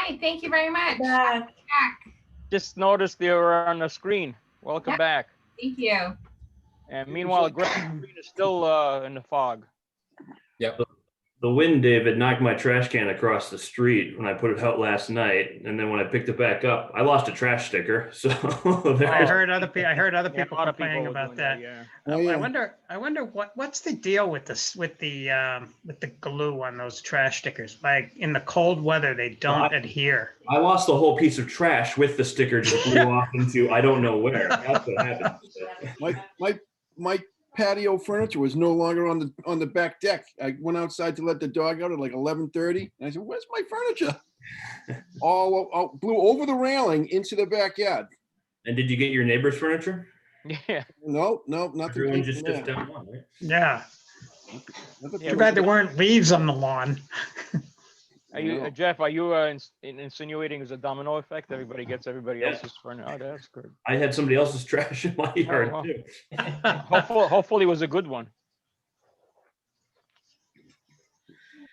Hi, thank you very much. Back. Just noticed they were on the screen. Welcome Yep. back. Thank you. And meanwhile, Greg's screen is still in the fog. Yep. The wind, David, knocked my trash can across the street when I put it out last night, and then when I picked it back up, I lost a trash sticker. So I heard other people. I heard other Yeah, a people lot of complaining people were about doing that. yeah. Oh, yeah. I wonder what's the deal with this with the glue on those trash stickers? Like in the cold weather, they don't adhere. I lost the whole piece of trash with the sticker just blew off into I don't know where. That's what happened. My patio furniture was no longer on the back deck. I went outside to let the dog out at like 11:30, and I said, "Where's my furniture?" all blew over the railing into the backyard. And did you get your neighbor's furniture? Yeah. No, nothing. Everyone just came stepped from down one, right? Yeah. Nothing Yeah, Too came bad there from weren't leaves on the lawn. Are you, No. Jeff? Are you insinuating it's a domino effect? Everybody gets everybody Yeah. else's furniture. Oh, that's good. I had somebody else's trash in my yard well. too. Hopefully, it was a good one.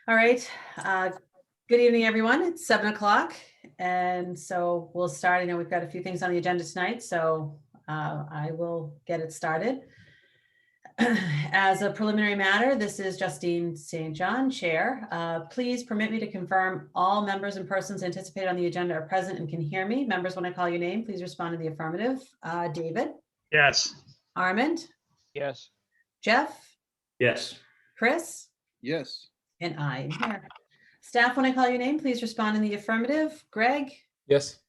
All right. Good evening, everyone. It's 7 o'clock. And so we'll start. I know we've got a few things on the agenda tonight, so I will get it started. As a preliminary matter, this is Justine St. John, Chair. Please permit me to confirm all members and persons anticipated on the agenda are present and can hear me. Members, when I call your name, please respond in the affirmative. David? Yes. Armand? Yes. Jeff? Yes. Chris? Yes. And I am here. Staff, when I call your name, please respond in the affirmative. Greg? Yes.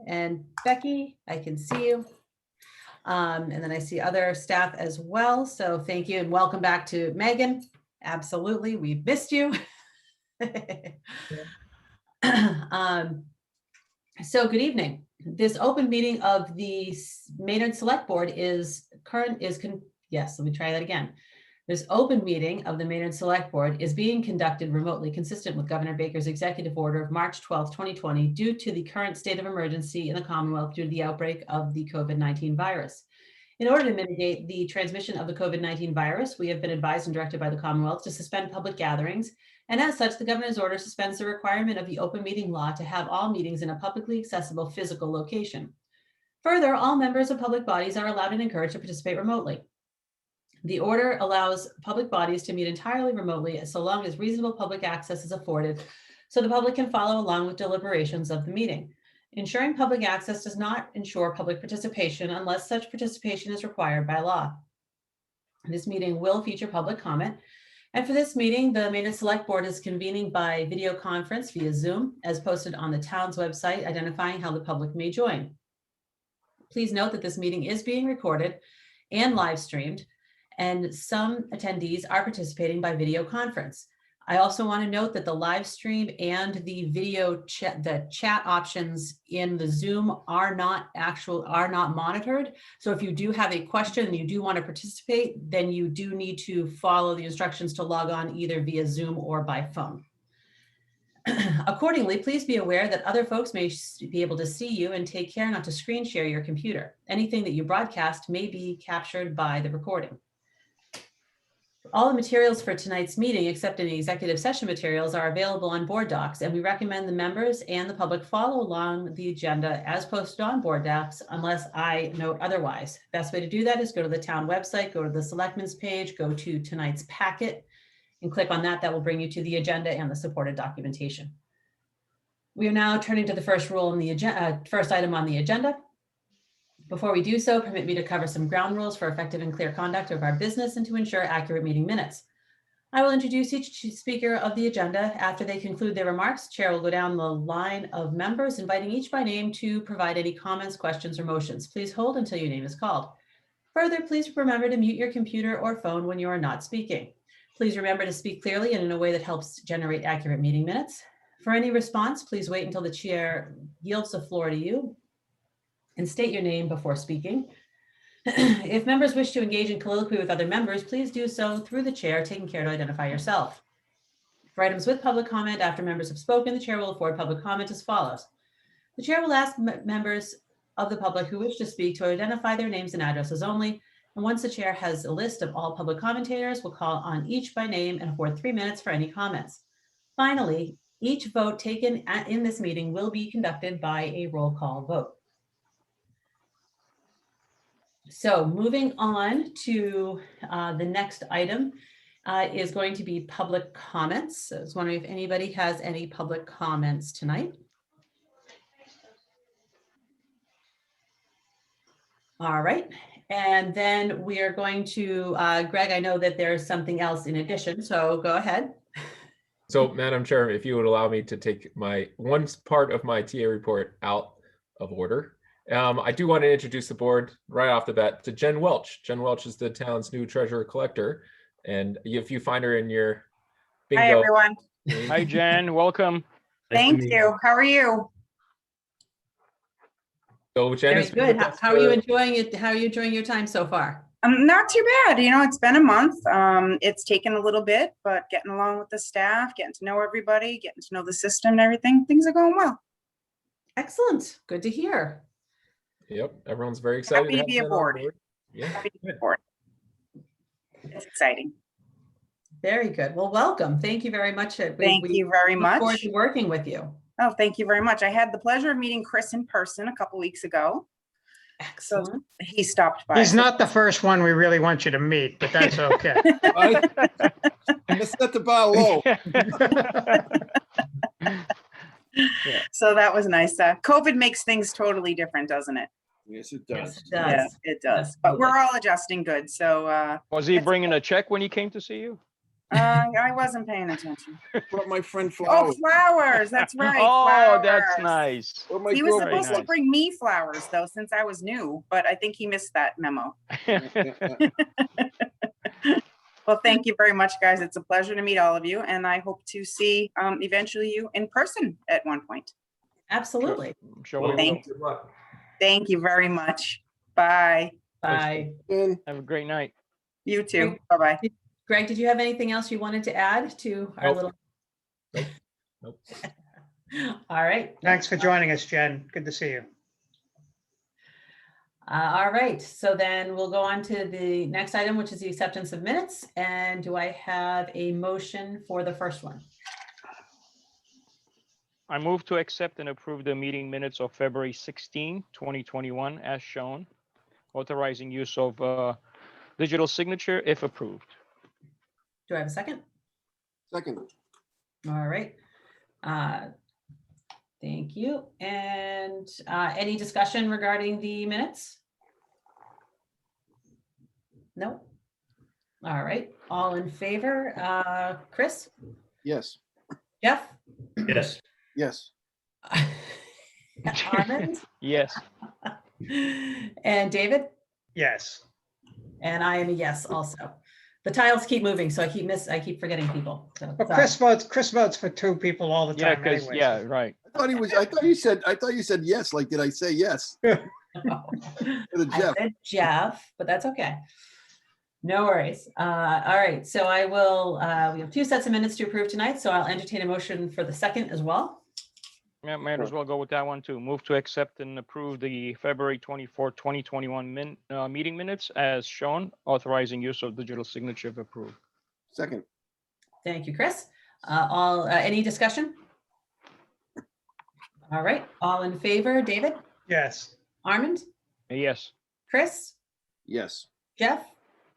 And Becky, I can see you. And then I see other staff as well. So thank you and welcome back to Megan. Absolutely, we've missed you. So good evening. This open meeting of the Maynard Select Board is yes, let me try that again. This open meeting of the Maynard Select Board is being conducted remotely, consistent with Governor Baker's executive order of March 12, 2020, due to the current state of emergency in the Commonwealth due to the outbreak of the COVID-19 virus. In order to mitigate the transmission of the COVID-19 virus, we have been advised and directed by the Commonwealth to suspend public gatherings. And as such, the governor's order suspends the requirement of the open meeting law to have all meetings in a publicly accessible physical location. Further, all members of public bodies are allowed and encouraged to participate remotely. The order allows public bodies to meet entirely remotely so long as reasonable public access is afforded so the public can follow along with deliberations of the meeting. Ensuring public access does not ensure public participation unless such participation is required by law. This meeting will feature public comment. And for this meeting, the Maynard Select Board is convening by video conference via Zoom, as posted on the town's website, identifying how the public may join. Please note that this meeting is being recorded and live streamed, and some attendees are participating by video conference. I also want to note that the live stream and the video chat, the chat options in the Zoom are not monitored. So if you do have a question and you do want to participate, then you do need to follow the instructions to log on either via Zoom or by phone. Accordingly, please be aware that other folks may be able to see you, and take care not to screen share your computer. Anything that you broadcast may be captured by the recording. All the materials for tonight's meeting, except any executive session materials, are available on Board Docs, and we recommend the members and the public follow along the agenda as posted on Board Docs unless I note otherwise. Best way to do that is go to the town website, go to the Selectmen's page, go to tonight's packet, and click on that. That will bring you to the agenda and the supported documentation. We are now turning to the first rule on the agenda, first item on the agenda. Before we do so, permit me to cover some ground rules for effective and clear conduct of our business and to ensure accurate meeting minutes. I will introduce each speaker of the agenda. After they conclude their remarks, Chair will go down the line of members, inviting each by name to provide any comments, questions, or motions. Please hold until your name is called. Further, please remember to mute your computer or phone when you are not speaking. Please remember to speak clearly and in a way that helps generate accurate meeting minutes. For any response, please wait until the chair yields the floor to you and state your name before speaking. If members wish to engage in colloquy with other members, please do so through the chair, taking care to identify yourself. For items with public comment, after members have spoken, the chair will afford public comment as follows. The chair will ask members of the public who wish to speak to identify their names and addresses only. And once the chair has a list of all public commentators, we'll call on each by name and afford 3 minutes for any comments. Finally, Each vote taken in this meeting will be conducted by a roll call vote. So moving on to the next item is going to be public comments. So I was wondering if anybody has any public comments tonight. All right, and then we are going to, Greg, I know that there's something else in addition, so go ahead. So, Madam Chair, if you would allow me to take my one part of my TA report out of order. I do want to introduce the board right off the bat to Jen Welch. Jen Welch is the town's new treasurer collector. And if you find her in your bingo. Hi, everyone. Hi, Jen, welcome. Nice to Thank meet you. How are you? So Jen Very has been good. with How us are you for- enjoying it? How are you enjoying your time so far? Not too bad. It's been a month. It's taken a little bit, but getting along with the staff, getting to know everybody, getting to know the system and everything, things are going well. Excellent. Good to hear. Yep, everyone's very excited. Happy to have be Jen on aboard. Yeah. Happy to be good. aboard. It's exciting. Very good. Well, welcome. Thank you very much. Thank you very look forward much. to working with you. Oh, thank you very much. I had the pleasure of meeting Chris in person a couple weeks ago. Excellent. He stopped by. He's not the first one we really want you to meet, but that's okay. Right? Let's set the bar low. So that was nice. COVID makes things totally different, doesn't it? Yes, it Yes, does. it Yeah, does. it does. But we're Absolutely. all adjusting good. So Was he bringing a check when he came to see you? I wasn't paying attention. Brought my friend Oh, flowers. flowers. That's right. Oh, that's flowers. nice. Brought my He was girlfriend supposed to flowers. bring me flowers though, since I was new, but I think he missed that memo. Yeah, yeah. Well, thank you very much, guys. It's a pleasure to meet all of you, and I hope to see eventually you in person at one point. Absolutely. I'm sure Well, we Thank will. good luck. Thank you very much. Bye. Bye. And Have a great night. You too. Great. Bye-bye. Greg, did you have anything else you wanted to add to our Nope. little? Nope. All right. Thanks for joining us, Jen. Good to see you. All right. So then we'll go on to the next item, which is the acceptance of minutes. And do I have a motion for the first one? I move to accept and approve the meeting minutes of February 16, 2021, as shown, authorizing use of digital signature if approved. Do I have a second? second, All right. Thank you. And any discussion regarding the minutes? No? All right. All in favor? Chris? yes, Jeff? Yes. yes. Armand? Yes. And David? Yes. And I am a yes also. The tiles keep moving, so I keep forgetting people. So, Well, sorry. Chris votes for two people all the Yeah, time because, anyway. yeah, right. I thought you said yes. Like, did I say yes? No. To the I Jeff. said Jeff, but that's okay. No worries. All right, so I will, we have two sets of minutes to approve tonight, so I'll entertain a motion for the second as well. Yeah, might as well go with that one too. Move to accept and approve the February 24, 2021 meeting minutes as shown, authorizing use of digital signature if approved. Second, Thank you, Chris. Any discussion? All right, all in favor, David, Yes. Armand, Yes. Chris, yes. Jeff?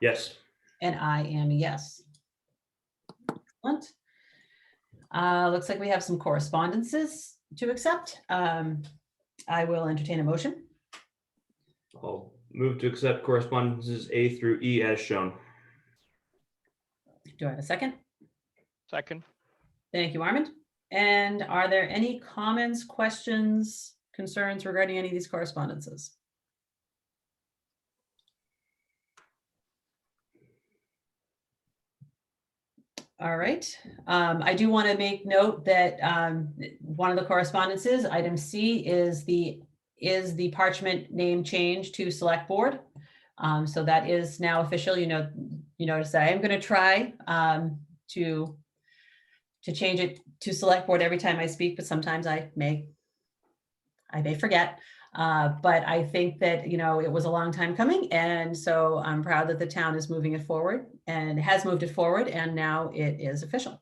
Yes. And I am a yes. Excellent. Looks like we have some correspondences to accept. I will entertain a motion. I'll move to accept correspondences A through E as shown. Do I have a second? Second. Thank you, Armand. And are there any comments, questions, concerns regarding any of these correspondences? All right. I do want to make note that one of the correspondences, item C, is the parchment name change to select board. So that is now official. You notice that I am going to try to change it to select board every time I speak, but sometimes I may forget. But I think that, it was a long time coming. And so I'm proud that the town is moving it forward and has moved it forward. And now it is official.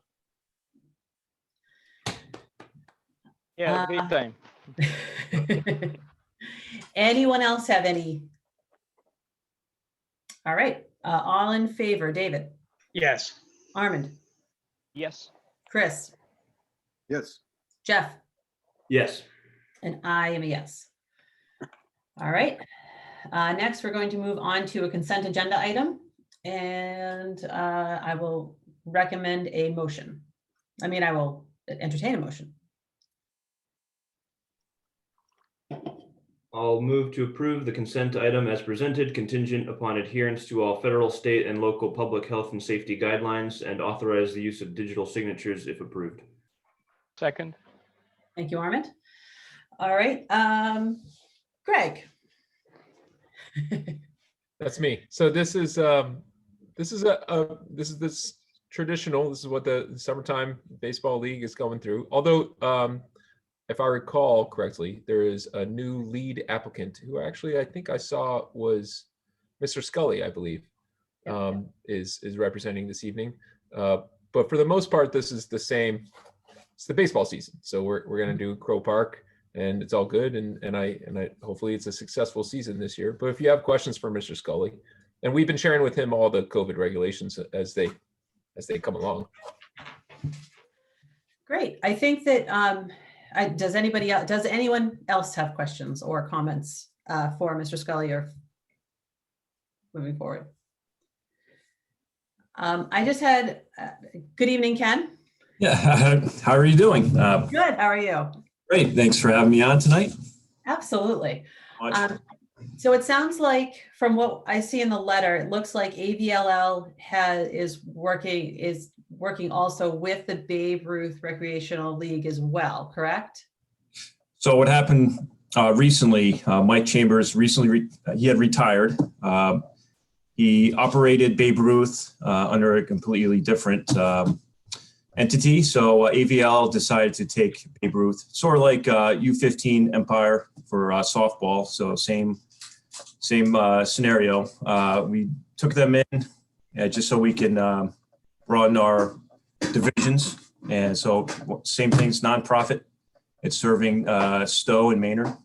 Yeah, big time. Anyone else have any? All right, all in favor, David, Yes. Armand, Yes. Chris, Yes. Jeff, Yes. and I am a yes. All right, next we're going to move on to a consent agenda item, and I will recommend a motion. I will entertain a motion. I'll move to approve the consent item as presented, contingent upon adherence to all federal, state, and local public health and safety guidelines, and authorize the use of digital signatures if approved. Second. Thank you, Armand. All right, Greg. That's me. So this is this traditional. This is what the summertime baseball league is going through. Although, if I recall correctly, there is a new lead applicant who actually I think I saw was Mr. Scully, I believe, is representing this evening. But for the most part, this is the same. It's the baseball season, so we're gonna do Crow Park, and it's all good. And I hopefully it's a successful season this year. But if you have questions for Mr. Scully, and we've been sharing with him all the COVID regulations as they come along. Great. I think that does anyone else have questions or comments for Mr. Scully or moving forward? I just had good evening, Ken. Yeah, how are you doing? Good. How are you? Great. Thanks for having me on tonight. Absolutely. Much. So it sounds like from what I see in the letter, it looks like AVLL is working also with the Babe Ruth Recreational League as well, correct? So what happened recently, Mike Chambers recently, he had retired. He operated Babe Ruth under a completely different entity. So AVL decided to take Babe Ruth, sort of like U15 Empire for softball. So same scenario. We took them in just so we can broaden our divisions. And so same thing's nonprofit. It's serving Stowe and Maynard.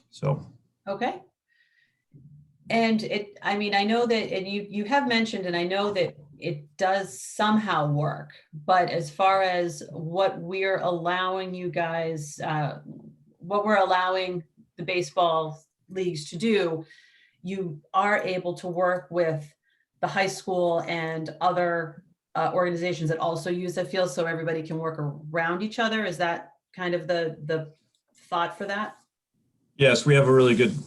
So. Okay. And I know that, and you have mentioned, and I know that it does somehow work, but as far as what we're allowing you guys, what we're allowing the baseball leagues to do, you are able to work with the high school and other organizations that also use the field, so everybody can work around each other. Is that kind of the thought for that? Yes, we have a really good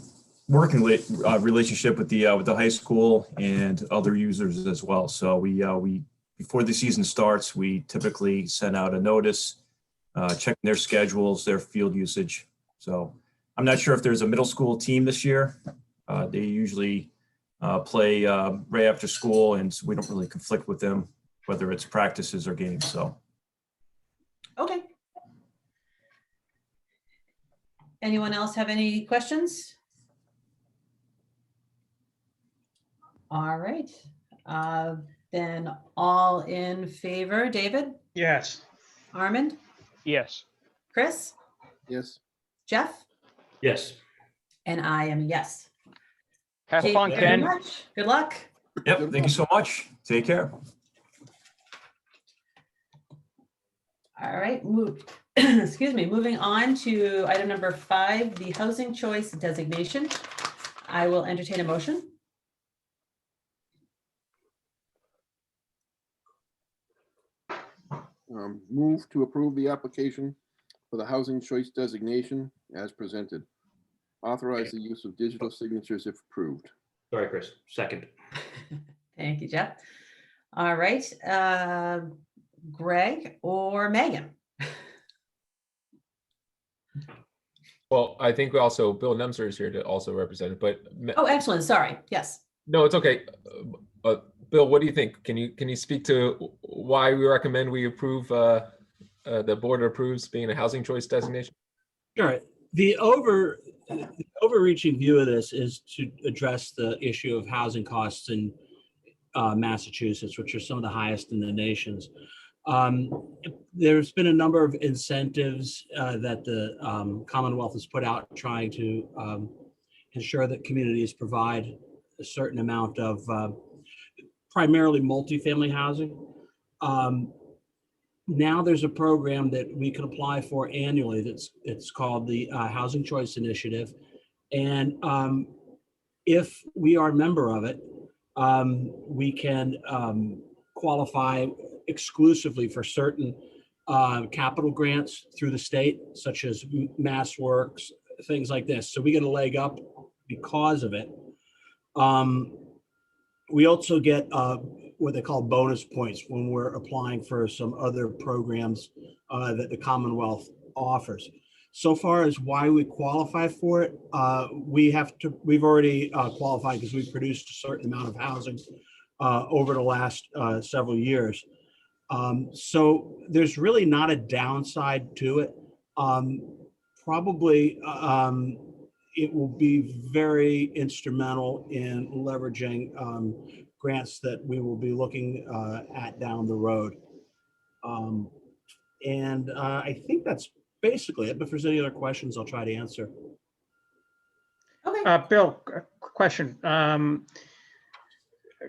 working relationship with the high school and other users as well. So we before the season starts, we typically send out a notice, checking their schedules, their field usage. So I'm not sure if there's a middle school team this year. They usually play right after school, and we don't really conflict with them, whether it's practices or games. So. Okay. Anyone else have any questions? All right. Then all in favor, David, Yes. Armand, Yes. Chris, Yes. Jeff, Yes. and I am a yes. Have Thank fun, you very Ken. much. Good luck. Yep. Thank you so much. Take care. All right, excuse me, moving on to item number 5, the housing choice designation. I will entertain a motion. Move to approve the application for the housing choice designation as presented. Authorize the use of digital signatures if approved. Sorry, Chris. Second. Thank you, Jeff. All right, Greg or Megan? Well, I think also Bill Nemser is here to also represent it, but Oh, excellent. Sorry. Yes. no, it's okay. Bill, what do you think? Can you speak to why we recommend we approve the board approves being a housing choice designation? Sure. The overreaching view of this is to address the issue of housing costs in Massachusetts, which are some of the highest in the nations. There's been a number of incentives that the Commonwealth has put out trying to ensure that communities provide a certain amount of primarily multifamily housing. Now there's a program that we can apply for annually it's called the Housing Choice Initiative. And if we are a member of it, we can qualify exclusively for certain capital grants through the state, such as Mass Works, things like this. So we get a leg up because of it. We also get what they call bonus points when we're applying for some other programs that the Commonwealth offers. So far as why we qualify for it, we've already qualified because we've produced a certain amount of housing over the last several years. So there's really not a downside to it. Probably it will be very instrumental in leveraging grants that we will be looking at down the road. And I think that's basically it, but if there's any other questions, I'll try to answer. Okay. Bill, question.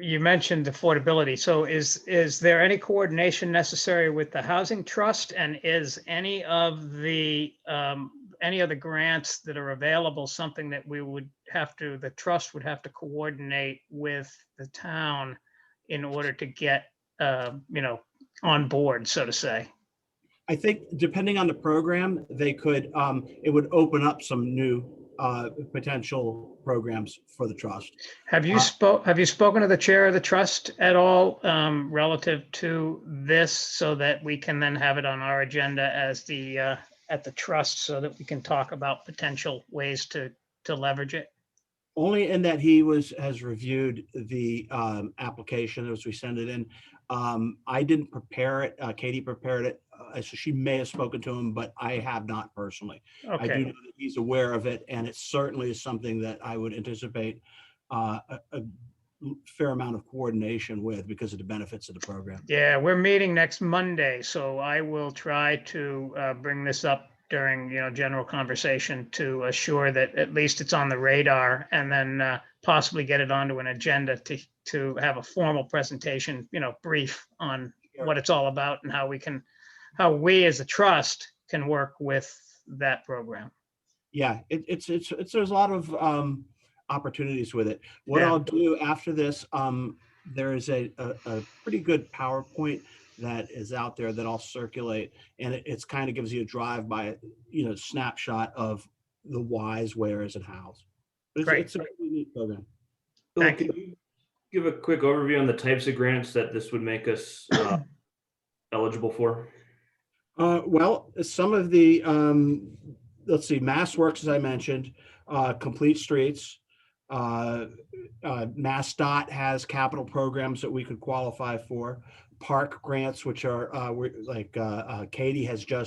You mentioned affordability. So is there any coordination necessary with the Housing Trust? And is any of the grants that are available something that the trust would have to coordinate with the town in order to get, on board, so to say? I think depending on the program, they could, it would open up some new potential programs for the trust. Have you spoken to the chair of the trust at all relative to this, so that we can then have it on our agenda as at the trust, so that we can talk about potential ways to leverage it? Only in that he has reviewed the application as we send it in. I didn't prepare it. Katie prepared it. So she may have spoken to him, but I have not personally. Okay. I do know that he's aware of it, and it certainly is something that I would anticipate a fair amount of coordination with because of the benefits of the program. Yeah, we're meeting next Monday, so I will try to bring this up during general conversation to assure that at least it's on the radar, and then possibly get it onto an agenda to have a formal presentation, brief on what it's all about and how we as a trust can work with that program. Yeah, there's a lot of opportunities with it. What Yeah. I'll do after this, there is a pretty good PowerPoint that is out there that I'll circulate, and it's kind of gives you a drive by, snapshot of the whys, wheres, and hows. But Great. It's a really neat program. Bill, Thank can you give a quick overview on the types of grants that this would make us eligible for? Well, some of the, let's see, Mass Works, as I mentioned, Complete Streets, MassDOT has capital programs that we could qualify for. Park grants, which are Katie has I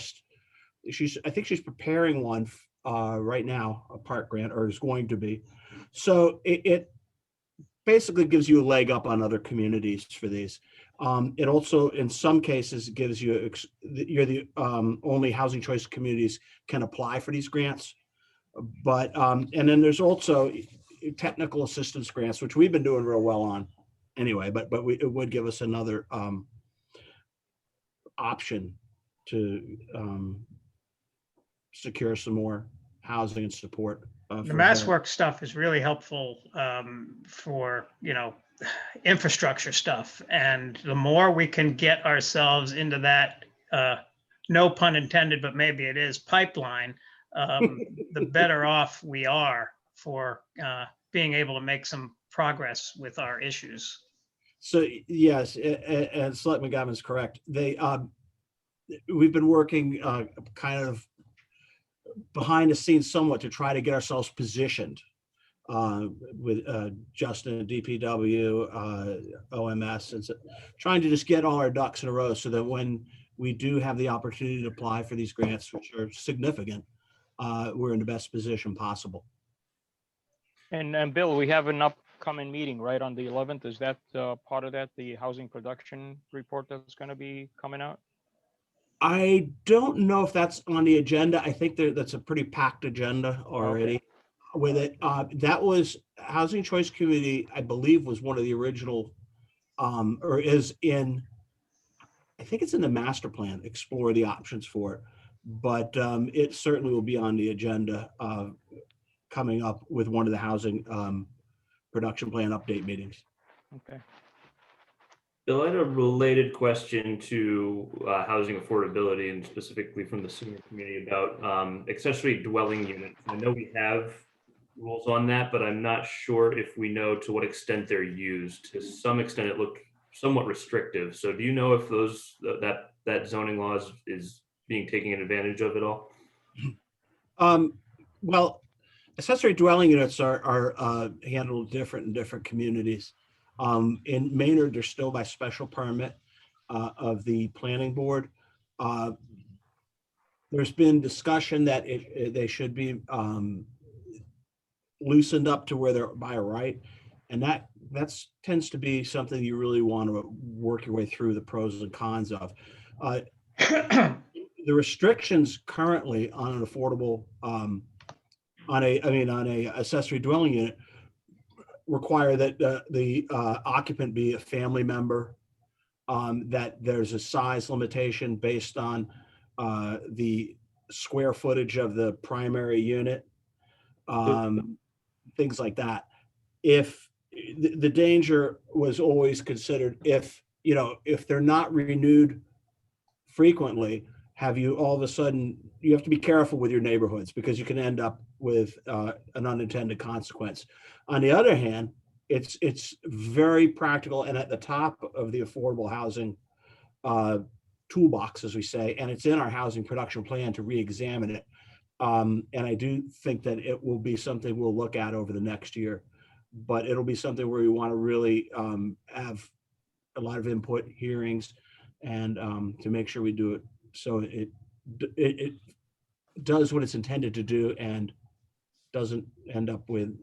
think she's preparing one right now, a park grant, or is going to be. So it basically gives you a leg up on other communities for these. It also, in some cases, gives you, you're the only housing choice communities can apply for these grants. But, and then there's also technical assistance grants, which we've been doing real well on anyway, but it would give us another option to secure some more housing and support. The MassWorks stuff is really helpful for, infrastructure stuff. And the more we can get ourselves into that, no pun intended, but maybe it is, pipeline, the better off we are for being able to make some progress with our issues. So yes, and Selectman Gavin's correct. We've been working kind of behind the scenes somewhat to try to get ourselves positioned with Justin at DPW, OMS, and so trying to just get all our ducks in a row so that when we do have the opportunity to apply for these grants, which are significant, we're in the best position possible. And Bill, we have upcoming meeting, right, on the 11th. Is that part of that, the housing production report that's going to be coming out? I don't know if that's on the agenda. I think that's a pretty packed agenda already with it. That was Housing Choice Committee, I believe, was one of the original, or is in, I think it's in the master plan, explore the options for it. But it certainly will be on the agenda coming up with one of the housing production plan update meetings. Okay. Bill, I had a related question to housing affordability and specifically from the senior community about accessory dwelling units. I know we have rules on that, but I'm not sure if we know to what extent they're used. To some extent, it looked somewhat restrictive. So do you know if those that zoning laws is being taken advantage of at all? Well, accessory dwelling units are handled different in different communities. In Maynard, they're still by special permit of the planning board. There's been discussion that they should be loosened up to where they're by right. And that tends to be something you really want to work your way through the pros and cons of. The restrictions currently on an affordable, on a accessory dwelling unit require that the occupant be a family member, that there's a size limitation based on the square footage of the primary unit, things like that. If the danger was always considered, if they're not renewed frequently, have you all of a sudden, you have to be careful with your neighborhoods because you can end up with an unintended consequence. On the other hand, it's very practical and at the top of the affordable housing toolbox, as we say, and it's in our housing production plan to re-examine it. And I do think that it will be something we'll look at over the next year, but it'll be something where we want to really have a lot of input, hearings, and to make sure we do it so it does what it's intended to do and doesn't end up with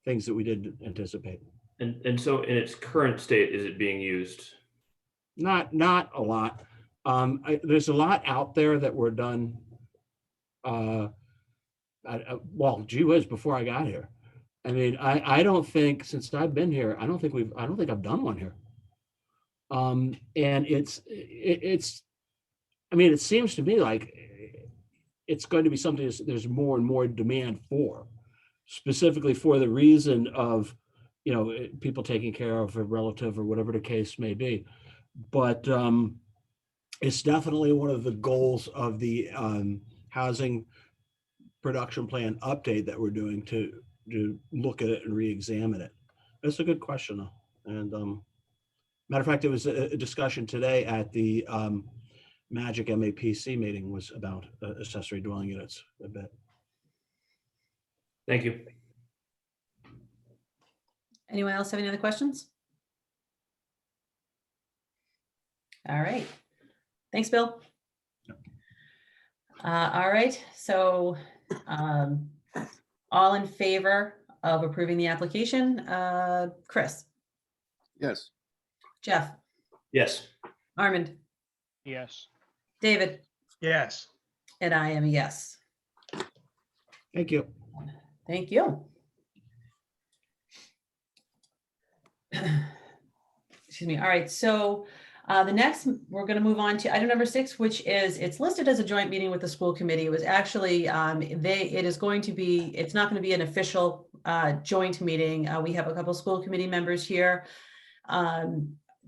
things that we didn't anticipate. And so in its current state, is it being used? Not a lot. There's a lot out there that were done. Well, gee whiz, before I got here. I mean, I don't think since I've been here, I don't think I've done one here. And I mean, it seems to me like it's going to be something there's more and more demand for, specifically for the reason of, people taking care of a relative or whatever the case may be. But it's definitely one of the goals of the housing production plan update that we're doing to look at it and re-examine it. That's a good question, though. And matter of fact, it was a discussion today at the Magic MAPC meeting was about accessory dwelling units a bit. Thank you. Anyone else have any other questions? All right. Thanks, Bill. All right. So all in favor of approving the application? Chris? Yes. Jeff? Yes. Armand? Yes. David? Yes. And I am a yes. Thank you. Thank you. Excuse me. All right. So the next, we're going to move on to item number 6, which is, it's listed as a joint meeting with the school committee. It was actually, it's not going to be an official joint meeting. We have a couple school committee members here,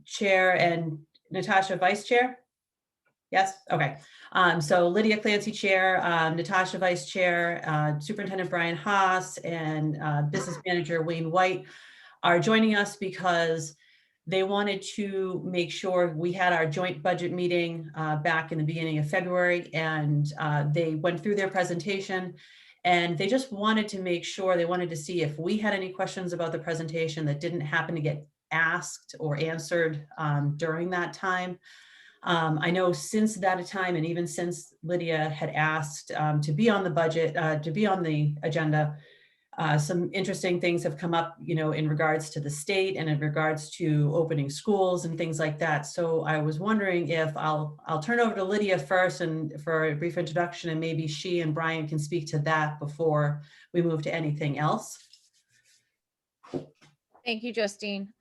Chair and Natasha, Vice Chair. Yes. Okay. So Lydia Clancy, Chair, Natasha, Vice Chair, Superintendent Brian Haas, and Business Manager Wayne White are joining us because they wanted to make sure we had our joint budget meeting back in the beginning of February, and they went through their presentation, and they just wanted to make sure, they wanted to see if we had any questions about the presentation that didn't happen to get asked or answered during that time. I know since that time, and even since Lydia had asked to be on the budget, to be on the agenda, Some interesting things have come up, in regards to the state and in regards to opening schools and things like that. So I was wondering if I'll turn over to Lydia first and for a brief introduction, and maybe she and Brian can speak to that before we move to anything else. Thank you, Justine.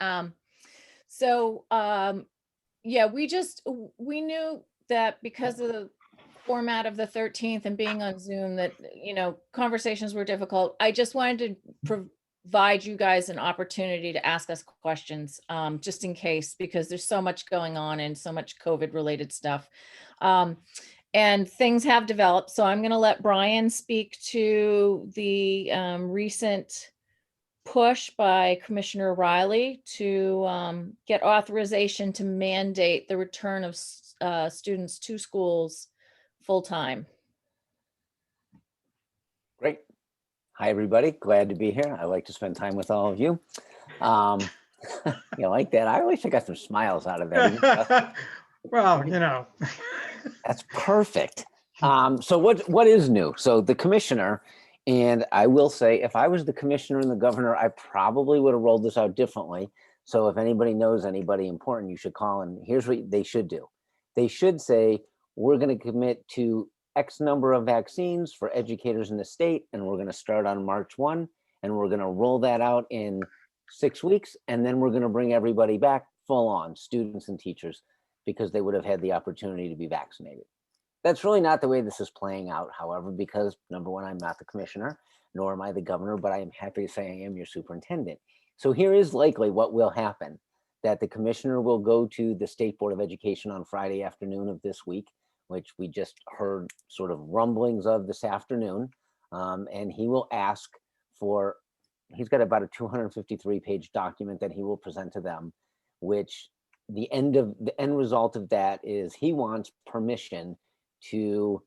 Yeah, we knew that because of the format of the 13th and being on Zoom that, conversations were difficult. I just wanted to provide you guys an opportunity to ask us questions, just in case, because there's so much going on and so much COVID related stuff. And things have developed. So I'm going to let Brian speak to the recent push by Commissioner Riley to get authorization to mandate the return of students to schools full-time. Great. Hi, everybody. Glad to be here. I like to spend time with all of you. You like that? I wish I got some smiles out of that. Well, That's perfect. So what is new? So the commissioner, and I will say, if I was the commissioner and the governor, I probably would have rolled this out differently. So if anybody knows anybody important, you should call, and here's what they should do. They should say, we're going to commit to X number of vaccines for educators in the state, and we're going to start on March 1, and we're going to roll that out in 6 weeks, and then we're going to bring everybody back full on, students and teachers, because they would have had the opportunity to be vaccinated. That's really not the way this is playing out, however, because number one, I'm not the commissioner, nor am I the governor, but I am happy to say I am your superintendent. So here is likely what will happen, that the commissioner will go to the State Board of Education on Friday afternoon of this week, which we just heard sort of rumblings of this afternoon. And he will ask for, he's got about a 253-page document that he will present to them, which the end result of that is he wants permission to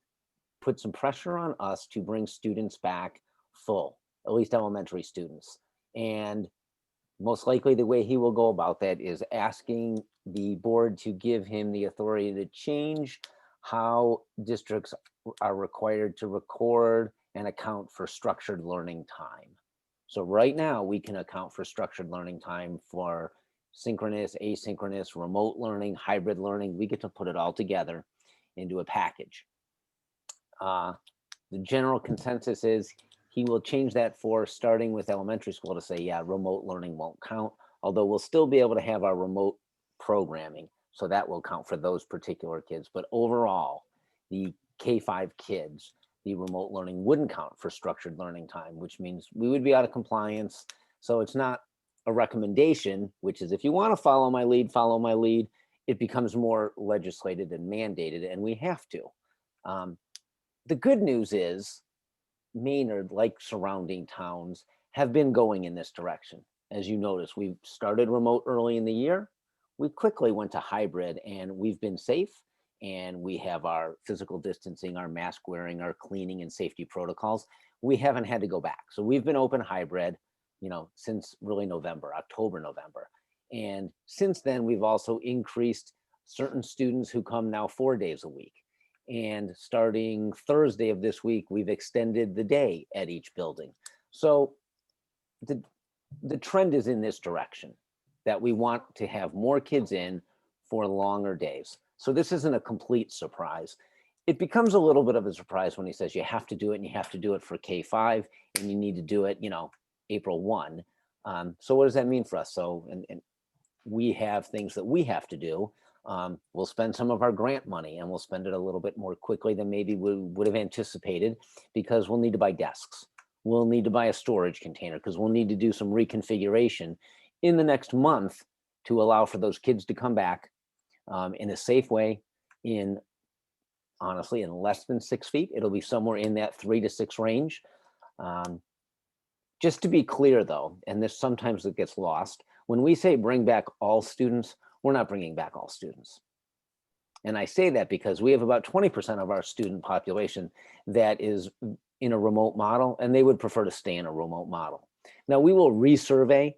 put some pressure on us to bring students back full, at least elementary students. And most likely the way he will go about that is asking the board to give him the authority to change how districts are required to record and account for structured learning time. So right now we can account for structured learning time for synchronous, asynchronous, remote learning, hybrid learning. We get to put it all together into a package. The general consensus is he will change that for starting with elementary school to say, yeah, remote learning won't count, although we'll still be able to have our remote programming. So that will count for those particular kids. But overall, the K-5 kids, the remote learning wouldn't count for structured learning time, which means we would be out of compliance. So it's not a recommendation, which is if you want to follow my lead, follow my lead. It becomes more legislated and mandated, and we have to. The good news is Maynard, like surrounding towns, have been going in this direction. As you notice, we started remote early in the year. We quickly went to hybrid, and we've been safe, and we have our physical distancing, our mask wearing, our cleaning and safety protocols. We haven't had to go back. So we've been open hybrid, since really October, November. And since then, we've also increased certain students who come now 4 days a week. And starting Thursday of this week, we've extended the day at each building. So the trend is in this direction, that we want to have more kids in for longer days. So this isn't a complete surprise. It becomes a little bit of a surprise when he says you have to do it, and you have to do it for K-5, and you need to do it, April 1. So what does that mean for us? So, and we have things that we have to do. We'll spend some of our grant money, and we'll spend it a little bit more quickly than maybe we would have anticipated, because we'll need to buy desks. We'll need to buy a storage container, because we'll need to do some reconfiguration in the next month to allow for those kids to come back in a safe way, honestly, in less than 6 feet. It'll be somewhere in that 3 to 6 range. Just to be clear though, and this sometimes it gets lost, when we say bring back all students, we're not bringing back all students. And I say that because we have about 20% of our student population that is in a remote model, and they would prefer to stay in a remote model. Now we will resurvey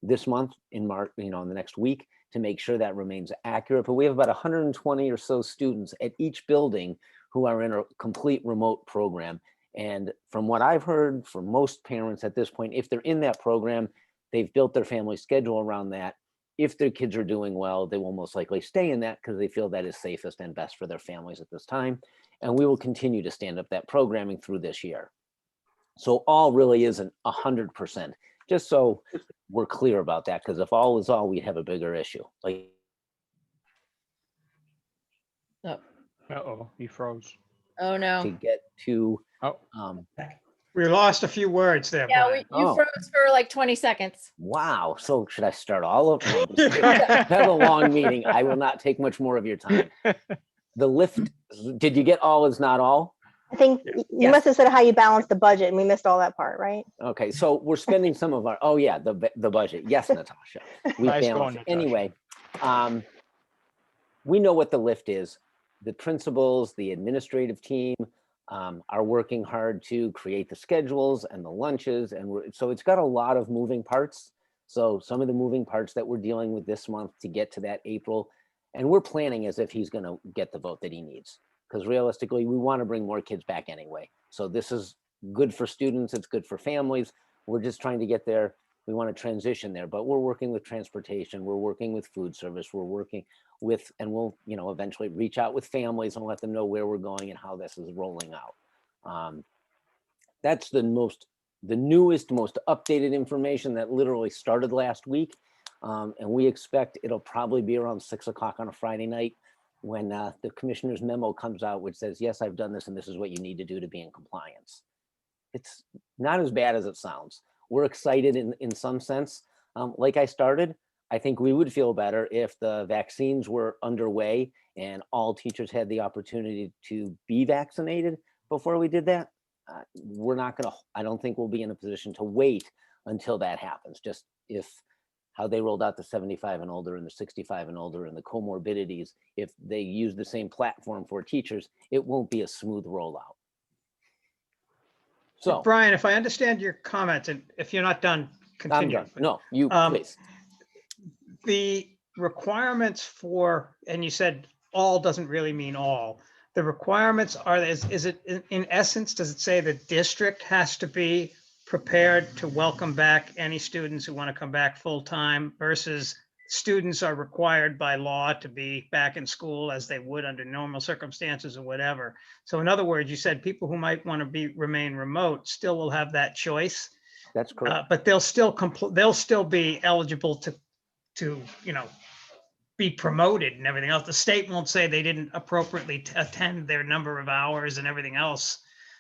this month in March, in the next week, to make sure that remains accurate. But we have about 120 or so students at each building who are in a complete remote program. And from what I've heard from most parents at this point, if they're in that program, they've built their family schedule around that. If their kids are doing well, they will most likely stay in that because they feel that is safest and best for their families at this time. And we will continue to stand up that programming through this year. So all really isn't 100%, just so we're clear about that, because if all is all, we'd have a bigger issue. Like, Uh-oh, he froze. Oh, to no. get to, Oh. We lost a few words there, Yeah, Brian. you Oh. froze for like 20 seconds. wow, so should I start all over? No, I'm just kidding. Have a long meeting. I will not take much more of your time. The lift, did you get all is not all? I think you Yes. must have said how you balance the budget, and we missed all that part, right? Okay, so we're spending some of our, oh yeah, the budget. Yes, Natasha. We Nice balance going, it. Natasha. Anyway, we know what the lift is. The principals, the administrative team are working hard to create the schedules and the lunches. And so it's got a lot of moving parts. So some of the moving parts that we're dealing with this month to get to that April, and we're planning as if he's going to get the vote that he needs. Because realistically, we want to bring more kids back anyway. So this is good for students. It's good for families. We're just trying to get there. We want to transition there, but we're working with transportation. We're working with food service. We're working with, and we'll, eventually reach out with families and let them know where we're going and how this is rolling out. That's the newest, most updated information that literally started last week. And we expect it'll probably be around 6 o'clock on a Friday night when the commissioner's memo comes out, which says, yes, I've done this and this is what you need to do to be in compliance. It's not as bad as it sounds. We're excited in some sense. Like I started, I think we would feel better if the vaccines were underway and all teachers had the opportunity to be vaccinated before we did that. We're not gonna, I don't think we'll be in a position to wait until that happens. Just if how they rolled out the 75 and older and the 65 and older and the comorbidities, if they use the same platform for teachers, it won't be a smooth rollout. So Brian, if I understand your comment, and if you're not done, I'm continue. done. No, you please. The requirements for, and you said all doesn't really mean all. The requirements are, is it in essence, does it say the district has to be prepared to welcome back any students who want to come back full time versus students are required by law to be back in school as they would under normal circumstances or whatever. So in other words, you said people who might want to remain remote still will have that choice. That's correct. But they'll still be eligible to be promoted and everything else. The state won't say they didn't appropriately attend their number of hours and everything else.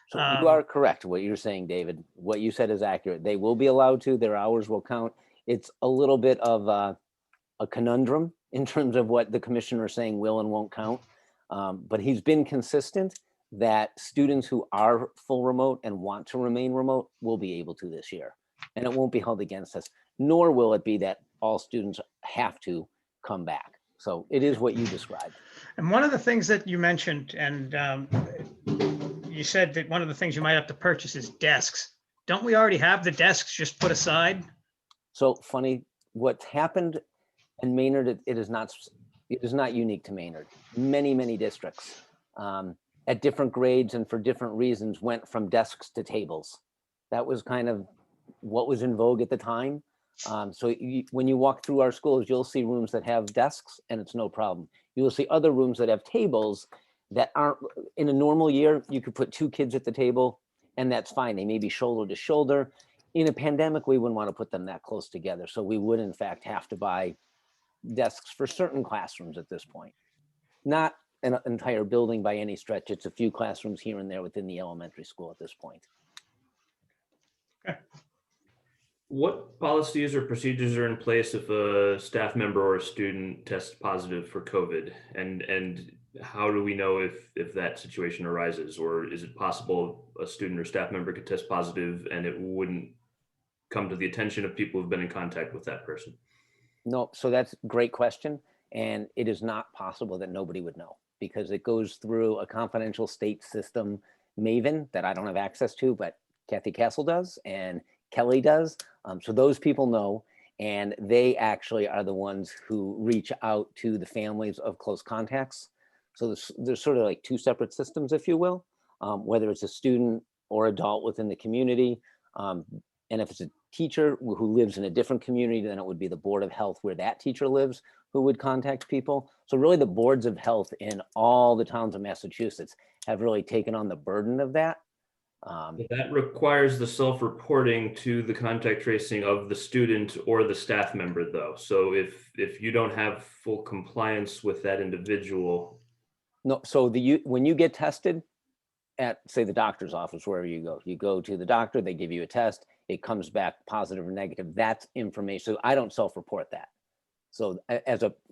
So you are correct. What you're saying, David, what you said is accurate. They will be allowed to, their hours will count. It's a little bit of a conundrum in terms of what the commissioner is saying will and won't count. But he's been consistent that students who are full remote and want to remain remote will be able to this year. And it won't be held against us, nor will it be that all students have to come back. So it is what you described. And one of the things that you mentioned, and you said that one of the things you might have to purchase is desks. Don't we already have the desks just put aside? So funny, what's happened in Maynard, it is not unique to Maynard. Many districts at different grades and for different reasons went from desks to tables. That was kind of what was in vogue at the time. When you walk through our schools, you'll see rooms that have desks and it's no problem. You will see other rooms that have tables that aren't, in a normal year, you could put 2 kids at the table and that's fine. They may be shoulder to shoulder. In a pandemic, we wouldn't want to put them that close together. So we would in fact have to buy desks for certain classrooms at this point. Not an entire building by any stretch. It's a few classrooms here and there within the elementary school at this point. What policies or procedures are in place if a staff member or a student tests positive for COVID? And how do we know if that situation arises? Or is it possible a student or staff member could test positive and it wouldn't come to the attention of people who've been in contact with that person? No, so that's a great question. And it is not possible that nobody would know because it goes through a confidential state system, Maven, that I don't have access to, but Kathy Castle does and Kelly does. So those people know, and they actually are the ones who reach out to the families of close contacts. So there's sort of like 2 separate systems, if you will, whether it's a student or adult within the community. And if it's a teacher who lives in a different community, then it would be the Board of Health where that teacher lives who would contact people. So really the boards of health in all the towns of Massachusetts have really taken on the burden of that. That requires the self-reporting to the contact tracing of the student or the staff member though. So if you don't have full compliance with that individual. No, so when you get tested at, say, the doctor's office, wherever you go to the doctor, they give you a test, it comes back positive or negative. That's information. So I don't self-report that. So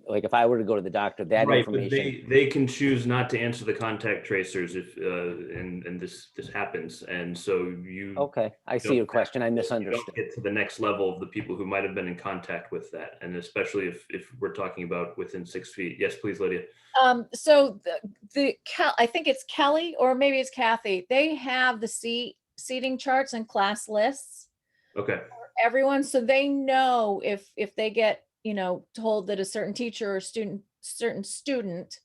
like if I were to go to the doctor, that Right, information. but they can choose not to answer the contact tracers if and this happens, and so you. Okay, I see your question. I misunderstood. You don't get to the next level of the people who might have been in contact with that, and especially if we're talking about within 6 feet. Yes, please, Lydia. So I think it's Kelly or maybe it's Kathy. They have the seating charts and class lists. Okay. For everyone, so they know if they get told that a certain teacher or certain student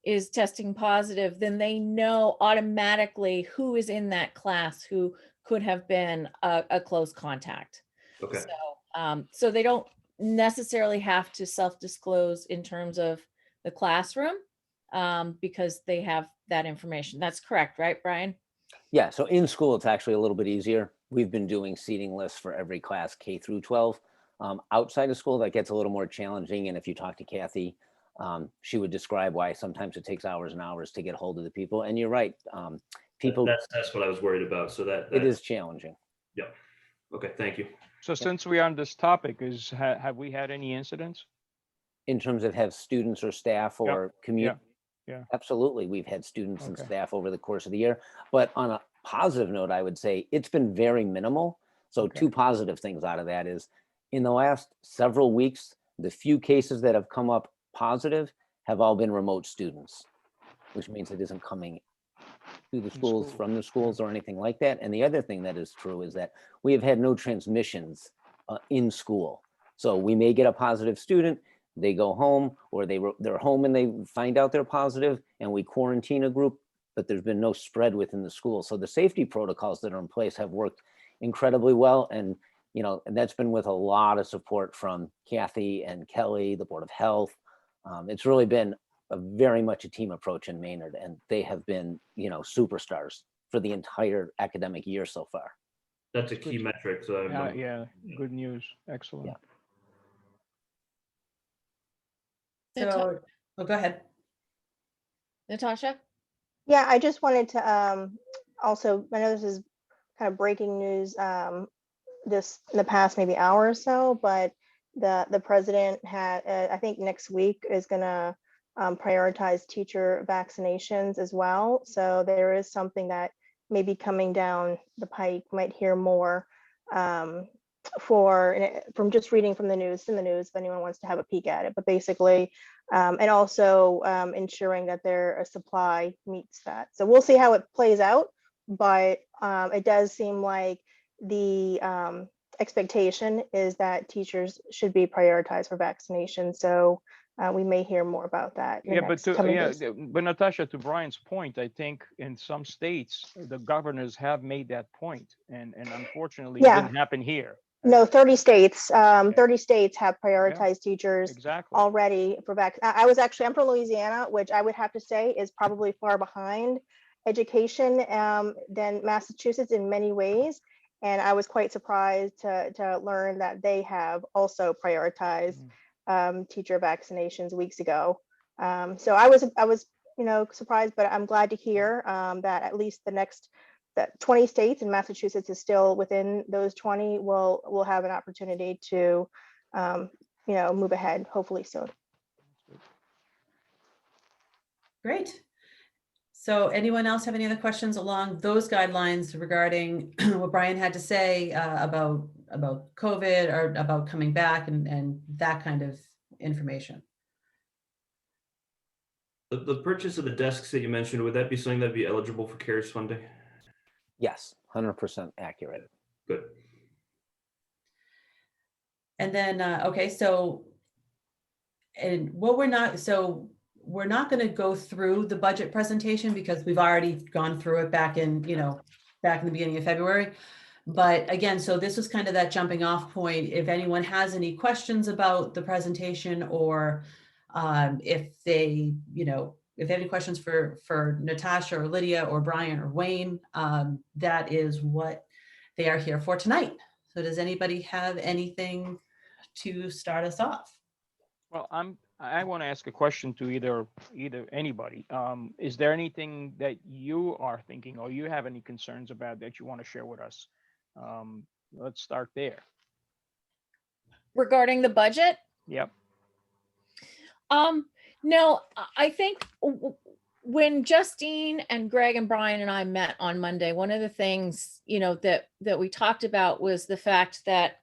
is testing positive, then they know automatically who is in that class who could have been a close contact. Okay. So they don't necessarily have to self-disclose in terms of the classroom because they have that information. That's correct, right, Brian? Yeah, so in school, it's actually a little bit easier. We've been doing seating lists for every class K through 12. Outside of school, that gets a little more challenging. And if you talk to Kathy, she would describe why sometimes it takes hours and hours to get hold of the people. And you're right. People. That's what I was worried about. So that it is challenging. Yeah. Okay. Thank you. So since we're on this topic, have we had any incidents? In terms of have students or staff or community? Yeah. Absolutely. We've had students and staff over the course of the year. But on a positive note, I would say it's been very minimal. So two positive things out of that is, in the last several weeks, the few cases that have come up positive have all been remote students, which means it isn't coming to the schools, from the schools or anything like that. And the other thing that is true is that we have had no transmissions in school. So we may get a positive student, they go home, or they're home and they find out they're positive and we quarantine a group, but there's been no spread within the school. So the safety protocols that are in place have worked incredibly well. And and that's been with a lot of support from Kathy and Kelly, the Board of Health. It's really been very much a team approach in Maynard, and they have been, superstars for the entire academic year so far. That's a key metric. So yeah, good news. Excellent. So, go ahead. Natasha? Yeah, I just wanted to also, I know this is kind of breaking news this in the past maybe hour or so, but the president had, I think next week is gonna prioritize teacher vaccinations as well. So there is something that may be coming down the pike, might hear more from just reading from the news, if anyone wants to have a peek at it, but basically, and also ensuring that their supply meets that. So we'll see how it plays out, but it does seem like the expectation is that teachers should be prioritized for vaccination. So we may hear more about that. But Natasha, to Brian's point, I think in some states, the governors have made that point, and unfortunately, it didn't happen here. No, 30 states. 30 states have prioritized teachers already for vaccine. I'm from Louisiana, which I would have to say is probably far behind education than Massachusetts in many ways. And I was quite surprised to learn that they have also prioritized teacher vaccinations weeks ago. So I was surprised, but I'm glad to hear that at least that 20 states, and Massachusetts is still within those 20, will have an opportunity to move ahead, hopefully soon. Great. So anyone else have any other questions along those guidelines regarding what Brian had to say about COVID or about coming back and that kind of information? The purchase of the desks that you mentioned, would that be something that'd be eligible for CARES funding? Yes, 100% accurate. Good. And then, okay, so, and what we're not going to go through the budget presentation because we've already gone through it back in, back in the beginning of February. But again, so this was kind of that jumping off point. If anyone has any questions about the presentation, or if they, you know, if they have any questions for Natasha or Lydia or Brian or Wayne, that is what they are here for tonight. So does anybody have anything to start us off? Well, I want to ask a question to either anybody. Is there anything that you are thinking, or you have any concerns about that you want to share with us? Let's start there. Regarding the budget? Yep. No, I think when Justine and Greg and Brian and I met on Monday, one of the things, you know, that we talked about was the fact that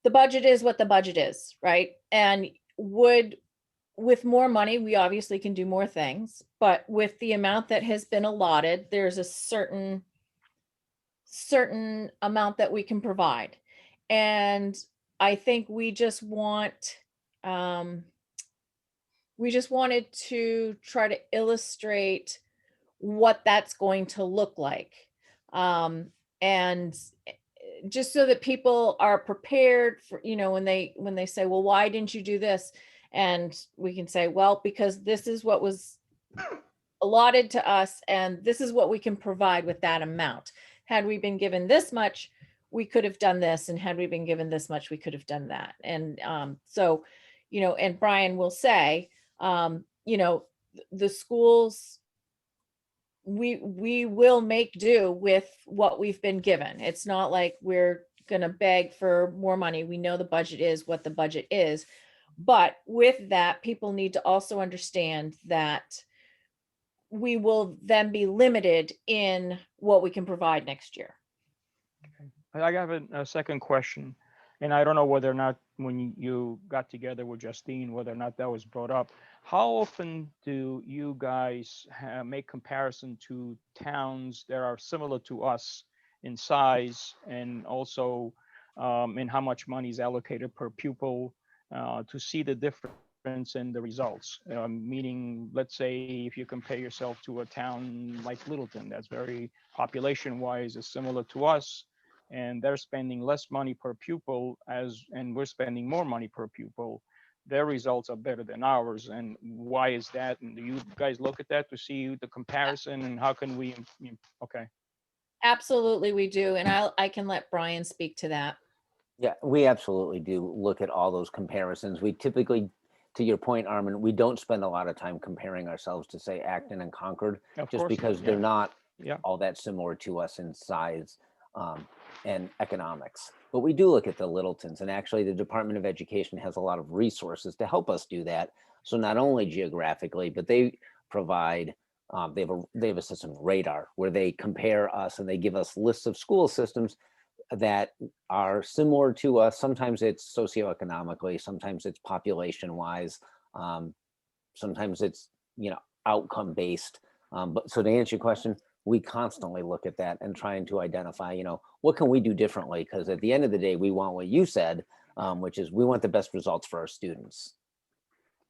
the budget is what the budget is, right? And with more money, we obviously can do more things, but with the amount that has been allotted, there's a certain amount that we can provide. And I think we just wanted to try to illustrate what that's going to look like. And just so that people are prepared for, you know, when they say, well, why didn't you do this? And we can say, well, because this is what was allotted to us, and this is what we can provide with that amount. Had we been given this much, we could have done this. And had we been given this much, we could have done that. And so, you know, and Brian will say, you know, the schools, we will make do with what we've been given. It's not like we're going to beg for more money. We know the budget is what the budget is. But with that, people need to also understand that we will then be limited in what we can provide next year. I have a second question, and I don't know whether or not when you got together with Justine, whether or not that was brought up. How often do you guys make comparison to towns that are similar to us in size, and also in how much money is allocated per pupil, to see the difference in the results? Meaning, let's say if you compare yourself to a town like Littleton, that's very population-wise is similar to us, and they're spending less money per pupil and we're spending more money per pupil, their results are better than ours. And why is that? And do you guys look at that to see the comparison, and how can we, okay. Absolutely, we do. And I can let Brian speak to that. Yeah, we absolutely do look at all those comparisons. We typically, to your point, Armin, we don't spend a lot of time comparing ourselves to, say, Acton and Concord, just because they're not all that similar to us in size and economics. But we do look at the Littletons, and actually the Department of Education has a lot of resources to help us do that. So not only geographically, but they provide, they have a system, Radar, where they compare us and they give us lists of school systems that are similar to us. Sometimes it's socioeconomically, sometimes it's population wise, sometimes it's, you know, outcome based. But so to answer your question, we constantly look at that and trying to identify, you know, what can we do differently? Because at the end of the day, we want what you said, which is we want the best results for our students.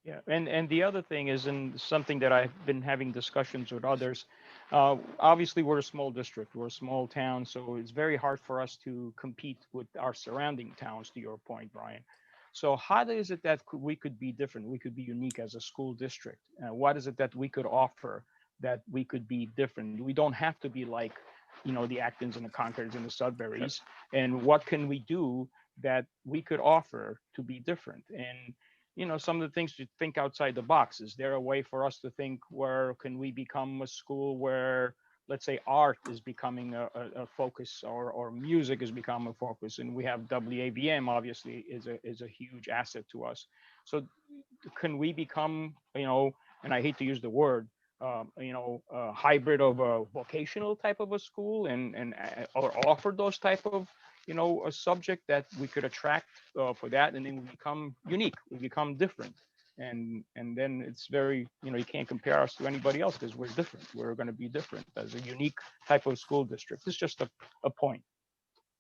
Yeah, and the other thing is, and something that I've been having discussions with others, obviously we're a small district, we're a small town, so it's very hard for us to compete with our surrounding towns, to your point, Brian. So how is it that we could be different? We could be unique as a school district. What is it that we could offer that we could be different? We don't have to be like, you know, the Actons and the Concords and the Sudburys. And what can we do that we could offer to be different? And you know, some of the things to think outside the box. Is there a way for us to think, where can we become a school where, let's say, art is becoming a focus, or music is becoming a focus? And we have WAVM obviously is a huge asset to us. So can we become, you know, and I hate to use the word, you know, a hybrid of a vocational type of a school, and or offer those type of, you know, a subject that we could attract for that, and then we become unique, we become different, and then it's very, you know, you can't compare us to anybody else because we're different. We're going to be different as a unique type of school district. It's just a point.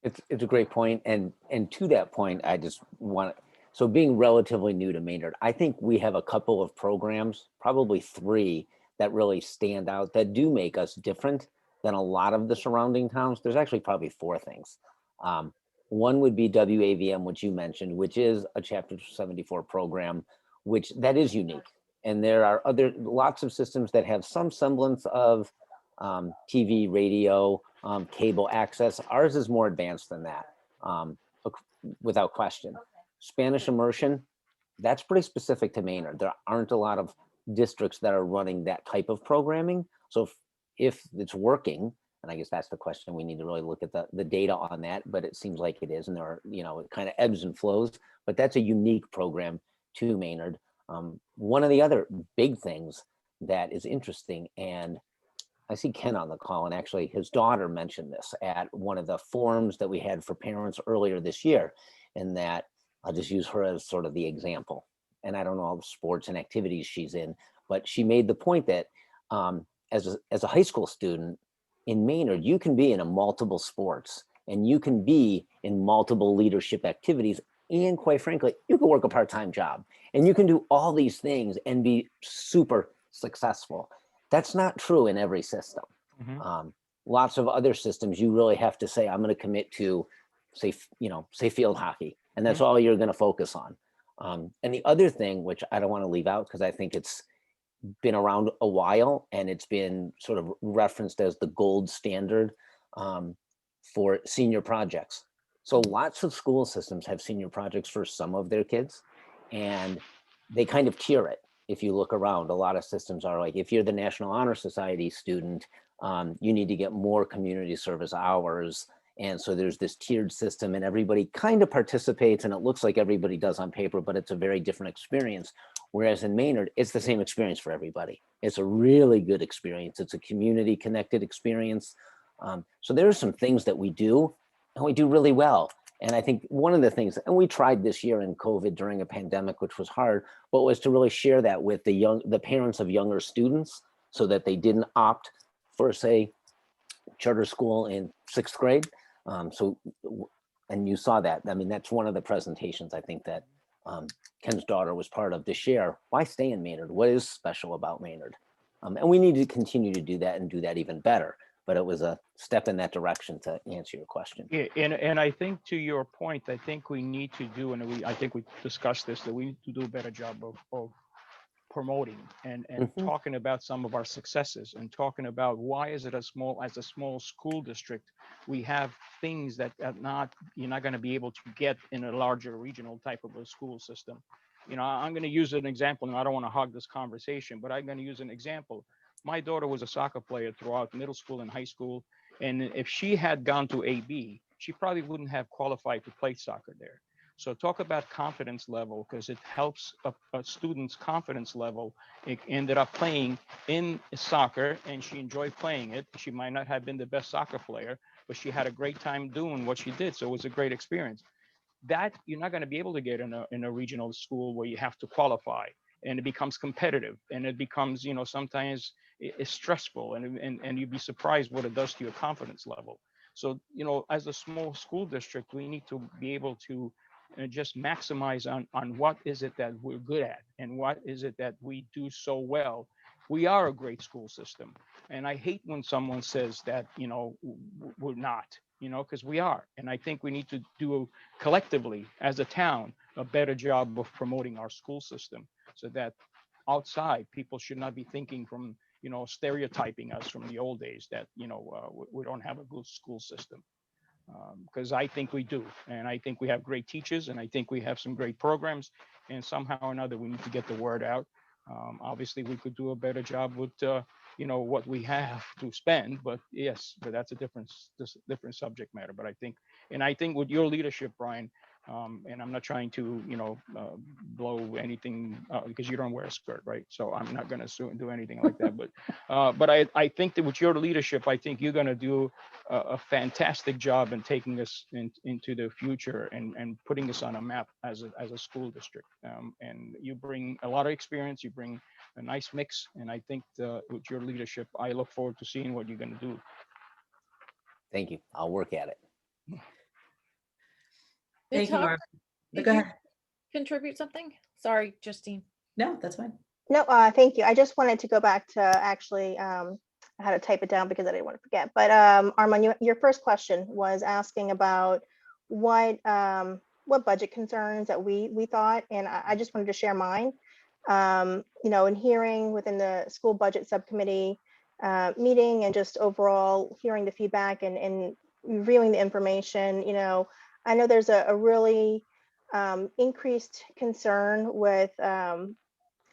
It's a great point, and to that point, I just want to, so being relatively new to Maynard, I think we have a couple of programs, probably 3, that really stand out, that do make us different. than a lot of the surrounding towns, there's actually probably 4 things. One would be WAVM, which you mentioned, which is a Chapter 74 program, which that is unique. And there are lots of systems that have some semblance of TV, radio, cable access. Ours is more advanced than that, without question. Spanish immersion, that's pretty specific to Maynard. There aren't a lot of districts that are running that type of programming. So if it's working, and I guess that's the question, we need to really look at the data on that, but it seems like it is, and there are, it kind of ebbs and flows, but that's a unique program to Maynard. One of the other big things that is interesting, and I see Ken on the call, and actually his daughter mentioned this at one of the forums that we had for parents earlier this year, and that I'll just use her as sort of the example. And I don't know all the sports and activities she's in, but she made the point that as a high school student in Maynard, you can be in multiple sports, and you can be in multiple leadership activities, and quite frankly, you can work a part-time job, and you can do all these things and be super successful. That's not true in every system. Lots of other systems, you really have to say, I'm going to commit to, say field hockey, and that's all you're going to focus on. And the other thing, which I don't want to leave out because I think it's been around a while and it's been sort of referenced as the gold standard for senior projects. So lots of school systems have senior projects for some of their kids, and they kind of tier it. If you look around, a lot of systems are like, if you're the National Honor Society student, you need to get more community service hours. And so there's this tiered system, and everybody kind of participates, and it looks like everybody does on paper, but it's a very different experience. Whereas in Maynard, it's the same experience for everybody. It's a really good experience. It's a community connected experience. So there are some things that we do, and we do really well. And I think one of the things, and we tried this year in COVID during a pandemic, which was hard, but was to really share that with the parents of younger students, so that they didn't opt for, say, charter school in 6th grade. And you saw that. I mean, that's one of the presentations I think that Ken's daughter was part of, to share why stay in Maynard, what is special about Maynard. And we need to continue to do that and do that even better. But it was a step in that direction, to answer your question. Yeah, and I think, to your point, I think we need to do, and I think we discussed this, that we need to do a better job of promoting and talking about some of our successes, and talking about why is it as a small school district, we have things that you're not going to be able to get in a larger regional type of a school system. I'm going to use an example, and I don't want to hog this conversation, but I'm going to use an example. My daughter was a soccer player throughout middle school and high school, and if she had gone to AB, she probably wouldn't have qualified to play soccer there. So talk about confidence level, because it helps a student's confidence level. It ended up playing in soccer, and she enjoyed playing it. She might not have been the best soccer player, but she had a great time doing what she did. So it was a great experience. That you're not going to be able to get in a regional school where you have to qualify, and it becomes competitive, and it becomes, sometimes it's stressful, and you'd be surprised what it does to your confidence level. So, as a small school district, we need to be able to just maximize on what is it that we're good at, and what is it that we do so well. We are a great school system, and I hate when someone says that, we're not, because we are. And I think we need to do collectively as a town a better job of promoting our school system, so that outside people should not be thinking from, stereotyping us from the old days that, we don't have a good school system. Because I think we do, and I think we have great teachers, and I think we have some great programs, and somehow or another we need to get the word out. Obviously, we could do a better job with, what we have to spend, but that's a different subject matter. But I think with your leadership, Brian, and I'm not trying to, blow anything because you don't wear a skirt, right? So I'm not going to do anything like that. But I think that with your leadership, I think you're going to do a fantastic job in taking us into the future and putting us on a map as a school district. And you bring a lot of experience. You bring a nice mix. And I think with your leadership, I look forward to seeing what you're going to do. Thank you. I'll work at it. Thank you, Mark. Did Go you ahead. contribute something? Sorry, Justine. No, that's fine. No, thank you. I just wanted to go back to actually I had to type it down because I didn't want to forget. But Armand, your first question was asking about what budget concerns that we thought, and I just wanted to share mine. In hearing within the school budget subcommittee meeting and just overall hearing the feedback and reviewing the information, I know there's a really increased concern with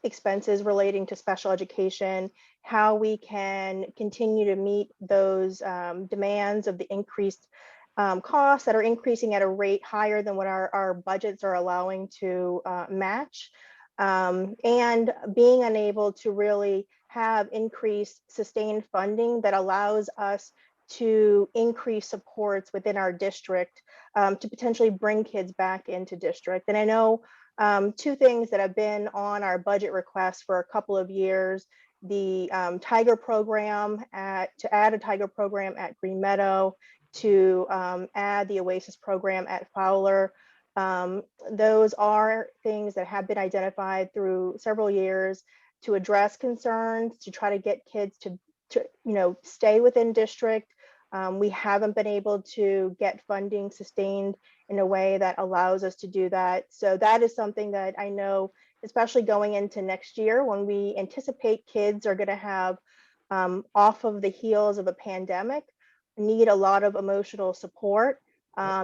expenses relating to special education, how we can continue to meet those demands of the increased costs that are increasing at a rate higher than what our budgets are allowing to match, and being unable to really have increased sustained funding that allows us to increase supports within our district to potentially bring kids back into district. And I know two things that have been on our budget request for a couple of years: the Tiger program to add a Tiger program at Green Meadow, to add the Oasis program at Fowler. Those are things that have been identified through several years to address concerns, to try to get kids to stay within district. We haven't been able to get funding sustained in a way that allows us to do that. So that is something that I know, especially going into next year, when we anticipate kids are going to have off of the heels of a pandemic, need a lot of emotional support,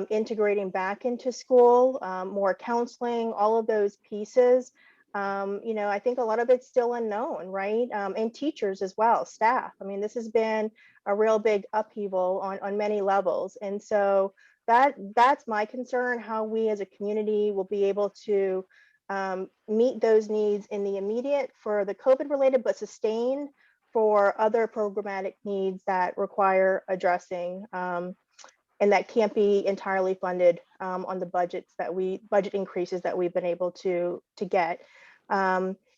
integrating back into school, more counseling, all of those pieces. I think a lot of it's still unknown, right? And teachers as well, staff. I mean, this has been a real big upheaval on many levels. And so that's my concern, how we as a community will be able to meet those needs in the immediate for the COVID related, but sustained for other programmatic needs that require addressing, and that can't be entirely funded on the budget increases that we've been able to get.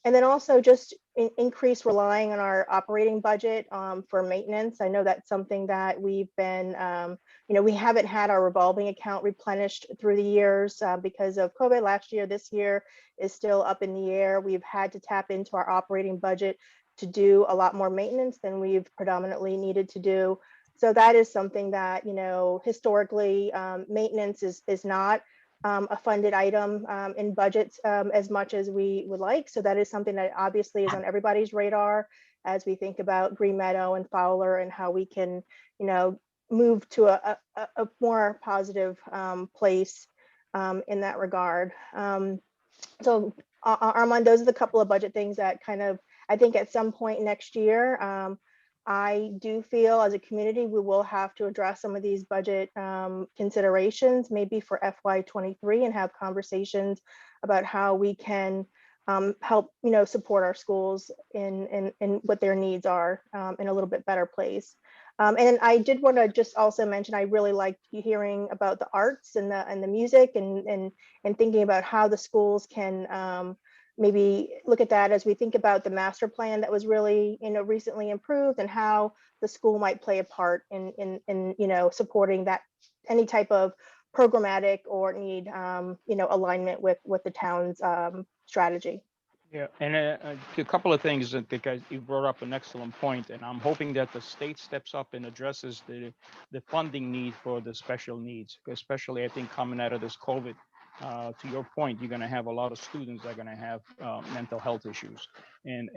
And then also just increase relying on our operating budget for maintenance. I know that's something that we've been, we haven't had our revolving account replenished through the years because of COVID last year. This year is still up in the air. We've had to tap into our operating budget to do a lot more maintenance than we've predominantly needed to do. So that is something that, historically maintenance is not a funded item in budgets as much as we would like. So that is something that obviously is on everybody's radar as we think about Green Meadow and Fowler and how we can, move to a more positive place in that regard. So Armand, those are the couple of budget things that kind of, I think at some point next year, I do feel as a community, we will have to address some of these budget considerations, maybe for FY23, and have conversations about how we can help, support our schools in what their needs are in a little bit better place. And I did want to just also mention, I really liked hearing about the arts and the music and thinking about how the schools can maybe look at that as we think about the master plan that was really, recently improved, and how the school might play a part in supporting that, any type of programmatic or need, alignment with the town's strategy. Yeah, and a couple of things that because you brought up an excellent point, and I'm hoping that the state steps up and addresses the funding need for the special needs, especially I think coming out of this COVID. To your point, you're going to have a lot of students that are going to have mental health issues, and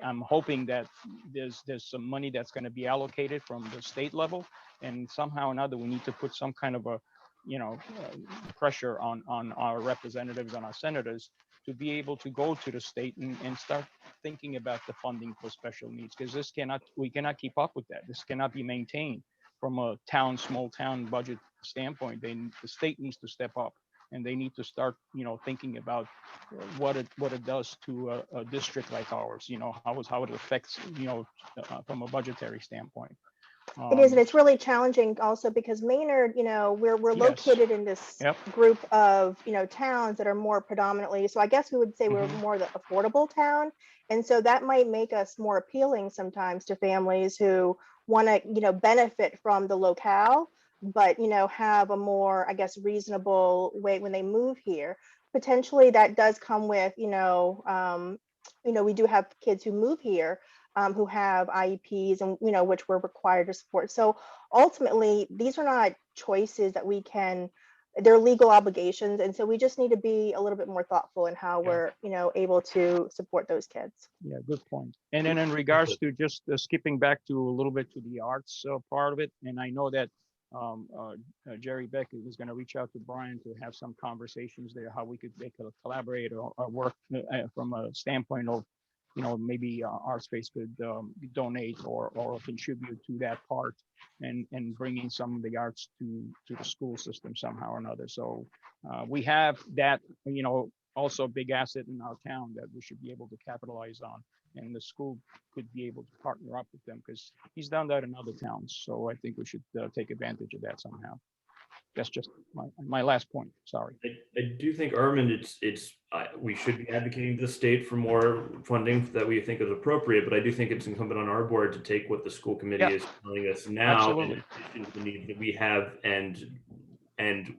I'm hoping that there's some money that's going to be allocated from the state level, and somehow or another we need to put some kind of a pressure on our representatives, on our senators, to be able to go to the state and start thinking about the funding for special needs, because we cannot keep up with that. This cannot be maintained from a small town budget standpoint. The state needs to step up, and they need to start, thinking about what it does to a district like ours, how it affects, from a budgetary standpoint. It is, and it's really challenging also because Maynard, we're located in this group of, towns that are more predominantly, so I guess we would say we're more the affordable town. And so that might make us more appealing sometimes to families who want to, benefit from the locale, but, have a more, I guess, reasonable way when they move here. Potentially that does come with, we do have kids who move here. who have IEPs and, you know, which we're required to support. So ultimately, these are not choices that we can, they're legal obligations. And so we just need to be a little bit more thoughtful in how we're, you know, able to support those kids. Yeah, good point. And then in regards to just skipping back to a little bit to the arts part of it, and I know that Jerry Beckett was going to reach out to Brian to have some conversations there, how they could collaborate or work from a standpoint of, you know, maybe Art Space could donate or contribute to that part and bringing some of the arts to the school system somehow or another. So we have that, you know, also a big asset in our town that we should be able to capitalize on, and the school could be able to partner up with them because he's done that in other towns. So I think we should take advantage of that somehow. That's just my last point. Sorry. I do think, Armand, we should be advocating to the state for more funding that we think is appropriate, but I do think it's incumbent on our board to take what the school committee is telling us now, in addition to the needs that we have, and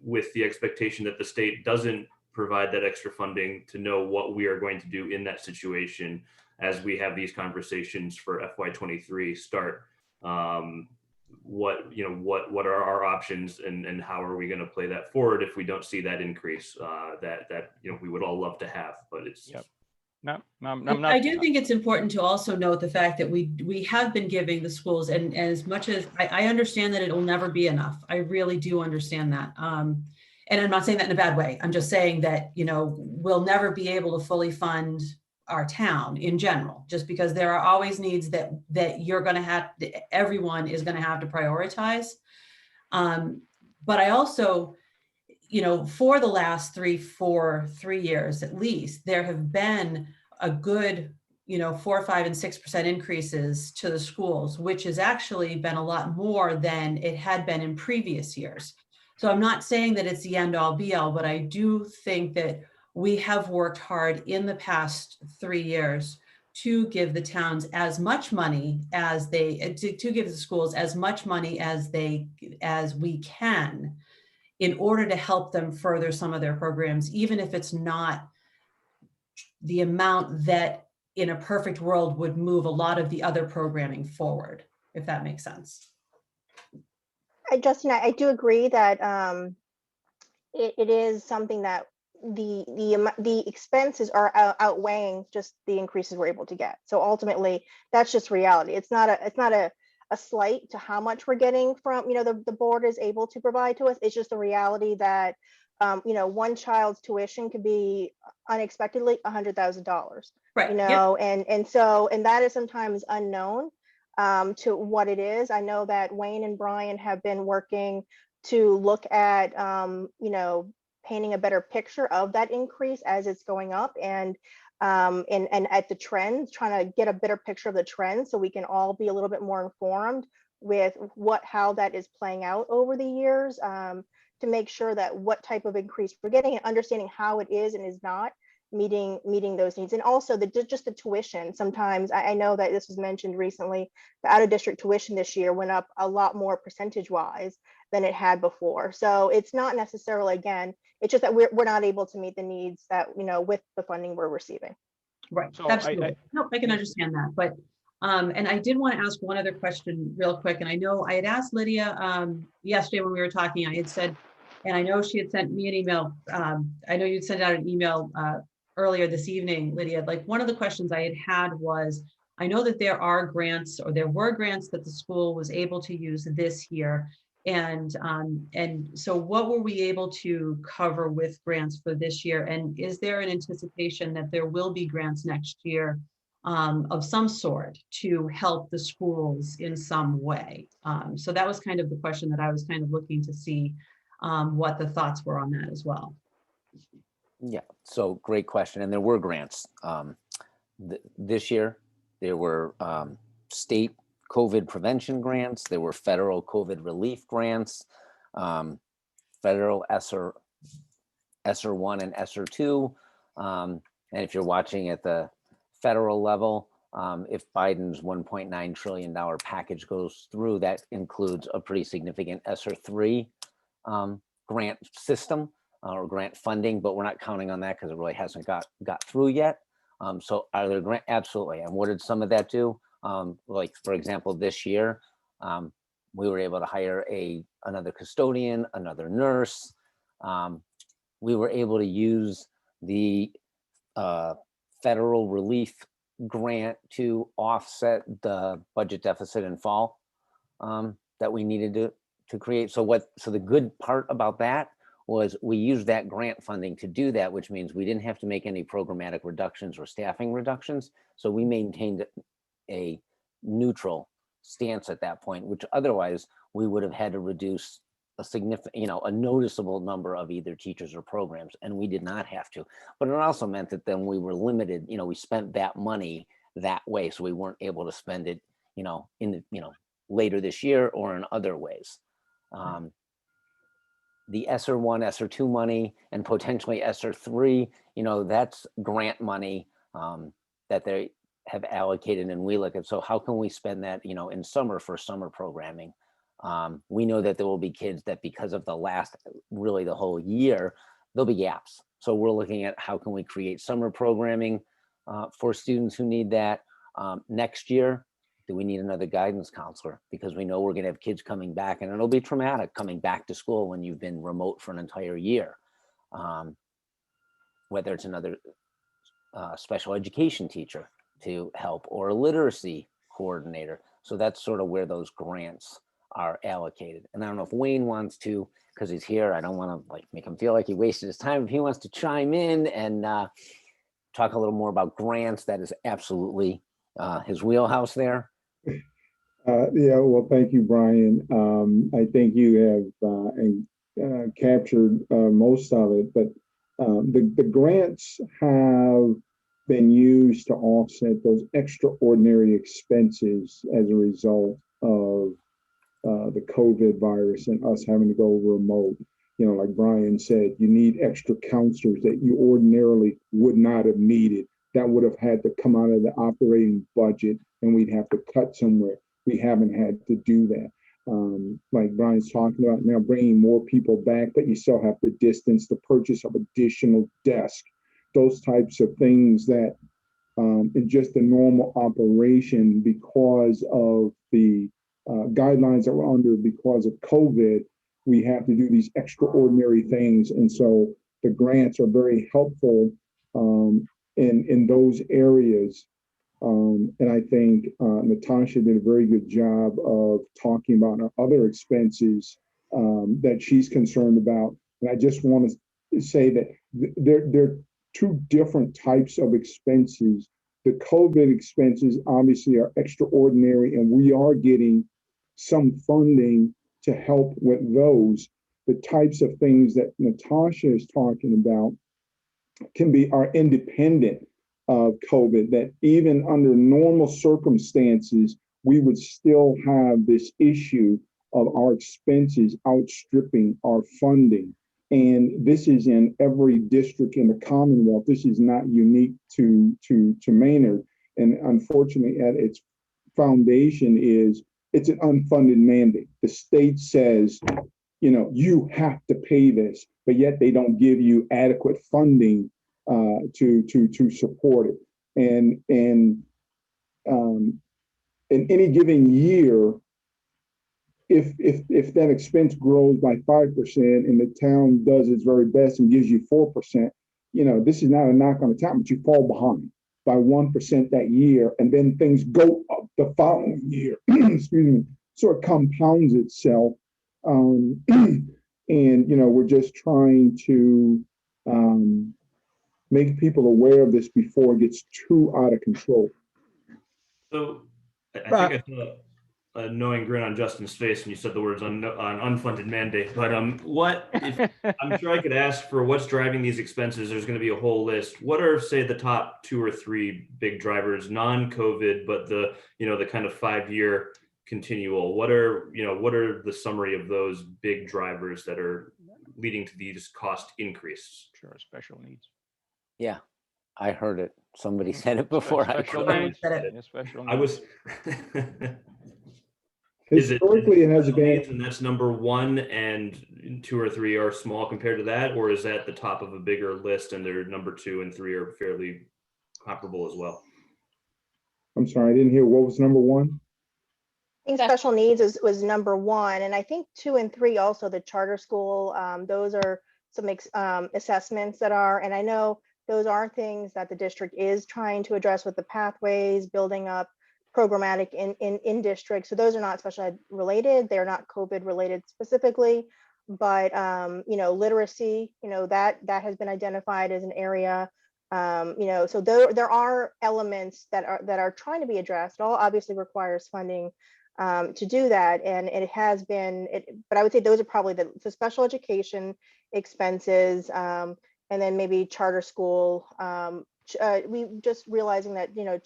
with the expectation that the state doesn't provide that extra funding, to know what we are going to do in that situation as we have these conversations for FY23 start. What are our options, and how are we going to play that forward if we don't see that increase that you know we would all love to have, but it's No, I'm not. I do think it's important to also note the fact that we have been giving the schools, and as much as I understand that it will never be enough, I really do understand that. And I'm not saying that in a bad way. I'm just saying that, you know, we'll never be able to fully fund our town in general, just because there are always needs that you're going to have, everyone is going to have to prioritize. But I also, you know, for the last 3 years at least, there have been a good, you know, 4, 5, and 6% increases to the schools, which has actually been a lot more than it had been in previous years. So I'm not saying that it's the end all be all, but I do think that we have worked hard in the past 3 years to give the towns as much money as to give the schools as much money as we can, in order to help them further some of their programs, even if it's not the amount that in a perfect world would move a lot of the other programming forward, if that makes sense. Justin, I do agree that it is something that the expenses are outweighing just the increases we're able to get. So ultimately, that's just reality. It's not a slight to how much we're getting from, you know, the board is able to provide to us. It's just a reality that, you know, one child's tuition could be unexpectedly $100,000, right? You know, yep. and that is sometimes unknown to what it is. I know that Wayne and Brian have been working to look at, you know, painting a better picture of that increase as it's going up, and at the trends, trying to get a better picture of the trends so we can all be a little bit more informed with how that is playing out over the years, to make sure that what type of increase we're getting and understanding how it is and is not meeting those needs. And also just the tuition. Sometimes I know that this was mentioned recently, the out of district tuition this year went up a lot more percentage wise than it had before. So it's not necessarily, again, it's just that we're not able to meet the needs that, you know, with the funding we're receiving. Right. So absolutely. I can understand that. But and I did want to ask one other question real quick. And I know I had asked Lydia yesterday when we were talking, I had said, and I know she had sent me an email. I know you'd sent out an email earlier this evening, Lydia. Like, one of the questions I had was, I know that there are grants, or there were grants that the school was able to use this year. And so what were we able to cover with grants for this year? And is there an anticipation that there will be grants next year of some sort to help the schools in some way? So that was kind of the question that I was kind of looking to see what the thoughts were on that as well. Yeah, so great question. And there were grants. This year, there were state COVID prevention grants. There were federal COVID relief grants, federal ESSER 1 and ESSER 2. And if you're watching at the federal level, if Biden's $1.9 trillion package goes through, that includes a pretty significant ESSER 3 grant system or grant funding, but we're not counting on that because it really hasn't got through yet. So are there grants? Absolutely. And what did some of that do? Like, for example, this year, we were able to hire another custodian, another nurse. We were able to use the federal relief grant to offset the budget deficit in fall that we needed to create. So the good part about that was we used that grant funding to do that, which means we didn't have to make any programmatic reductions or staffing reductions. So we maintained a neutral stance at that point, which otherwise we would have had to reduce a significant, a noticeable number of either teachers or programs, and we did not have to. But it also meant that then we were limited, we spent that money that way, so we weren't able to spend it, later this year or in other ways. The ESSER 1, ESSER 2 money, and potentially ESSER 3, that's grant money that they have allocated, and we look at, so how can we spend that, in summer for summer programming? We know that there will be kids that because of the whole year, there'll be gaps. So we're looking at how can we create summer programming for students who need that. Next year, do we need another guidance counselor? Because we know we're gonna have kids coming back, and it'll be traumatic coming back to school when you've been remote for an entire year. Whether it's another special education teacher to help, or a literacy coordinator. So that's sort of where those grants are allocated. And I don't know if Wayne wants to, because he's here, I don't want to make him feel like he wasted his time. If he wants to chime in and talk a little more about grants, that is absolutely his wheelhouse there. Yeah, well, thank you, Brian. I think you have captured most of it, but the grants have been used to offset those extraordinary expenses as a result of the COVID virus and us having to go remote. Like Brian said, you need extra counselors that you ordinarily would not have needed. That would have had to come out of the operating budget, and we'd have to cut somewhere. We haven't had to do that. Like Brian's talking about now, bringing more people back, but you still have to distance, the purchase of additional desks, those types of things that in just the normal operation, because of the guidelines that we're under because of COVID, we have to do these extraordinary things. And so the grants are very helpful in those areas. And I think Natasha did a very good job of talking about our other expenses that she's concerned about. And I just want to say that there are two different types of expenses. The COVID expenses obviously are extraordinary, and we are getting some funding to help with those. The types of things that Natasha is talking about are independent of COVID, that even under normal circumstances, we would still have this issue of our expenses outstripping our funding. And this is in every district in the Commonwealth. This is not unique to Maynard. And unfortunately, at its foundation it's an unfunded mandate. The state says, you have to pay this, but yet they don't give you adequate funding to support it. And in any given year, if that expense grows by 5% and the town does its very best and gives you 4%, this is not a knock on the town, but you fall behind by 1% that year, and then things go up the following year. Excuse me. So it compounds itself, and we're just trying to make people aware of this before it gets too out of control. So I think I saw a knowing grin on Justin's face when you said the words on unfunded mandate. But what if, I'm sure I could ask for what's driving these expenses. There's going to be a whole list. What are, say, the top 2 or 3 big drivers, non-COVID, but the kind of 5-year continual? What are the summary of those big drivers that are leading to these cost increases? Sure, special needs. Yeah, I heard it. Somebody said it before. Special needs. Yeah, special needs. I was. Historically, it has been, and that's number 1, and 2 or 3 are small compared to that, or is that the top of a bigger list and their number 2 and 3 are fairly comparable as well? I'm sorry, I didn't hear, what was number one? I think special needs was number one, and I think 2 and 3 also the charter school. Those are some assessments that are, and I know those are things that the district is trying to address with the pathways, building up programmatic in district. So those are not special ed related. They're not COVID related specifically, but you know, literacy, you know, that has been identified as an area. You know, so there are elements that are trying to be addressed. It all obviously requires funding to do that, and it has been. But I would say those are probably the special education expenses, and then maybe charter school. We just realizing that, you know,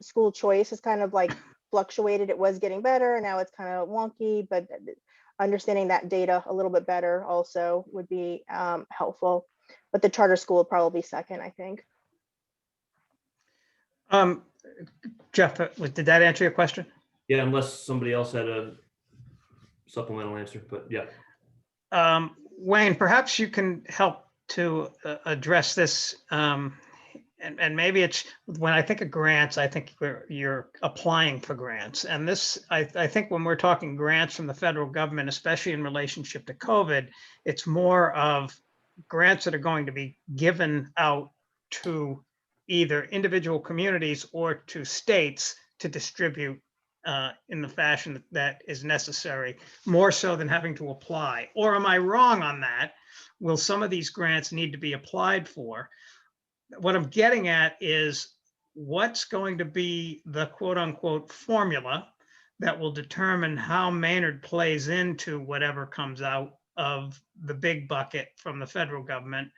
school choice has kind of like fluctuated. It was getting better, and now it's kind of wonky. But understanding that data a little bit better also would be helpful. But the charter school would probably be second, I think. Jeff, did that answer your question? Yeah, unless somebody else had a supplemental answer, but yeah. Wayne, perhaps you can help to address this. And maybe it's, when I think of grants, I think you're applying for grants. And this, I think when we're talking grants from the federal government, especially in relationship to COVID, it's more of grants that are going to be given out to either individual communities or to states to distribute in the fashion that is necessary, more so than having to apply. Or am I wrong on that? Will some of these grants need to be applied for? What I'm getting at is what's going to be the quote unquote formula that will determine how Maynard plays into whatever comes out of the big bucket from the federal government.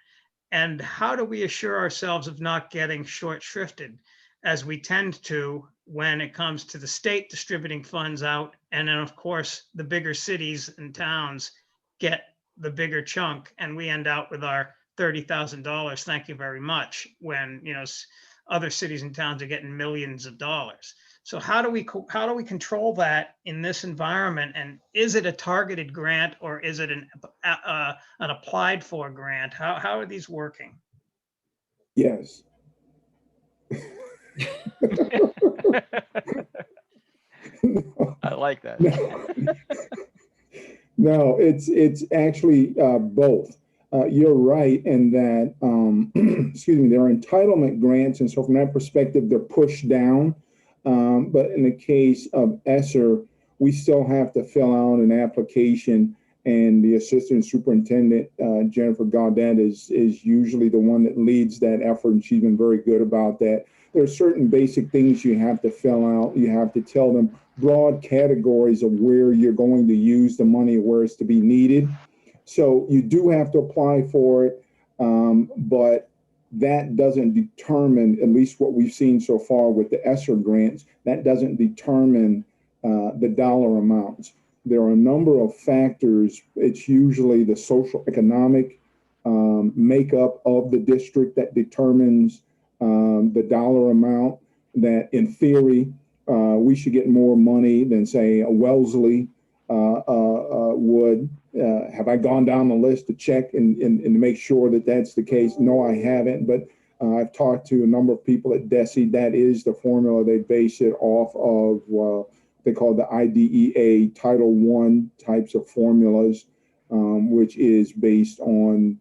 And how do we assure ourselves of not getting short shrifted, as we tend to when it comes to the state distributing funds out? And then of course, the bigger cities and towns get the bigger chunk, and we end out with our $30,000, thank you very much, when, you know, other cities and towns are getting millions of dollars. So how do we control that in this environment? And is it a targeted grant, or is it an applied for grant? How are these working? Yes. I like that. No, it's actually both. You're right in that, excuse me, there are entitlement grants, and so from that perspective, they're pushed down. But in the case of ESSER, we still have to fill out an application, and the assistant superintendent, Jennifer Gaudet, is usually the one that leads that effort, and she's been very good about that. There are certain basic things you have to fill out. You have to tell them broad categories of where you're going to use the money, where it's to be needed. So you do have to apply for it, but that doesn't determine, at least what we've seen so far with the ESSER grants, that doesn't determine the dollar amounts. There are a number of factors. It's usually the social economic makeup of the district that determines the dollar amount. That in theory, we should get more money than, say, a Wellesley would. Have I gone down the list to check and to make sure that that's the case? No, I haven't, but I've talked to a number of people at DESE. That is the formula. They base it off of they call the IDEA Title I types of formulas, which is based on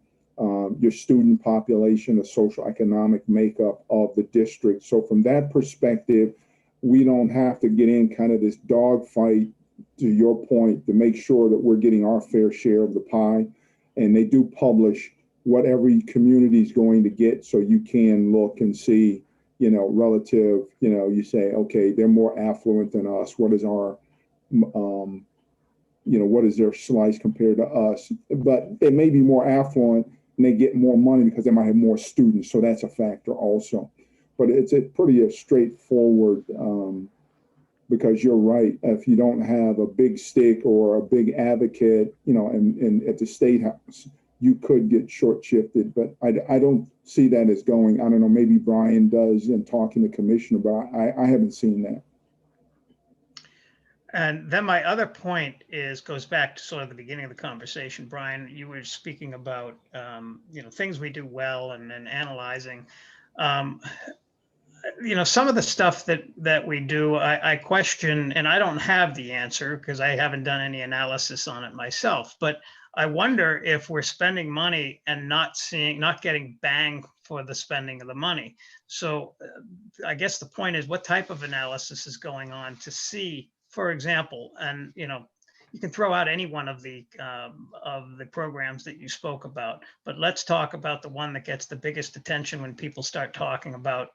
your student population, the social economic makeup of the district. So from that perspective, we don't have to get in kind of this dogfight, to your point, to make sure that we're getting our fair share of the pie. And they do publish what every community is going to get, so you can look and see, you know, relative, you know, you say, okay, they're more affluent than us. What is our, you know, what is their slice compared to us? But they may be more affluent and they get more money because they might have more students. So that's a factor also. But it's a pretty straightforward, because you're right. If you don't have a big stick or a big advocate, you know, and at the State House, you could get short shifted. But I don't see that as going. I don't know. Maybe Brian does in talking to Commissioner, but I haven't seen that. And then my other point goes back to sort of the beginning of the conversation. Brian, you were speaking about you know, things we do well and then analyzing. some of the stuff that we do, I question, and I don't have the answer because I haven't done any analysis on it myself, but I wonder if we're spending money and not getting bang for the spending of the money. So I guess the point is, what type of analysis is going on to see, for example, and you can throw out any one of the programs that you spoke about, but let's talk about the one that gets the biggest attention when people start talking about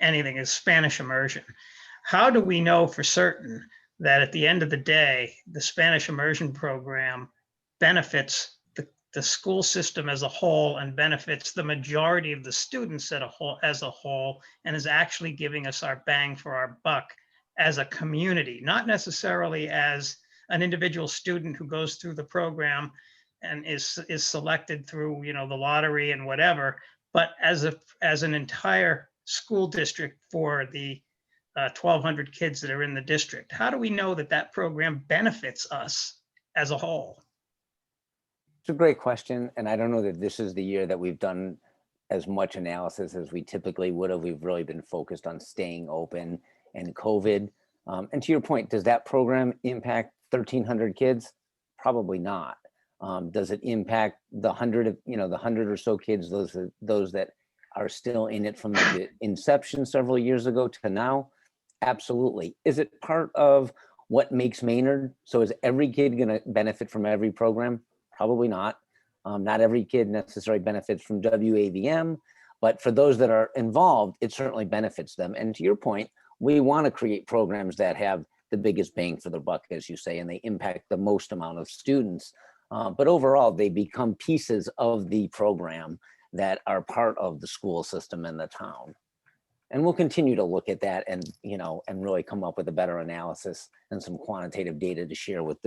anything, is Spanish immersion. How do we know for certain that at the end of the day, the Spanish immersion program benefits the school system as a whole and benefits the majority of the students as a whole, and is actually giving us our bang for our buck as a community, not necessarily as an individual student who goes through the program and is selected through the lottery and whatever, but as an entire school district for the 1,200 kids that are in the district. How do we know that program benefits us as a whole? It's a great question, and I don't know that this is the year that we've done as much analysis as we typically would have. We've really been focused on staying open and COVID. And to your point, does that program impact 1,300 kids? Probably not. Does it impact the 100 or so kids, those that are still in it from the inception several years ago to now? Absolutely. Is it part of what makes Maynard? So is every kid going to benefit from every program? Probably not. Not every kid necessarily benefits from WAVM, but for those that are involved, it certainly benefits them. And to your point, we want to create programs that have the biggest bang for the buck, as you say, and they impact the most amount of students. But overall, they become pieces of the program that are part of the school system in the town. And we'll continue to look at that and really come up with a better analysis and some quantitative data to share with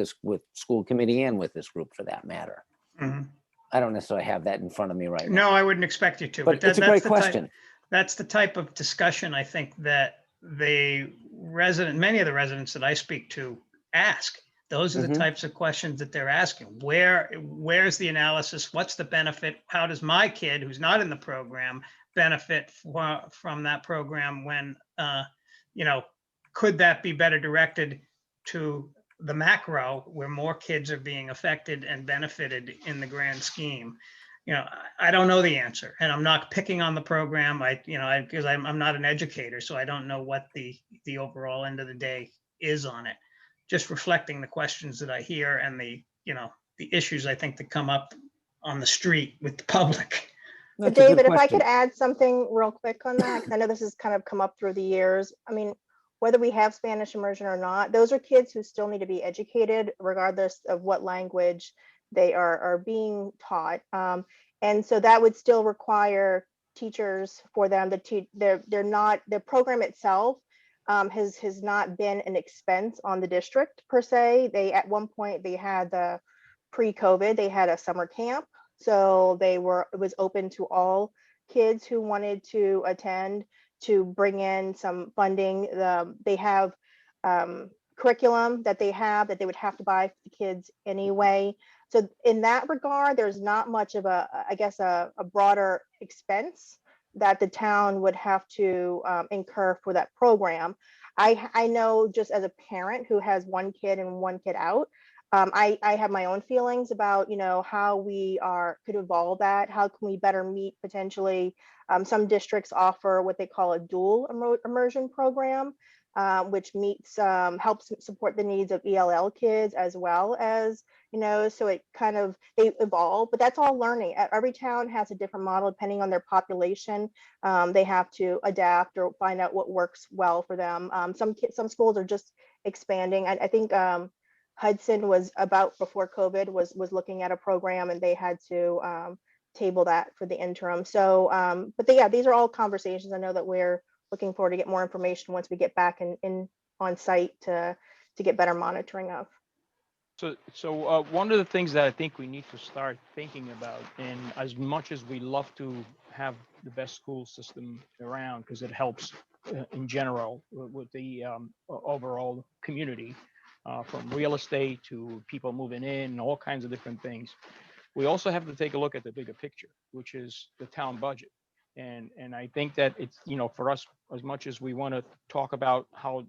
school committee and with this group for that matter. Mm-hmm. I don't necessarily have that in front of me right now. No, I wouldn't expect you to. But it's a great question. That's the type of discussion I think that many of the residents that I speak to ask. Those are the types of questions that they're asking. Where's the analysis? What's the benefit? How does my kid who's not in the program benefit from that program when, could that be better directed to the macro where more kids are being affected and benefited in the grand scheme? I don't know the answer, and I'm not picking on the program. Because I'm not an educator, so I don't know what the overall end of the day is on it. Just reflecting the questions that I hear and the issues I think that come up on the street with the public. David, if I could add something real quick on that, because I know this has kind of come up through the years. I mean, whether we have Spanish immersion or not, those are kids who still need to be educated regardless of what language they are being taught. And so that would still require teachers for them to teach. The program itself has not been an expense on the district per se. At one point they had pre-COVID, they had a summer camp. So it was open to all kids who wanted to attend to bring in some funding. They have curriculum that they would have to buy for the kids anyway. So in that regard, there's not much of a broader expense that the town would have to incur for that program. I know, just as a parent who has one kid and one kid out, I have my own feelings about how we could evolve that. How can we better meet potentially? Some districts offer what they call a dual immersion program, which helps support the needs of ELL kids as well as so it kind of, they evolve, but that's all learning. Every town has a different model depending on their population. They have to adapt or find out what works well for them. Some schools are just expanding. I think Hudson was before COVID was looking at a program, and they had to table that for the interim. So, but these are all conversations I know that we're looking forward to get more information once we get back in on site to get better monitoring of. So one of the things that I think we need to start thinking about, and as much as we love to have the best school system around, because it helps in general with the overall community, from real estate to people moving in, all kinds of different things. We also have to take a look at the bigger picture, which is the town budget. And I think that it's, for us, as much as we want to talk about how,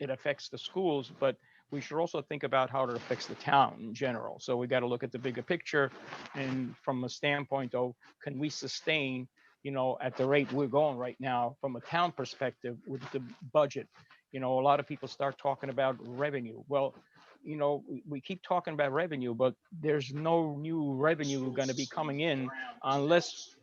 it affects the schools, but we should also think about how it affects the town in general. So we got to look at the bigger picture, and from a standpoint of, can we sustain, at the rate we're going right now from a town perspective with the budget? A lot of people start talking about revenue. Well, we keep talking about revenue, but there's no new revenue going to be coming in unless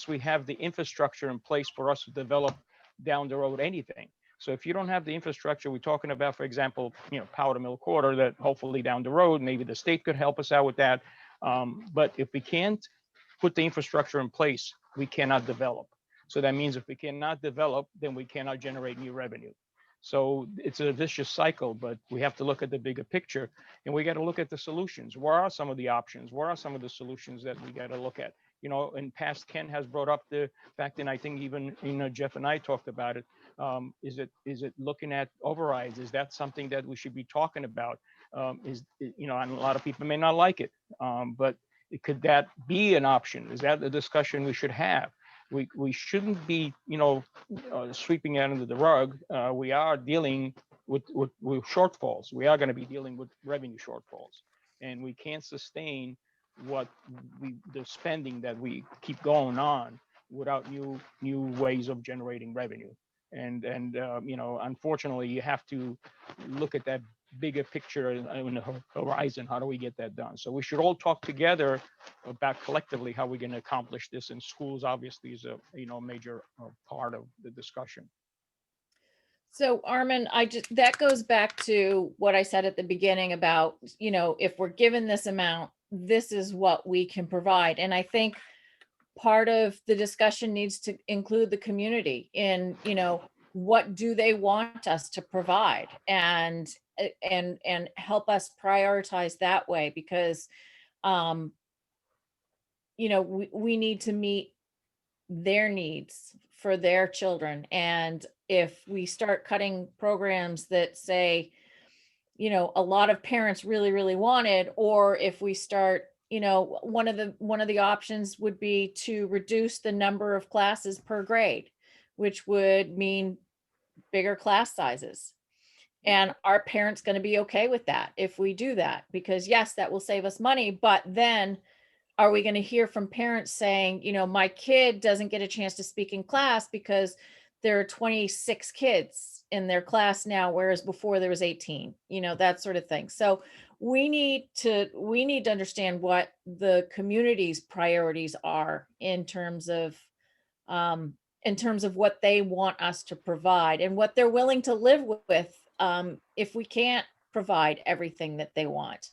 we have the infrastructure in place for us to develop down the road anything. So if you don't have the infrastructure, we're talking about, for example, Powder Mill Quarter, that hopefully down the road, maybe the state could help us out with that. But if we can't put the infrastructure in place, we cannot develop. So that means if we cannot develop, then we cannot generate new revenue. So it's a vicious cycle, but we have to look at the bigger picture, and we got to look at the solutions. Where are some of the options? Where are some of the solutions that we got to look at? In past, Ken has brought up the fact, and I think even Jeff and I talked about it. Is it looking at overrides? Is that something that we should be talking about? And a lot of people may not like it, but could that be an option? Is that a discussion we should have? We shouldn't be, sweeping it under the rug. We are dealing with shortfalls. We are going to be dealing with revenue shortfalls, and we can't sustain the spending that we keep going on without new ways of generating revenue. And unfortunately, you have to look at that bigger picture in the horizon. How do we get that done? So we should all talk together about collectively how we're going to accomplish this. And schools obviously is a major part of the discussion. So Armin, that goes back to what I said at the beginning about, if we're given this amount, this is what we can provide. And I think part of the discussion needs to include the community in, what do they want us to provide, and help us prioritize that way, because we need to meet their needs for their children. And if we start cutting programs that say, a lot of parents really, really wanted, or if we start, one of the options would be to reduce the number of classes per grade, which would mean bigger class sizes. And are parents going to be okay with that if we do that? Because yes, that will save us money, but then are we going to hear from parents saying, my kid doesn't get a chance to speak in class because there are 26 kids in their class now, whereas before there was 18, that sort of thing. So we need to understand what the community's priorities are in terms of what they want us to provide and what they're willing to live with if we can't provide everything that they want.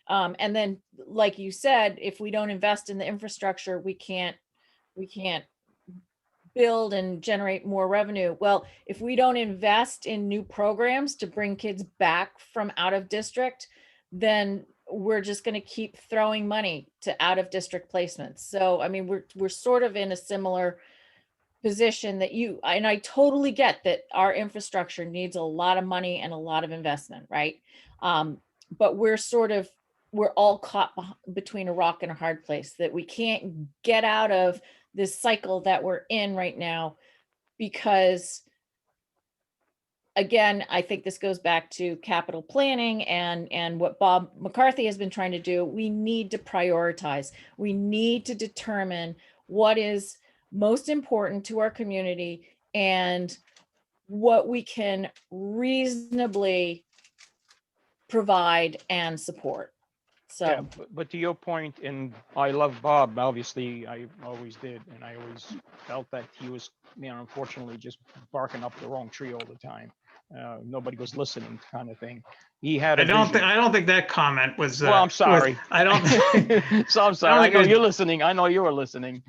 And then, like you said, if we don't invest in the infrastructure, we can't build and generate more revenue. Well, if we don't invest in new programs to bring kids back from out of district, then we're just going to keep throwing money to out of district placements. So, I mean, we're sort of in a similar position that and I totally get that our infrastructure needs a lot of money and a lot of investment, right? But we're all caught between a rock and a hard place, that we can't get out of this cycle that we're in right now, because again, I think this goes back to capital planning and what Bob McCarthy has been trying to do. We need to prioritize. We need to determine what is most important to our community and what we can reasonably provide and support. So, yeah, but to your point, and I love Bob, obviously I always did, and I always felt that he was, unfortunately just barking up the wrong tree all the time. Nobody was listening, kind of thing. He had. I don't think that comment was. Well, I'm sorry. I don't. So I'm sorry. I know you're listening. I know you were listening.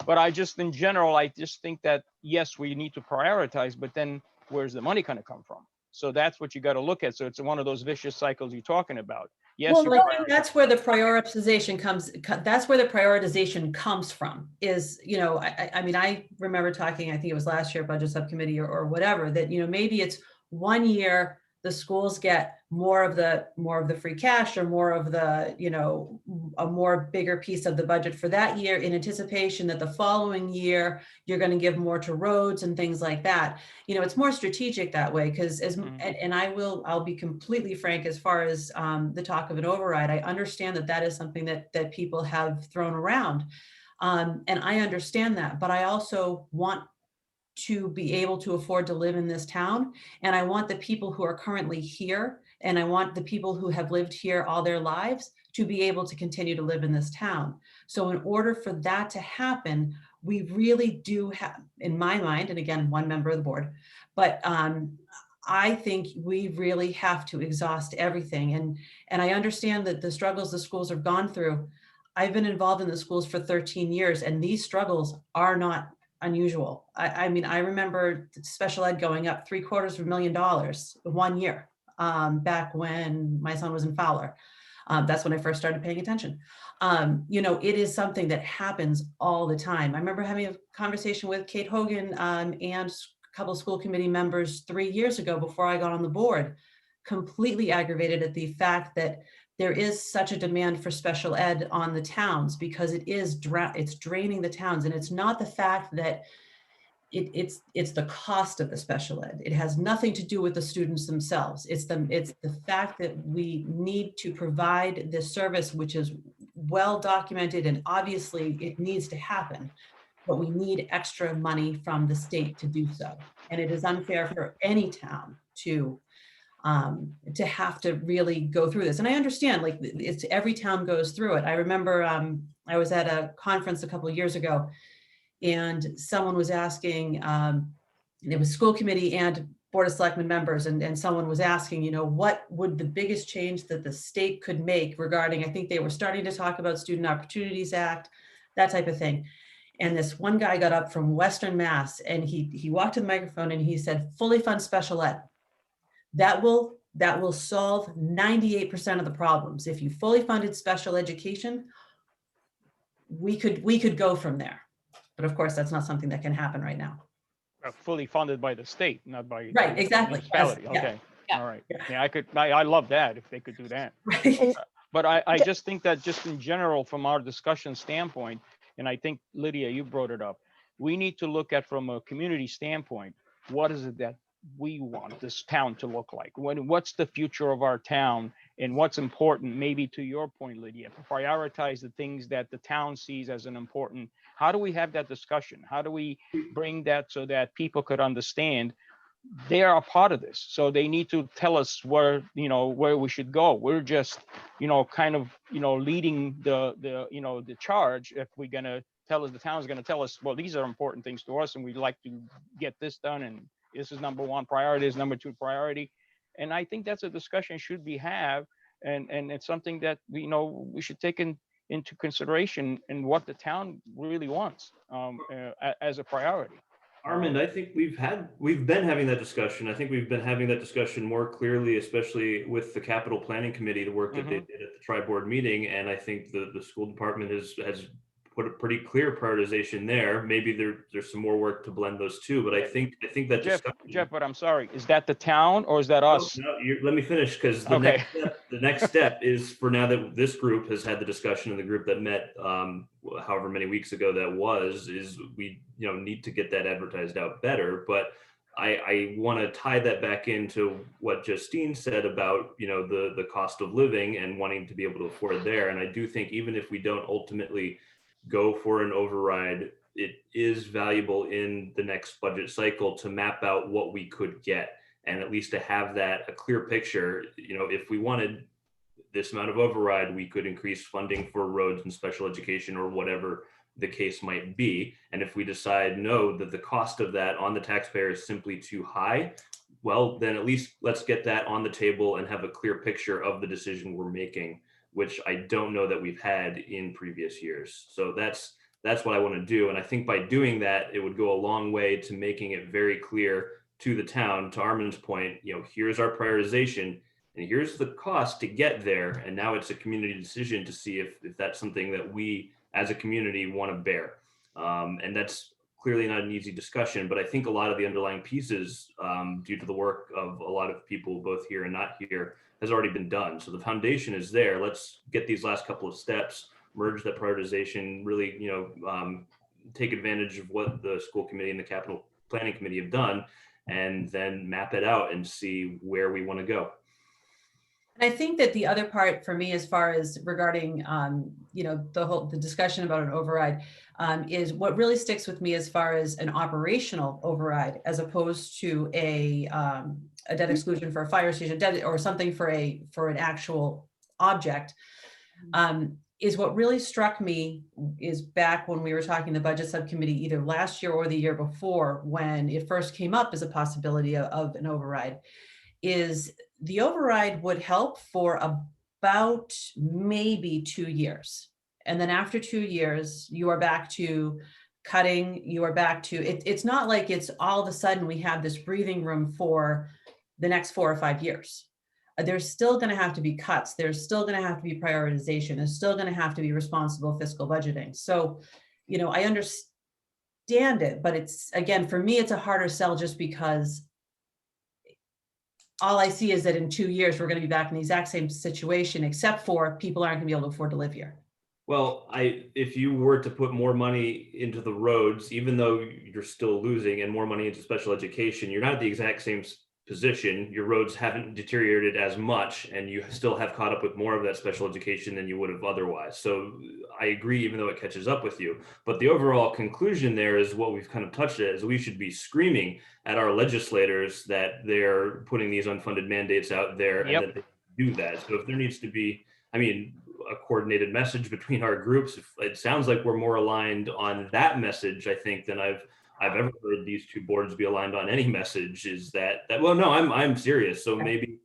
But I just, in general, I just think that yes, we need to prioritize, but then where's the money going to come from? So that's what you got to look at. So it's one of those vicious cycles you're talking about. Yes, well, that's where the prioritization comes. That's where the prioritization comes from. Is I mean, I remember talking. I think it was last year, budget subcommittee or whatever. That maybe it's 1 year the schools get more of the free cash, or more of the, a more bigger piece of the budget for that year, in anticipation that the following year you're going to give more to roads and things like that. It's more strategic that way, because I'll be completely frank, as far as the talk of an override, I understand that is something that people have thrown around. And I understand that, but I also want to be able to afford to live in this town. And I want the people who are currently here, and I want the people who have lived here all their lives to be able to continue to live in this town. So in order for that to happen, we really do have, in my mind, and again, one member of the board, but I think we really have to exhaust everything. And I understand that the struggles the schools have gone through. I've been involved in the schools for 13 years, and these struggles are not unusual. I mean, I remember special ed going up $750,000 one year, back when my son was in Fowler. That's when I first started paying attention. It is something that happens all the time. I remember having a conversation with Kate Hogan and a couple of school committee members 3 years ago before I got on the board, completely aggravated at the fact that there is such a demand for special ed on the towns, because it's draining the towns. And it's not the fact that it's the cost of the special ed. It has nothing to do with the students themselves. It's the fact that we need to provide this service, which is well documented, and obviously it needs to happen, but we need extra money from the state to do so. And it is unfair for any town to have to really go through this. And I understand, like, it's every town goes through it. I remember I was at a conference a couple of years ago, and someone was asking, and it was school committee and Board of Selectmen members, and someone was asking, what would the biggest change that the state could make regarding, I think they were starting to talk about Student Opportunities Act, that type of thing. And this one guy got up from Western Mass, and he walked to the microphone and he said, fully fund special ed. That will solve 98% of the problems. If you fully funded special education, we could go from there. But of course, that's not something that can happen right now. Fully funded by the state, not by right, exactly. municipality. Yes, okay, yeah. All right. Yeah, I love that if they could do that. Right. But I just think that just in general, from our discussion standpoint, and I think Lydia, you brought it up, we need to look at, from a community standpoint, what is it that we want this town to look like? What's the future of our town, and what's important? Maybe to your point, Lydia, prioritize the things that the town sees as an important. How do we have that discussion? How do we bring that so that people could understand they are a part of this? So they need to tell us where we should go. We're just, kind of, leading the charge. If we're going to tell us, the town is going to tell us, well, these are important things to us, and we'd like to get this done, and this is number one priority, is number two priority. And I think that's a discussion should be had, and it's something that we should take into consideration in what the town really wants as a priority. Armand, I think we've been having that discussion. I think we've been having that discussion more clearly, especially with the capital planning committee, the work that they did at the tri-board meeting. And I think the school department has put a pretty clear prioritization there. Maybe there's some more work to blend those two, but I think that Jeff, but I'm sorry, is that the town or is that us? No, let me finish, because the next step is, for now that this group has had the discussion, and the group that met however many weeks ago is we need to get that advertised out better. But I want to tie that back into what Justine said about the cost of living and wanting to be able to afford there. And I do think, even if we don't ultimately go for an override, it is valuable in the next budget cycle to map out what we could get, and at least to have a clear picture. If we wanted this amount of override, we could increase funding for roads and special education, or whatever the case might be. And if we decide no, that the cost of that on the taxpayer is simply too high, well, then at least let's get that on the table and have a clear picture of the decision we're making, which I don't know that we've had in previous years. So that's what I want to do. And I think by doing that, it would go a long way to making it very clear to the town, to Armin's point, here's our prioritization, and here's the cost to get there. And now it's a community decision to see if that's something that we as a community want to bear. And that's clearly not an easy discussion, but I think a lot of the underlying pieces, due to the work of a lot of people, both here and not here, has already been done. So the foundation is there. Let's get these last couple of steps, merge that prioritization, really, take advantage of what the school committee and the capital planning committee have done, and then map it out and see where we want to go. And I think that the other part for me, as far as regarding, the discussion about an override, is what really sticks with me as far as an operational override, as opposed to a debt exclusion for a fire station, or something for an actual object. Is what really struck me is back when we were talking the budget subcommittee, either last year or the year before, when it first came up as a possibility of an override, is the override would help for about maybe 2 years. And then after 2 years, you are back to cutting, you are back to, it's not like it's all of a sudden we have this breathing room for the next 4 or 5 years. There's still going to have to be cuts. There's still going to have to be prioritization. There's still going to have to be responsible fiscal budgeting. So, I understand it, but it's, again, for me, it's a harder sell just because all I see is that in 2 years, we're going to be back in the exact same situation, except for people aren't going to be able to afford to live here. Well, if you were to put more money into the roads, even though you're still losing, and more money into special education, you're not at the exact same position. Your roads haven't deteriorated as much, and you still have caught up with more of that special education than you would have otherwise. So I agree, even though it catches up with you. But the overall conclusion there is what we've kind of touched at, is we should be screaming at our legislators that they're putting these unfunded mandates out there, and that they do that. So if there needs to be, a coordinated message between our groups, if it sounds like we're more aligned on that message, I think, than I've ever heard these two boards be aligned on any message, is that well, no, I'm serious. So maybe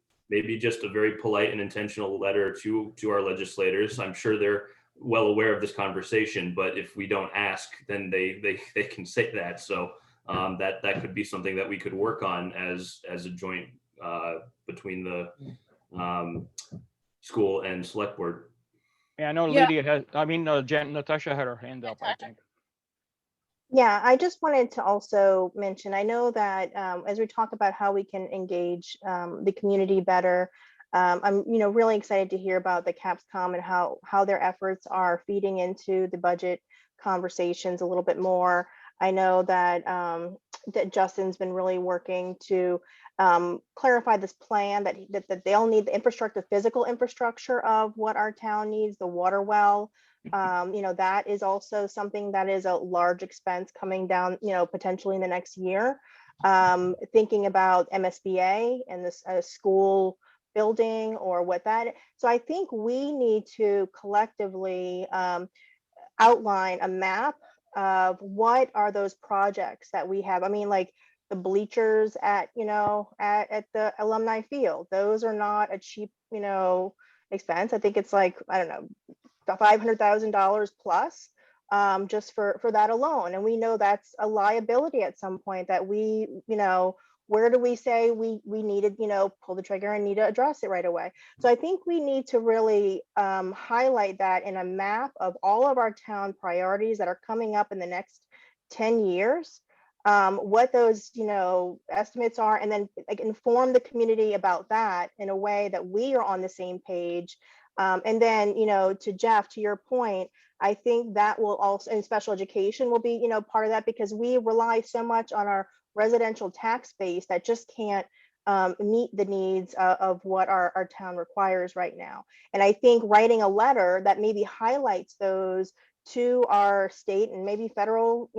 just a very polite and intentional letter to our legislators. I'm sure they're well aware of this conversation, but if we don't ask, then they can say that. So that could be something that we could work on as a joint between the school and select board. Yeah, I know Lydia has, Natasha had her hand up, I think. Yeah, I just wanted to also mention, I know that as we talk about how we can engage the community better, I'm really excited to hear about the CAPSCOM and how their efforts are feeding into the budget conversations a little bit more. I know that that Justin's been really working to clarify this plan that they'll need the infrastructure, physical infrastructure of what our town needs, the water well. That is also something that is a large expense coming down, potentially in the next year. Thinking about MSBA and this school building or what that. So I think we need to collectively outline a map of what are those projects that we have. Like the bleachers at the alumni field, those are not a cheap expense. I think it's like, I don't know, $500,000 plus just for that alone. And we know that's a liability at some point that we, where do we say we needed, pull the trigger and need to address it right away. So I think we need to really highlight that in a map of all of our town priorities that are coming up in the next 10 years, what those, estimates are, and then inform the community about that in a way that we are on the same page. And then, to Jeff, to your point, I think that will also, and special education will be, part of that, because we rely so much on our residential tax base that just can't meet the needs of what our town requires right now. And I think writing a letter that maybe highlights those to our state and maybe federal,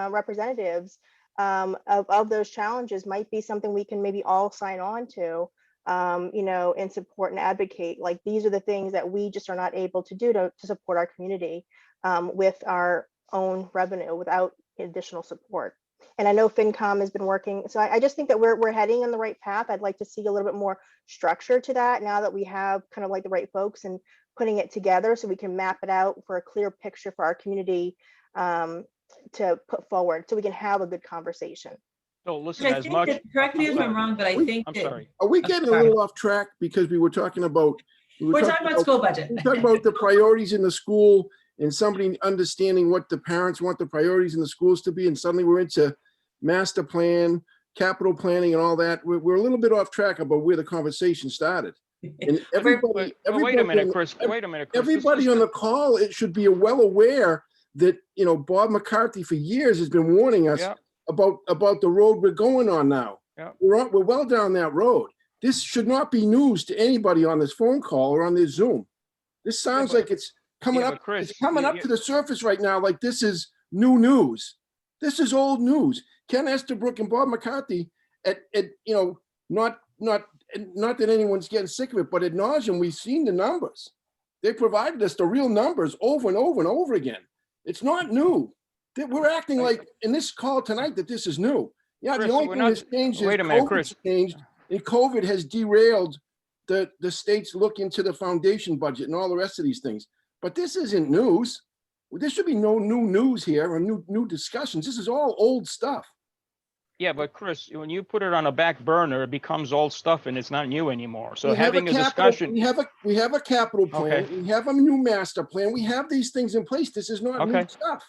representatives of those challenges might be something we can maybe all sign on to. And support and advocate, like these are the things that we just are not able to do to support our community with our own revenue without additional support. And I know FinCom has been working. So I just think that we're heading in the right path. I'd like to see a little bit more structure to that now that we have kind of like the right folks and putting it together so we can map it out for a clear picture for our community to put forward so we can have a good conversation. So listen, as much. Correct me if I'm wrong, but I think I'm sorry. Are we getting a little off track because we were talking about? We're talking about school budget. We're talking about the priorities in the school and somebody understanding what the parents want the priorities in the schools to be, and suddenly we're into master plan, capital planning and all that. We're a little bit off track about where the conversation started. And everybody, wait a minute, Chris. Wait a minute, Chris. Everybody on the call, it should be well aware that, you know, Bob McCarthy for years has been warning us about the road we're going on now. We're well down that road. This should not be news to anybody on this phone call or on this Zoom. This sounds like it's coming up. Chris, it's coming up to the surface right now, like this is new news. This is old news. Ken Estabrook and Bob McCarthy, at you know, not that anyone's getting sick of it, but ad nauseum, we've seen the numbers. They provided us the real numbers over and over and over again. It's not new. We're acting like in this call tonight that this is new. Yeah, Chris, the only thing that's changed is COVID's changed, and COVID has derailed the state's look into the foundation budget and all the rest of these things. But this isn't news. There should be no new news here or new discussions. This is all old stuff. Yeah, but Chris, when you put it on a back burner, it becomes old stuff and it's not new anymore. So having a discussion. We have a capital plan. Okay. We have a new master plan. We have these things in place. This is not new stuff.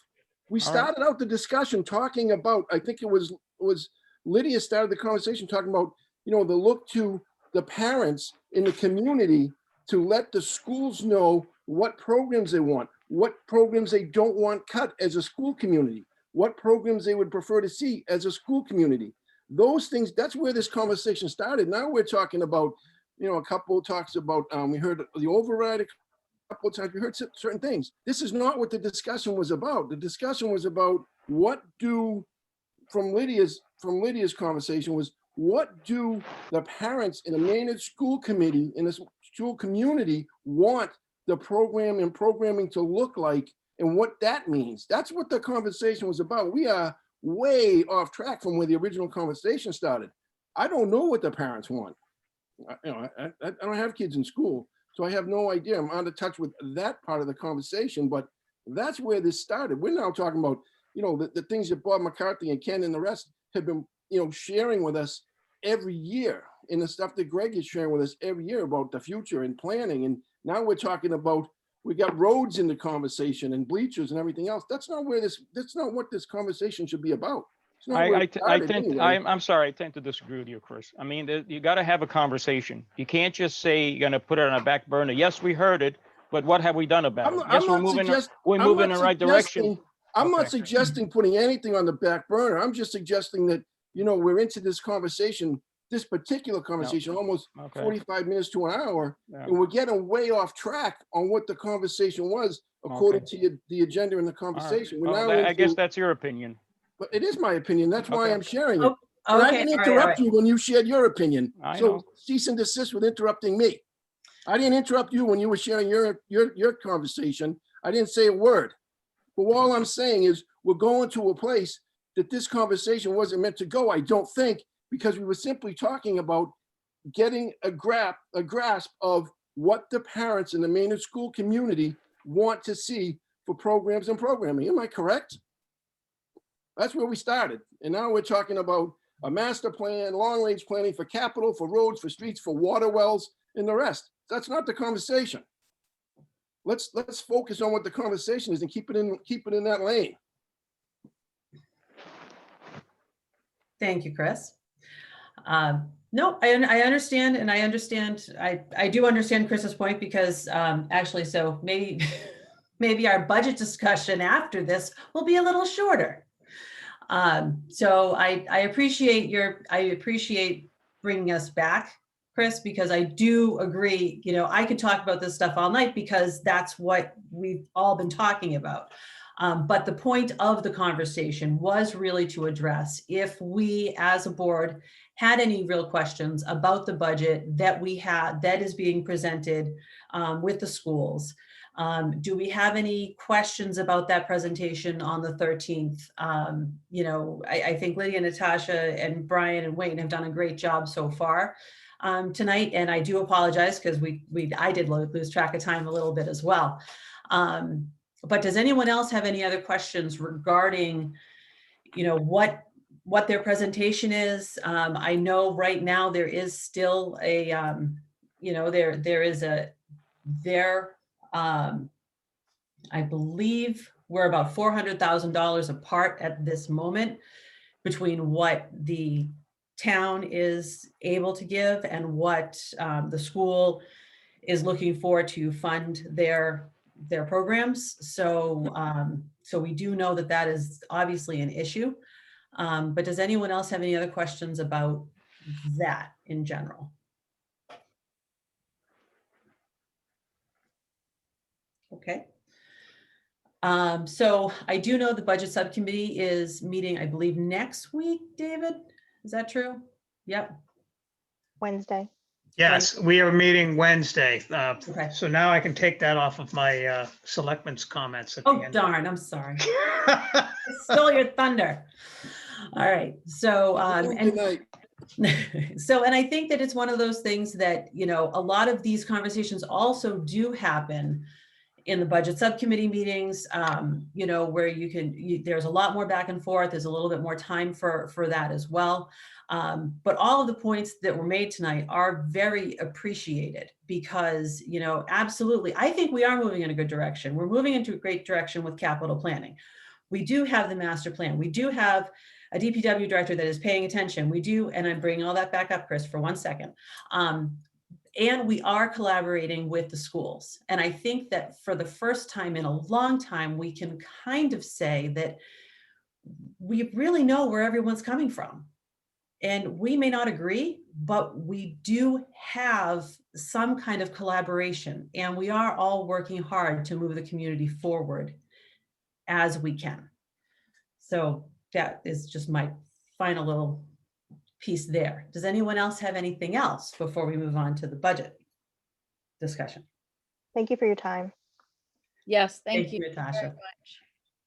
We started out the discussion talking about, I think it was Lydia started the conversation talking about, you know, the look to the parents in the community to let the schools know what programs they want, what programs they don't want cut as a school community, what programs they would prefer to see as a school community. Those things, that's where this conversation started. Now we're talking about, you know, a couple talks about, we heard the override a couple of times, we heard certain things. This is not what the discussion was about. The discussion was about what do, from Lydia's conversation was, what do the parents in a Maynard school committee, in a school community want the program and programming to look like and what that means. That's what the conversation was about. We are way off track from where the original conversation started. I don't know what the parents want. I don't have kids in school, so I have no idea. I'm out of touch with that part of the conversation, but that's where this started. We're now talking about, you know, the things that Bob McCarthy and Ken and the rest have been, you know, sharing with us every year, and the stuff that Greg is sharing with us every year about the future and planning. And now we're talking about, we got roads in the conversation and bleachers and everything else. That's not what this conversation should be about. I'm sorry, I tend to disagree with you, Chris. I mean, you got to have a conversation. You can't just say you're going to put it on a back burner. Yes, we heard it, but what have we done about it? Yes, we're moving in the right direction. I'm not suggesting putting anything on the back burner. I'm just suggesting that, you know, we're into this conversation, this particular conversation, almost 45 minutes to an hour, and we're getting way off track on what the conversation was according to the agenda and the conversation. I guess that's your opinion. But it is my opinion. That's why I'm sharing it. And I didn't interrupt you when you shared your opinion. So cease and desist with interrupting me. I didn't interrupt you when you were sharing your conversation. I didn't say a word. But all I'm saying is we're going to a place that this conversation wasn't meant to go, I don't think, because we were simply talking about getting a grasp of what the parents in the Maynard school community want to see for programs and programming. Am I correct? That's where we started. And now we're talking about a master plan, long-range planning for capital, for roads, for streets, for water wells, and the rest. That's not the conversation. Let's focus on what the conversation is and keep it in that lane. Thank you, Chris. No, I understand, and I do understand Chris's point, because actually, so maybe our budget discussion after this will be a little shorter. So I appreciate bringing us back, Chris, because I do agree, you know, I could talk about this stuff all night because that's what we've all been talking about. But the point of the conversation was really to address if we as a board had any real questions about the budget that is being presented with the schools. Do we have any questions about that presentation on the 13th? You know, I think Lydia, Natasha, and Brian and Wayne have done a great job so far tonight. And I do apologize because I did lose track of time a little bit as well. But does anyone else have any other questions regarding, you know, what their presentation is? I know right now there is still a, you know, I believe we're about $400,000 apart at this moment between what the town is able to give and what the school is looking for to fund their programs. So so we do know that that is obviously an issue. But does anyone else have any other questions about that in general? Okay. So I do know the budget subcommittee is meeting, I believe, next week, David. Is that true? Yep. Wednesday. Yes, we are meeting Wednesday. Okay. So now I can take that off of my selectmen's comments at the Oh, end. darn, I'm sorry. I stole your thunder. All right. So, Good night. so, and I think that it's one of those things that, you know, a lot of these conversations also do happen in the budget subcommittee meetings, you know, where you can, there's a lot more back and forth. There's a little bit more time for that as well. But all of the points that were made tonight are very appreciated because, you know, absolutely, I think we are moving in a good direction. We're moving into a great direction with capital planning. We do have the master plan. We do have a DPW director that is paying attention. We do, and I'm bringing all that back up, Chris, for 1 second. And we are collaborating with the schools. And I think that for the first time in a long time, we can kind of say that we really know where everyone's coming from. And we may not agree, but we do have some kind of collaboration. And we are all working hard to move the community forward as we can. So that is just my final little piece there. Does anyone else have anything else before we move on to the budget discussion? Thank you for your time. Yes, thank you Natasha.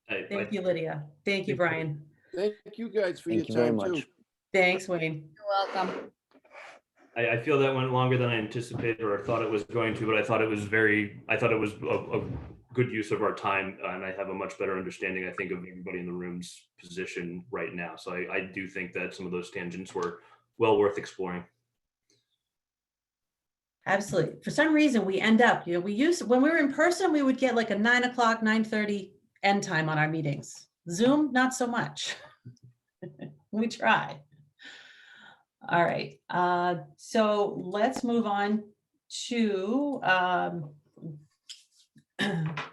very much. Thank you, Lydia. Thank you, Brian. Thank you guys for Thank your you very time much. too. Thanks, Wayne. You're welcome. I feel that went longer than I anticipated or thought it was going to, but I thought it was a good use of our time, and I have a much better understanding, I think, of everybody in the room's position right now. So I do think that some of those tangents were well worth exploring. Absolutely. For some reason, we end up, you know, when we were in person, we would get like a 9 o'clock, 9:30 end time on our meetings. Zoom, not so much. We try. All right. So let's move on to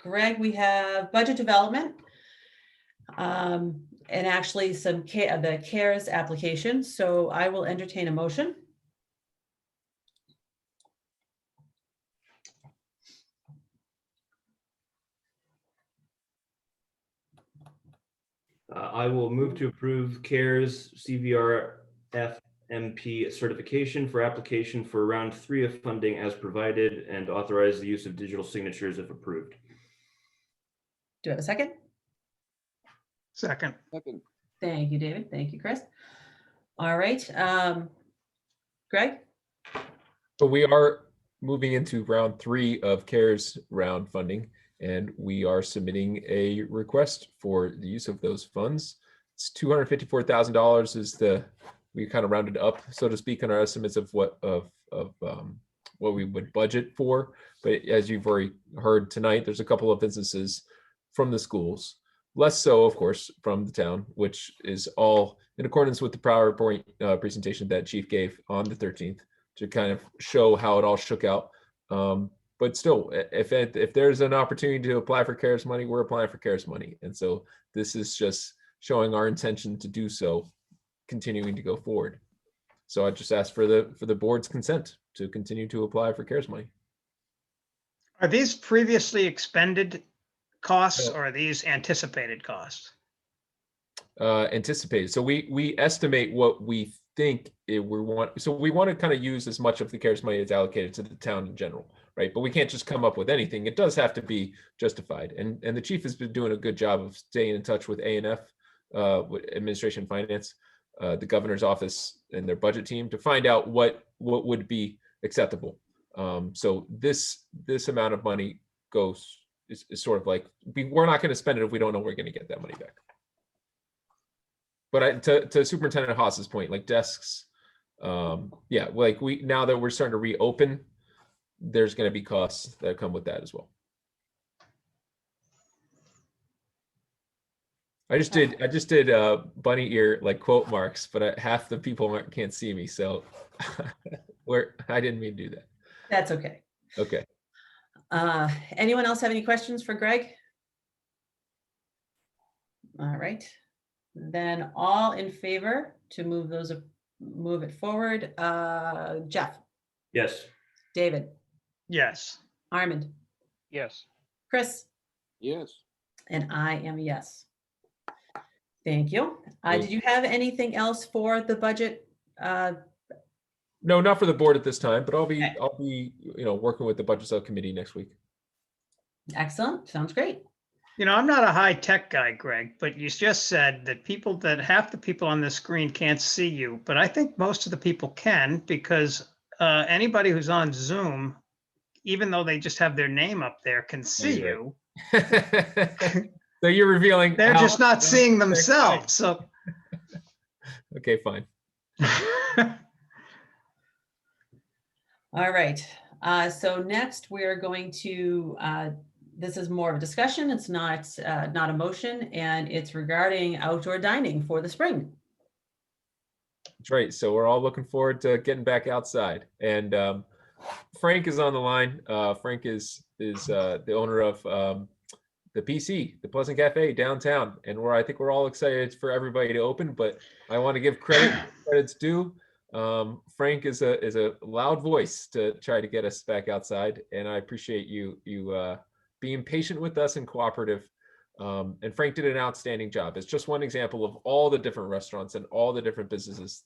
Greg. We have budget development and actually the CARES application. So I will entertain a motion. I will move to approve CARES CVR FMP certification for application for round 3 of funding as provided and authorize the use of digital signatures if approved. Do I have a second? Second. Thank you, David. Thank you, Chris. All right. Greg? So we are moving into round 3 of CARES round funding, and we are submitting a request for the use of those funds. It's $254,000 is we kind of rounded up, so to speak, on our estimates of what we would budget for. But as you've already heard tonight, there's a couple of instances from the schools, less so, of course, from the town, which is all in accordance with the PowerPoint presentation that Chief gave on the 13th to kind of show how it all shook out. But still, if there's an opportunity to apply for CARES money, we're applying for CARES money. And so this is just showing our intention to do so, continuing to go forward. So I just asked for the board's consent to continue to apply for CARES money. Are these previously expended costs or are these anticipated costs? Anticipated. So we estimate what we think we want. So we want to kind of use as much of the CARES money as allocated to the town in general, right? But we can't just come up with anything. It does have to be justified. And the chief has been doing a good job of staying in touch with A&F, with Administration and Finance, the governor's office and their budget team to find out what would be acceptable. So this amount of money is sort of like, we're not going to spend it if we don't know we're going to get that money back. But to Superintendent Haas's point, like desks, yeah, like now that we're starting to reopen, there's going to be costs that come with that as well. I just did bunny ear like quote marks, but half the people can't see me, so I didn't mean to do that. That's okay. Okay. Anyone else have any questions for Greg? All right, then all in favor to move it forward. Jeff, Yes. David, Yes. Armand, Yes. Chris, Yes. and I am a yes. Thank you. Great. Did you have anything else for the budget? No, not for the board at this time, but I'll be Okay. working with the budget subcommittee next week. Excellent. Sounds great. I'm not a high tech guy, Greg, but you just said that half the people on the screen can't see you, but I think most of the people can, because anybody who's on Zoom, even though they just have their name up there, can see you. So you're revealing They're just not seeing themselves. So okay, fine. All right. So next we're going to, this is more of a discussion. It's not a motion, and it's regarding outdoor dining for the spring. That's right. So we're all looking forward to getting back outside. And Frank is on the line. Frank is the owner of the PC, the Pleasant Cafe downtown, and I think we're all excited for everybody to open. But I want to give credit's due. Frank is a loud voice to try to get us back outside, and I appreciate you being patient with us and cooperative. And Frank did an outstanding job. It's just one example of all the different restaurants and all the different businesses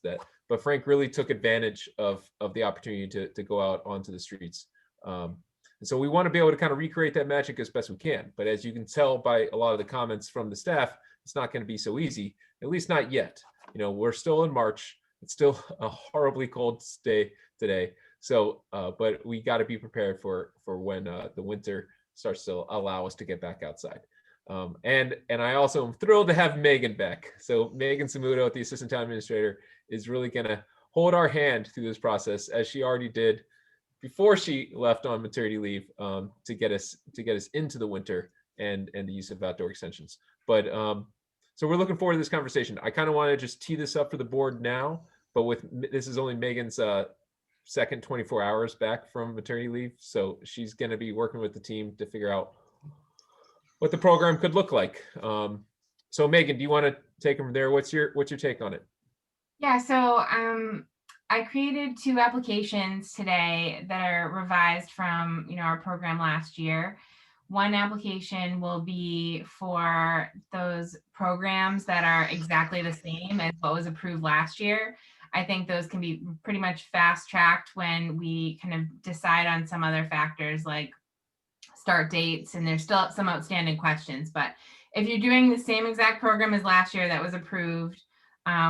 but Frank really took advantage of the opportunity to go out onto the streets. And so we want to be able to kind of recreate that magic as best we can. But as you can tell by a lot of the comments from the staff, it's not going to be so easy, at least not yet. We're still in March. It's still a horribly cold day today. So, but we got to be prepared for when the winter starts to allow us to get back outside. And I also am thrilled to have Megan back. So Megan Samuto, the assistant town administrator, is really going to hold our hand through this process, as she already did before she left on maternity leave, to get us into the winter and the use of outdoor extensions. But so we're looking forward to this conversation. I kind of want to just tee this up for the board now, but this is only Megan's second 24 hours back from maternity leave, so she's going to be working with the team to figure out what the program could look like. So Megan, do you want to take them from there? What's your take on it? Yeah, so I created 2 applications today that are revised from our program last year. One application will be for those programs that are exactly the same as what was approved last year. I think those can be pretty much fast tracked when we kind of decide on some other factors like start dates, and there's still some outstanding questions. But if you're doing the same exact program as last year that was approved,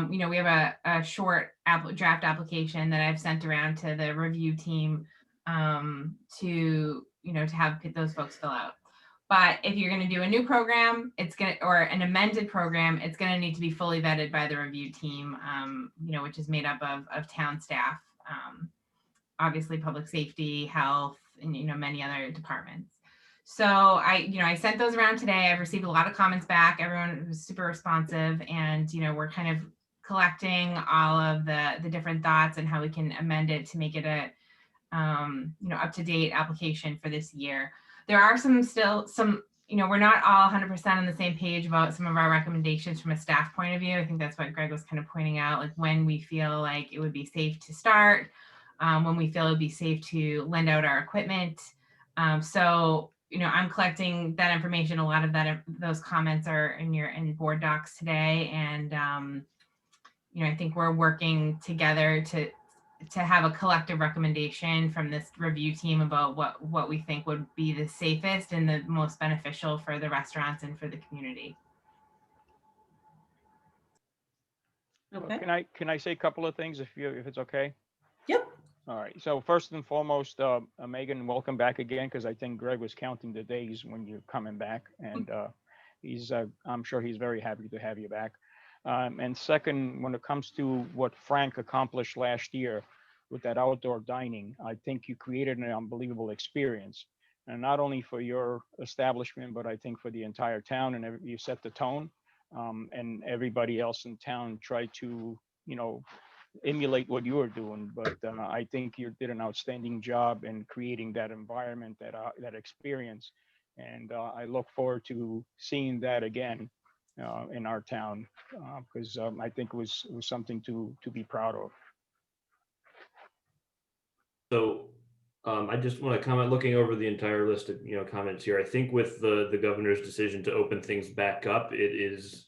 we have a short draft application that I've sent around to the review team to have those folks fill out. But if you're going to do a new program, or an amended program, it's going to need to be fully vetted by the review team, which is made up of town staff, obviously public safety, health, and many other departments. So I sent those around today. I've received a lot of comments back. Everyone was super responsive, and we're kind of collecting all of the different thoughts and how we can amend it to make it a up-to-date application for this year. There are still some, we're not all 100% on the same page about some of our recommendations from a staff point of view. I think that's what Greg was kind of pointing out, like when we feel like it would be safe to start, when we feel it would be safe to lend out our equipment. So I'm collecting that information. A lot of those comments are in board docs today. And, I think we're working together to have a collective recommendation from this review team about what we think would be the safest and the most beneficial for the restaurants and for the community. Okay. Can I say a couple of things if it's okay? Yep. All right. So first and foremost, Megan, welcome back again, because I think Greg was counting the days when you're coming back, and I'm sure he's very happy to have you back. And second, when it comes to what Frank accomplished last year with that outdoor dining, I think you created an unbelievable experience, and not only for your establishment, but I think for the entire town, and you set the tone. and everybody else in town tried to, emulate what you were doing. But I think you did an outstanding job in creating that environment, that experience. And I look forward to seeing that again in our town, because I think it was something to be proud of. So I just want to comment, looking over the entire list of comments here. I think with the governor's decision to open things back up, it is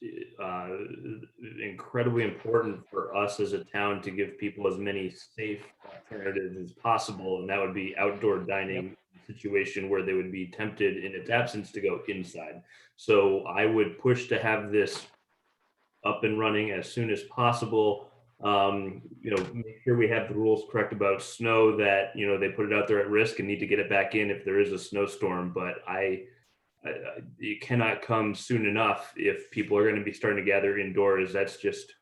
incredibly important for us as a town to give people as many safe alternatives as possible, and that would be outdoor dining situation where they would be tempted in its absence to go inside. So I would push to have this up and running as soon as possible. Make sure we have the rules correct about snow, that they put it out there at risk and need to get it back in if there is a snowstorm. But it cannot come soon enough if people are going to be starting to gather indoors. That's just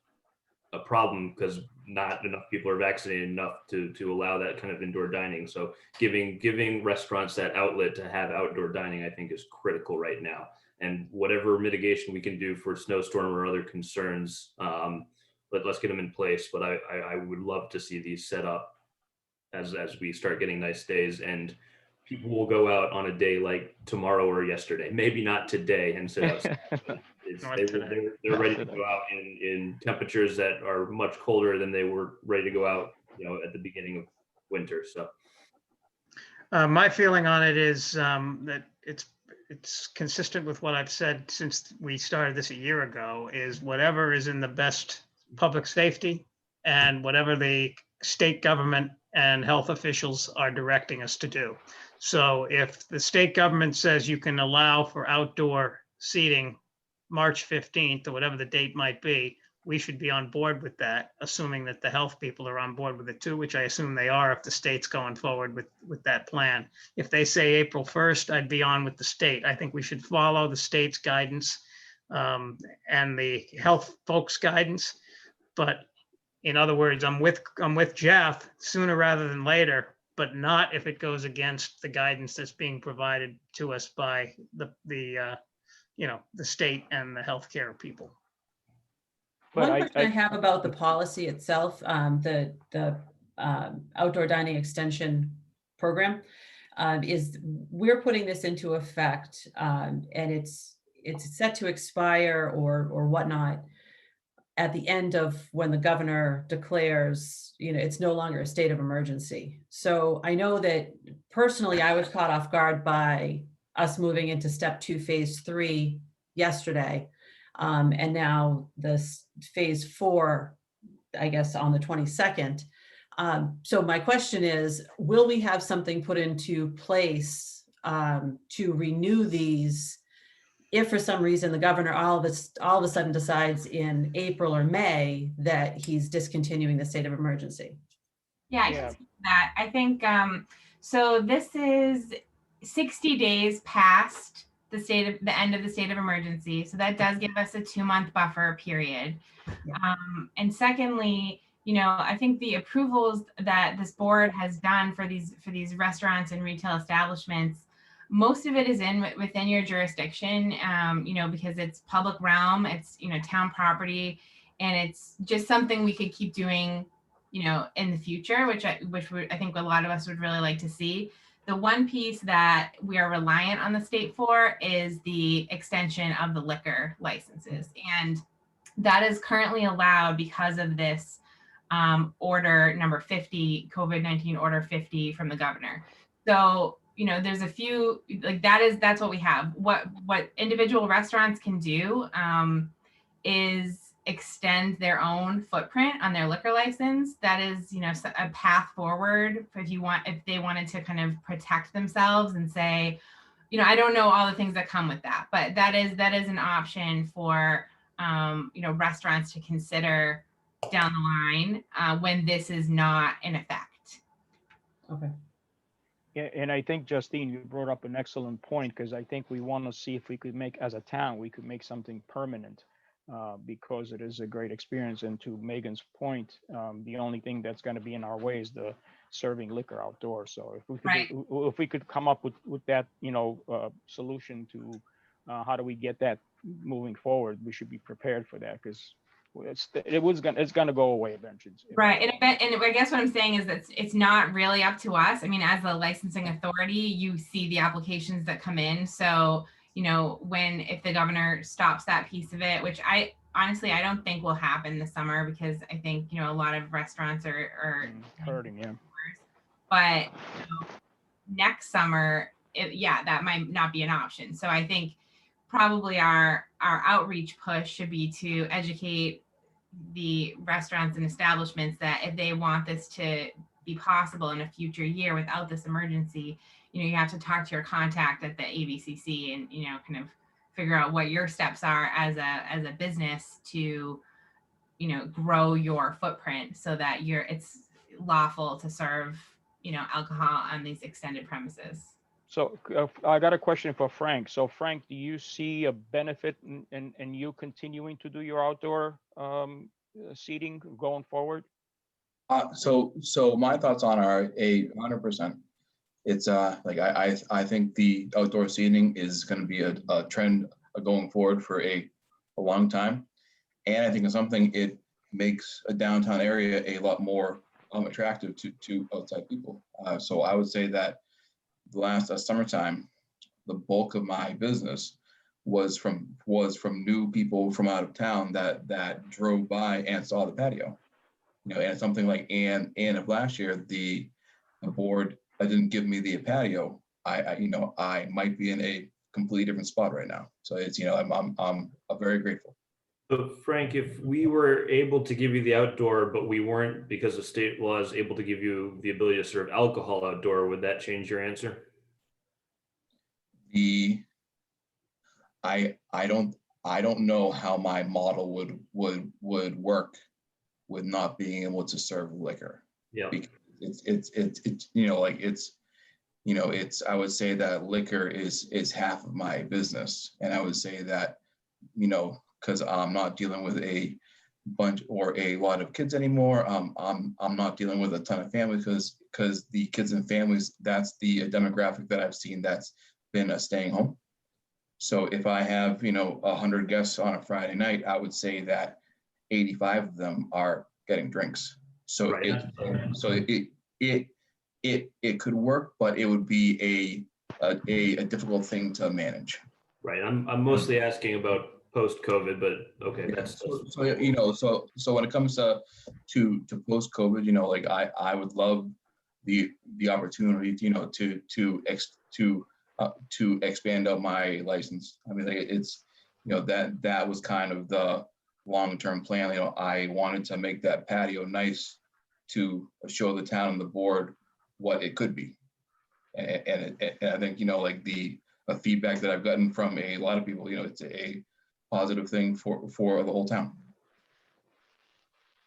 a problem, because not enough people are vaccinated enough to allow that kind of indoor dining. So giving restaurants that outlet to have outdoor dining, I think, is critical right now. And whatever mitigation we can do for snowstorm or other concerns, let's get them in place. But I would love to see these set up as we start getting nice days, and people will go out on a day like tomorrow or yesterday, maybe not today, and sit outside. They're ready to go out in temperatures that are much colder than they were ready to go out, at the beginning of winter. So my feeling on it is that it's consistent with what I've said since we started this a year ago, is whatever is in the best public safety and whatever the state government and health officials are directing us to do. So if the state government says you can allow for outdoor seating March 15th or whatever the date might be, we should be on board with that, assuming that the health people are on board with it too, which I assume they are if the state's going forward with that plan. If they say April 1st, I'd be on with the state. I think we should follow the state's guidance and the health folks' guidance. But in other words, I'm with Jeff, sooner rather than later, but not if it goes against the guidance that's being provided to us by the state and the healthcare people. One question I have about the policy itself, the outdoor dining extension program, is we're putting this into effect, and it's set to expire or whatnot at the end of when the governor declares, it's no longer a state of emergency. So I know that personally, I was caught off guard by us moving into step 2, phase 3 yesterday. And now this phase 4, I guess, on the 22nd. So my question is, will we have something put into place to renew these if for some reason the governor all of a sudden decides in April or May that he's discontinuing the state of emergency? Yeah, I can speak to that. I think, so this is 60 days past the end of the state of emergency. So that does give us a 2-month buffer period. And secondly, I think the approvals that this board has done for these restaurants and retail establishments, most of it is within your jurisdiction, because it's public realm, it's, town property, and it's just something we could keep doing, in the future, which I think a lot of us would really like to see. The one piece that we are reliant on the state for is the extension of the liquor licenses. And that is currently allowed because of this order number 50, COVID-19 order 50 from the governor. So, there's a few, that's what we have. What individual restaurants can do is extend their own footprint on their liquor license. That is, a path forward if they wanted to kind of protect themselves and say, I don't know all the things that come with that, but that is an option for, restaurants to consider down the line when this is not in effect. Okay. Yeah, and I think, Justine, you brought up an excellent point, because I think we want to see if we could make, as a town, we could make something permanent, because it is a great experience. And to Megan's point, the only thing that's going to be in our way is the serving liquor outdoors. So if we could come up with that, solution to how do we get that moving forward, we should be prepared for that because it's gonna go away eventually. Right. And I guess what I'm saying is that it's not really up to us. I mean, as the licensing authority, you see the applications that come in. So, if the governor stops that piece of it, which I don't think will happen this summer because I think, a lot of restaurants are hurting, yeah. But next summer, that might not be an option. So I think probably our outreach push should be to educate the restaurants and establishments that if they want this to be possible in a future year without this emergency, you have to talk to your contact at the ABCC and, kind of figure out what your steps are as a business to, grow your footprint so that it's lawful to serve, alcohol on these extended premises. So I got a question for Frank. So Frank, do you see a benefit in you continuing to do your outdoor seating going forward? So my thoughts on are 100%. It's I think the outdoor seating is going to be a trend going forward for a long time, and I think it's something it makes a downtown area a lot more attractive to outside people. So I would say that the last summertime, the bulk of my business was from new people from out of town that drove by and saw the patio. And something like Anne of last year, the board didn't give me the patio. I might be in a completely different spot right now. So it's I'm very grateful. So Frank, if we were able to give you the outdoor, but we weren't because of state laws able to give you the ability to serve alcohol outdoor, would that change your answer? I don't know how my model would work with not being able to serve liquor. Yeah. Because I would say that liquor is half of my business. And I would say that, because I'm not dealing with a bunch or a lot of kids anymore. I'm not dealing with a ton of families because the kids and families, that's the demographic that I've seen that's been staying home. So if I have 100 guests on a Friday night, I would say that 85 of them are getting drinks. So right. It could work, but it would be a difficult thing to manage. Right. I'm mostly asking about post-COVID, but okay, that's so when it comes to post-COVID, I would love the opportunity, to expand out my license. I mean, it's that was kind of the long-term plan. I wanted to make that patio nice to show the town and the board what it could be, and I think the feedback that I've gotten from a lot of people, it's a positive thing for the whole town.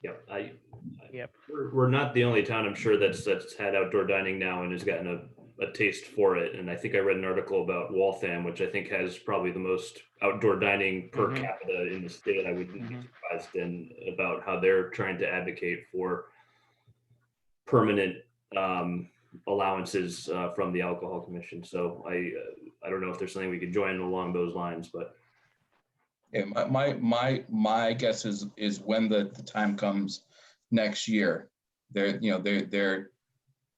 Yeah, we're not the only town, I'm sure, that's had outdoor dining now and has gotten a taste for it. And I think I read an article about Waltham, which I think has probably the most outdoor dining per capita in the state. I wouldn't be surprised in about how they're trying to advocate for permanent allowances from the Alcohol Commission. So I don't know if there's something we could join along those lines, but yeah, my guess is when the time comes next year, they're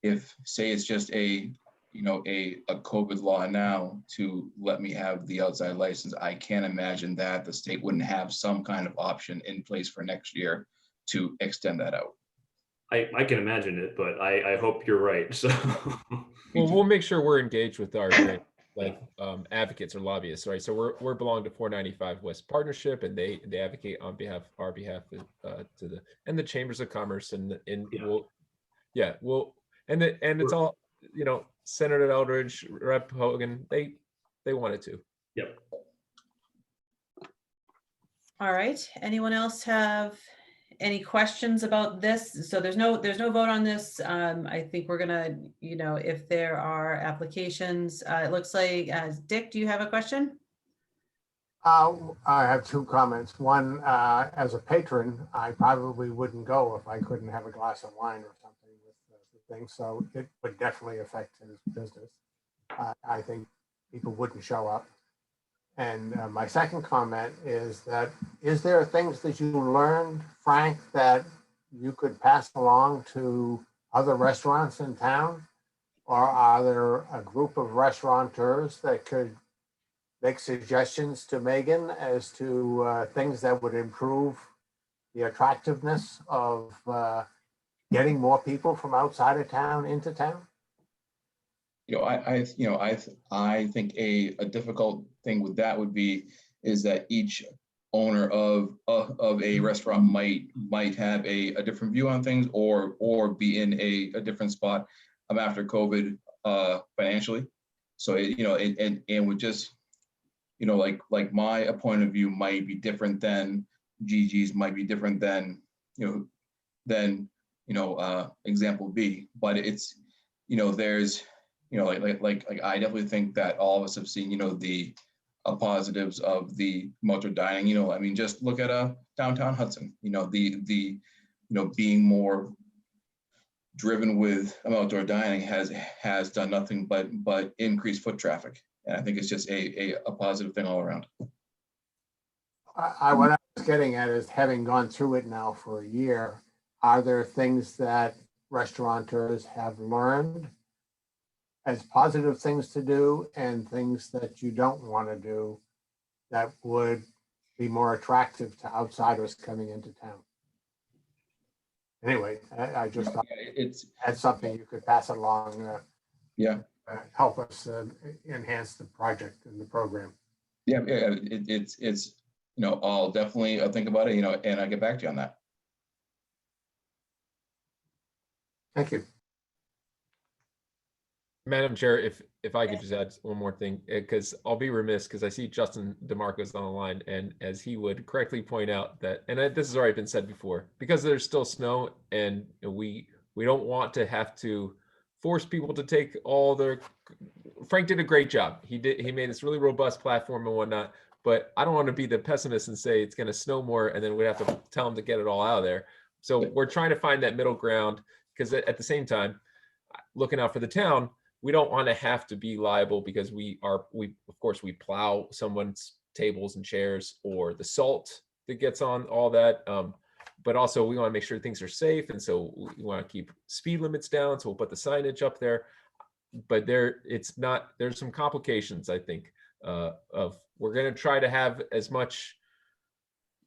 if say it's just a COVID law now to let me have the outside license, I can't imagine that the state wouldn't have some kind of option in place for next year to extend that out. I can imagine it, but I hope you're right. So well, we'll make sure we're engaged with our advocates or lobbyists, right? So we're belong to 495 West Partnership, and they advocate on our behalf to the chambers of commerce, and it's all Senator Eldridge, Rep Hogan, they wanted to. Yep. All right. Anyone else have any questions about this? So there's no vote on this. I think we're gonna, if there are applications, it looks like, Dick, do you have a question? I have two comments. One, as a patron, I probably wouldn't go if I couldn't have a glass of wine or something with the thing. So it would definitely affect his business. I think people wouldn't show up. And my second comment is that, is there things that you learned, Frank, that you could pass along to other restaurants in town? Or are there a group of restaurateurs that could make suggestions to Megan as to things that would improve the attractiveness of getting more people from outside of town into town? I think a difficult thing with that would be is that each owner of a restaurant might have a different view on things or be in a different spot after COVID financially. So and with just like my point of view might be different than Gigi's, might be different than example B, but it's there's like I definitely think that all of us have seen the positives of the outdoor dining. I mean, just look at downtown Hudson. The being more driven with outdoor dining has done nothing but increase foot traffic, and I think it's just a positive thing all around. What I was getting at is, having gone through it now for a year, are there things that restaurateurs have learned as positive things to do and things that you don't want to do that would be more attractive to outsiders coming into town? Anyway, I just thought that's something you could pass along. Help us enhance the project and the program. It's I'll definitely think about it, and I'll get back to you on that. Thank you. Madam Chair, if I could just add one more thing, because I'll be remiss, because I see Justin DeMarco's on the line, and as he would correctly point out that, and this has already been said before, because there's still snow and we don't want to have to force people to take all their. Frank did a great job. He made this really robust platform and whatnot, but I don't want to be the pessimist and say it's going to snow more and then we have to tell them to get it all out of there. So we're trying to find that middle ground, because at the same time, looking out for the town, we don't want to have to be liable because we of course we plow someone's tables and chairs, or the salt that gets on all that. But also we want to make sure things are safe. And so we want to keep speed limits down. So we'll put the signage up there, but there's some complications, I think, of we're going to try to have as much,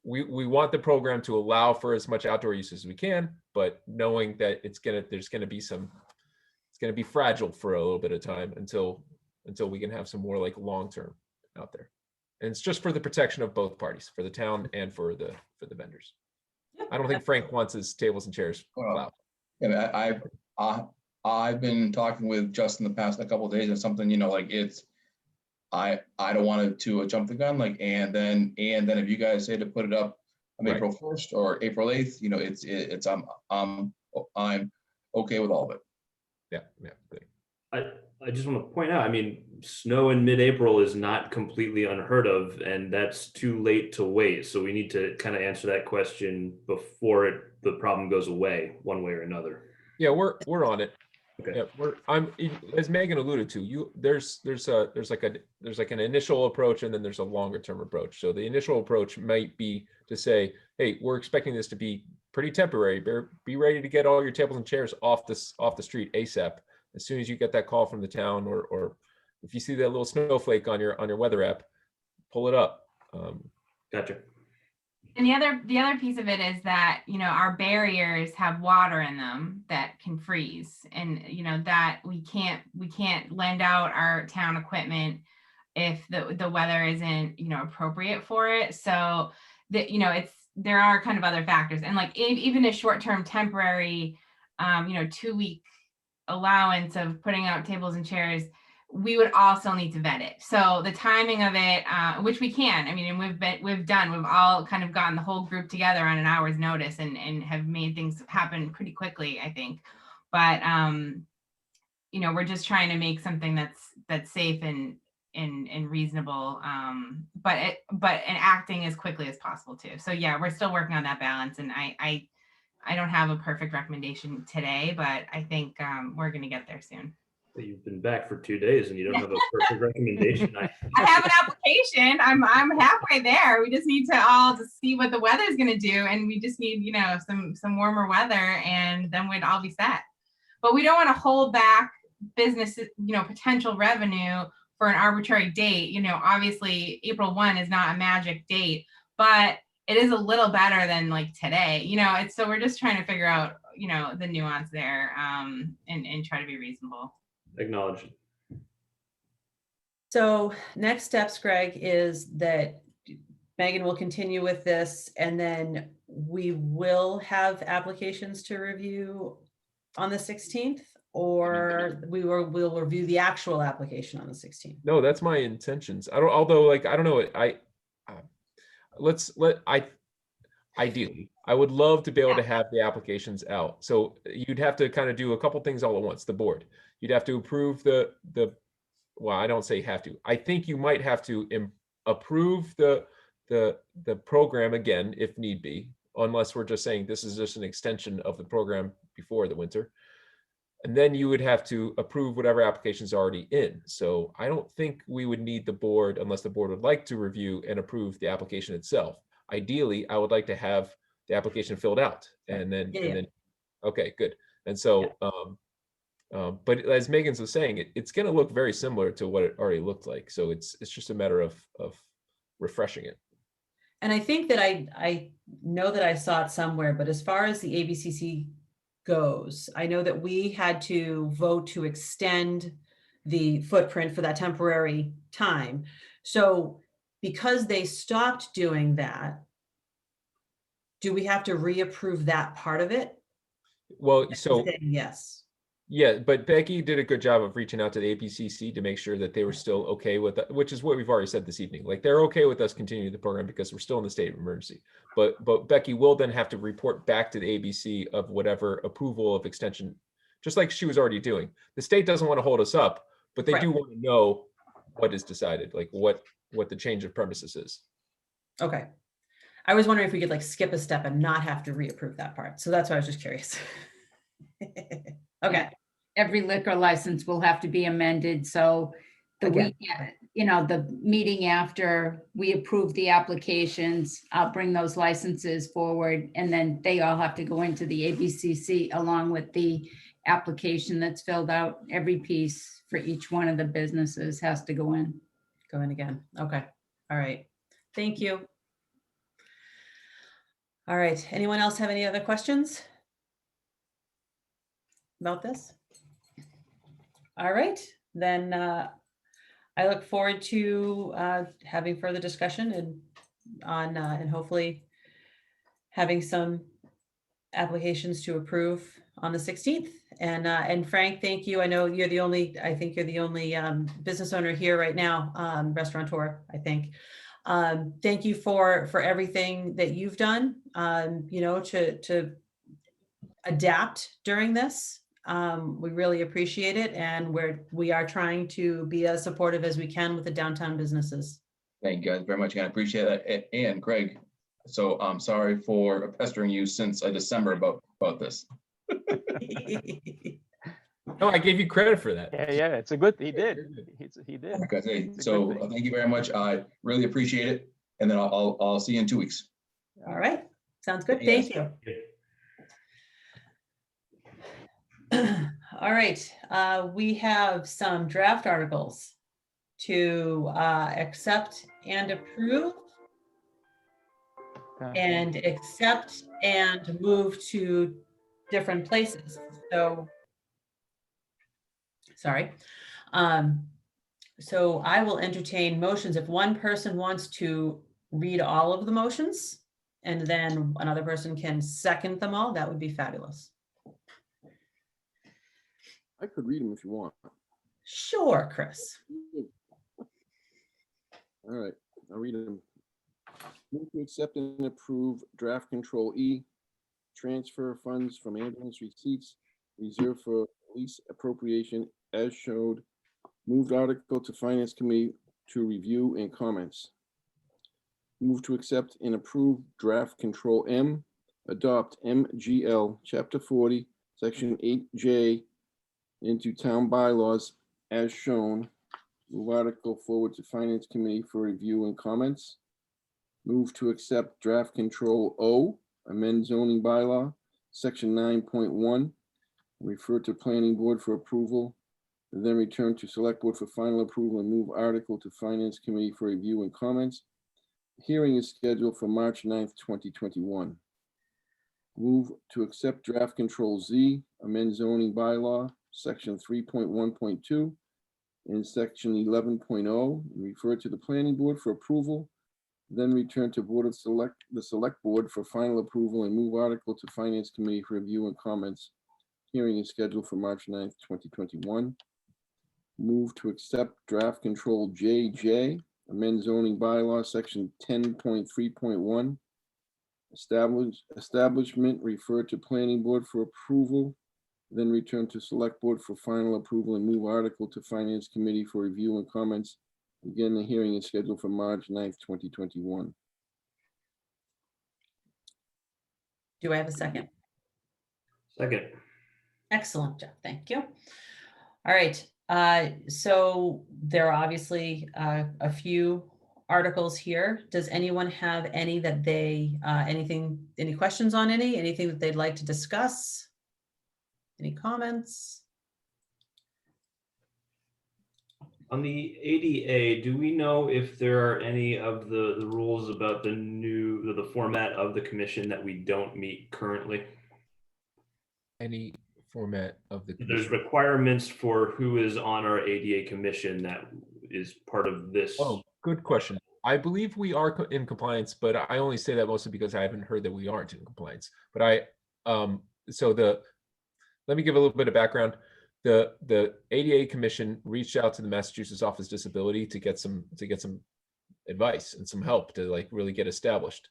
we want the program to allow for as much outdoor use as we can, but knowing that it's going to be fragile for a little bit of time until we can have some more like long-term out there. And it's just for the protection of both parties, for the town and for the vendors. I don't think Frank wants his tables and chairs plowed. Yeah, I've been talking with Justin the past couple of days or something, I don't want it to jump the gun, and then if you guys say to put it up on April 1st or April 8th, I'm okay with all of it. I just want to point out, I mean, snow in mid-April is not completely unheard of, and that's too late to wait. So we need to kind of answer that question before the problem goes away, one way or another. Yeah, we're on it. Okay. Yeah, as Megan alluded to, there's like an initial approach, and then there's a longer term approach. So the initial approach might be to say, hey, we're expecting this to be pretty temporary. Be ready to get all your tables and chairs off the street ASAP. As soon as you get that call from the town, or if you see that little snowflake on your weather app, pull it up. Gotcha. And the other piece of it is that, our barriers have water in them that can freeze, and that we can't lend out our town equipment if the weather isn't appropriate for it. So that there are kind of other factors, and like even a short-term temporary 2-week allowance of putting out tables and chairs, we would also need to vet it. So the timing of it, which we can, and we've all kind of gotten the whole group together on an hour's notice and have made things happen pretty quickly, I think. But we're just trying to make something that's safe and reasonable, but acting as quickly as possible too. So yeah, we're still working on that balance, and I don't have a perfect recommendation today, but I think we're going to get there soon. You've been back for 2 days and you don't have a perfect recommendation. I have an application. I'm halfway there. We just need to all just see what the weather's going to do, and we just need, you know, some warmer weather, and then we'd all be set. But we don't want to hold back business, you know, potential revenue for an arbitrary date. You know, obviously April 1 is not a magic date, but it is a little better than like today. You know, it's, so we're just trying to figure out, you know, the nuance there, and try to be reasonable. Acknowledge. So next steps, Greg, is that Megan will continue with this, and then we will have applications to review on the 16th, or we'll review the actual application on the 16th. No, that's my intentions. I don't, although like, I don't know, ideally, I would love to be able to have the applications out. So you'd have to kind of do a couple things all at once, the board. You'd have to approve well, I don't say have to. I think you might have to approve the program again, if need be, unless we're just saying this is just an extension of the program before the winter. And then you would have to approve whatever applications are already in. So I don't think we would need the board unless the board would like to review and approve the application itself. Ideally, I would like to have the application filled out and then, okay, good. And so, but as Megan was saying, it's going to look very similar to what it already looked like. So it's just a matter of refreshing it. And I think that I know that I saw it somewhere, but as far as the ABCC goes, I know that we had to vote to extend the footprint for that temporary time. So because they stopped doing that, do we have to reapprove that part of it? Well, so yes. Yeah, but Becky did a good job of reaching out to the ABCC to make sure that they were still okay with it, which is what we've already said this evening. Like they're okay with us continuing the program because we're still in the state of emergency. But Becky will then have to report back to the ABC of whatever approval of extension, just like she was already doing. The state doesn't want to hold us up, but they do want to know what is decided, like what the change of premises is. Okay. I was wondering if we could like skip a step and not have to reapprove that part. So that's why I was just curious. Okay. Every liquor license will have to be amended. So the week, you know, the meeting after we approve the applications, I'll bring those licenses forward, and then they all have to go into the ABCC along with the application that's filled out. Every piece for each one of the businesses has to go in. Go in again. Okay. All right. Thank you. All right. Anyone else have any other questions about this? All right, then I look forward to having further discussion and hopefully having some applications to approve on the 16th. And Frank, thank you. I know you're the only, I think you're the only business owner here right now, restaurateur, I think. Thank you for everything that you've done, you know, to adapt during this. We really appreciate it, and we are trying to be as supportive as we can with the downtown businesses. Thank you guys very much. I appreciate that. And Greg, so I'm sorry for pestering you since December about this. No, I gave you credit for that. Yeah, it's a good. He did. He did. Okay, so thank you very much. I really appreciate it, and then I'll see you in 2 weeks. All right, sounds good. Thank you. All right, we have some draft articles to accept and approve, and accept and move to different places. So, sorry. So I will entertain motions if one person wants to read all of the motions, and then another person can second them all. That would be fabulous. I could read them if you want. Sure, Chris. All right, I'll read them. Move to accept and approve draft control E, transfer funds from ambulance receipts, reserve for police appropriation as showed. Moved article to finance committee to review and comments. Move to accept and approve draft control M, adopt MGL chapter 40, section 8J, into town bylaws as shown. Move article forward to Finance Committee for review and comments. Move to accept draft control O, amend zoning bylaw, section 9.1, refer to planning board for approval, and then return to select board for final approval and move article to Finance Committee for review and comments. Hearing is scheduled for March 9th, 2021. Move to accept draft control Z, amend zoning bylaw, section 3.1.2 and section 11.0, and refer to the planning board for approval, then return to the select board for final approval and move article to Finance Committee for review and comments. Hearing is scheduled for March 9th, 2021. Move to accept draft control JJ, amend zoning bylaw, section 10.3.1. Establishment, refer to planning board for approval, then return to select board for final approval and move article to Finance Committee for review and comments. Again, the hearing is scheduled for March 9th, 2021. Do I have a second? Second. Excellent, Jeff. Thank you. All right. So there are obviously a few articles here. Does anyone have any that they, any questions on anything that they'd like to discuss? Any comments? On the ADA, do we know if there are any of the rules about the format of the commission that we don't meet currently? Any format of the There's commission? requirements for who is on our ADA commission that is part of this. Oh, good question. I believe we are in compliance, but I only say that mostly because I haven't heard that we aren't in compliance. But let me give a little bit of background. The ADA Commission reached out to the Massachusetts Office of Disability to get some advice and some help to like really get established.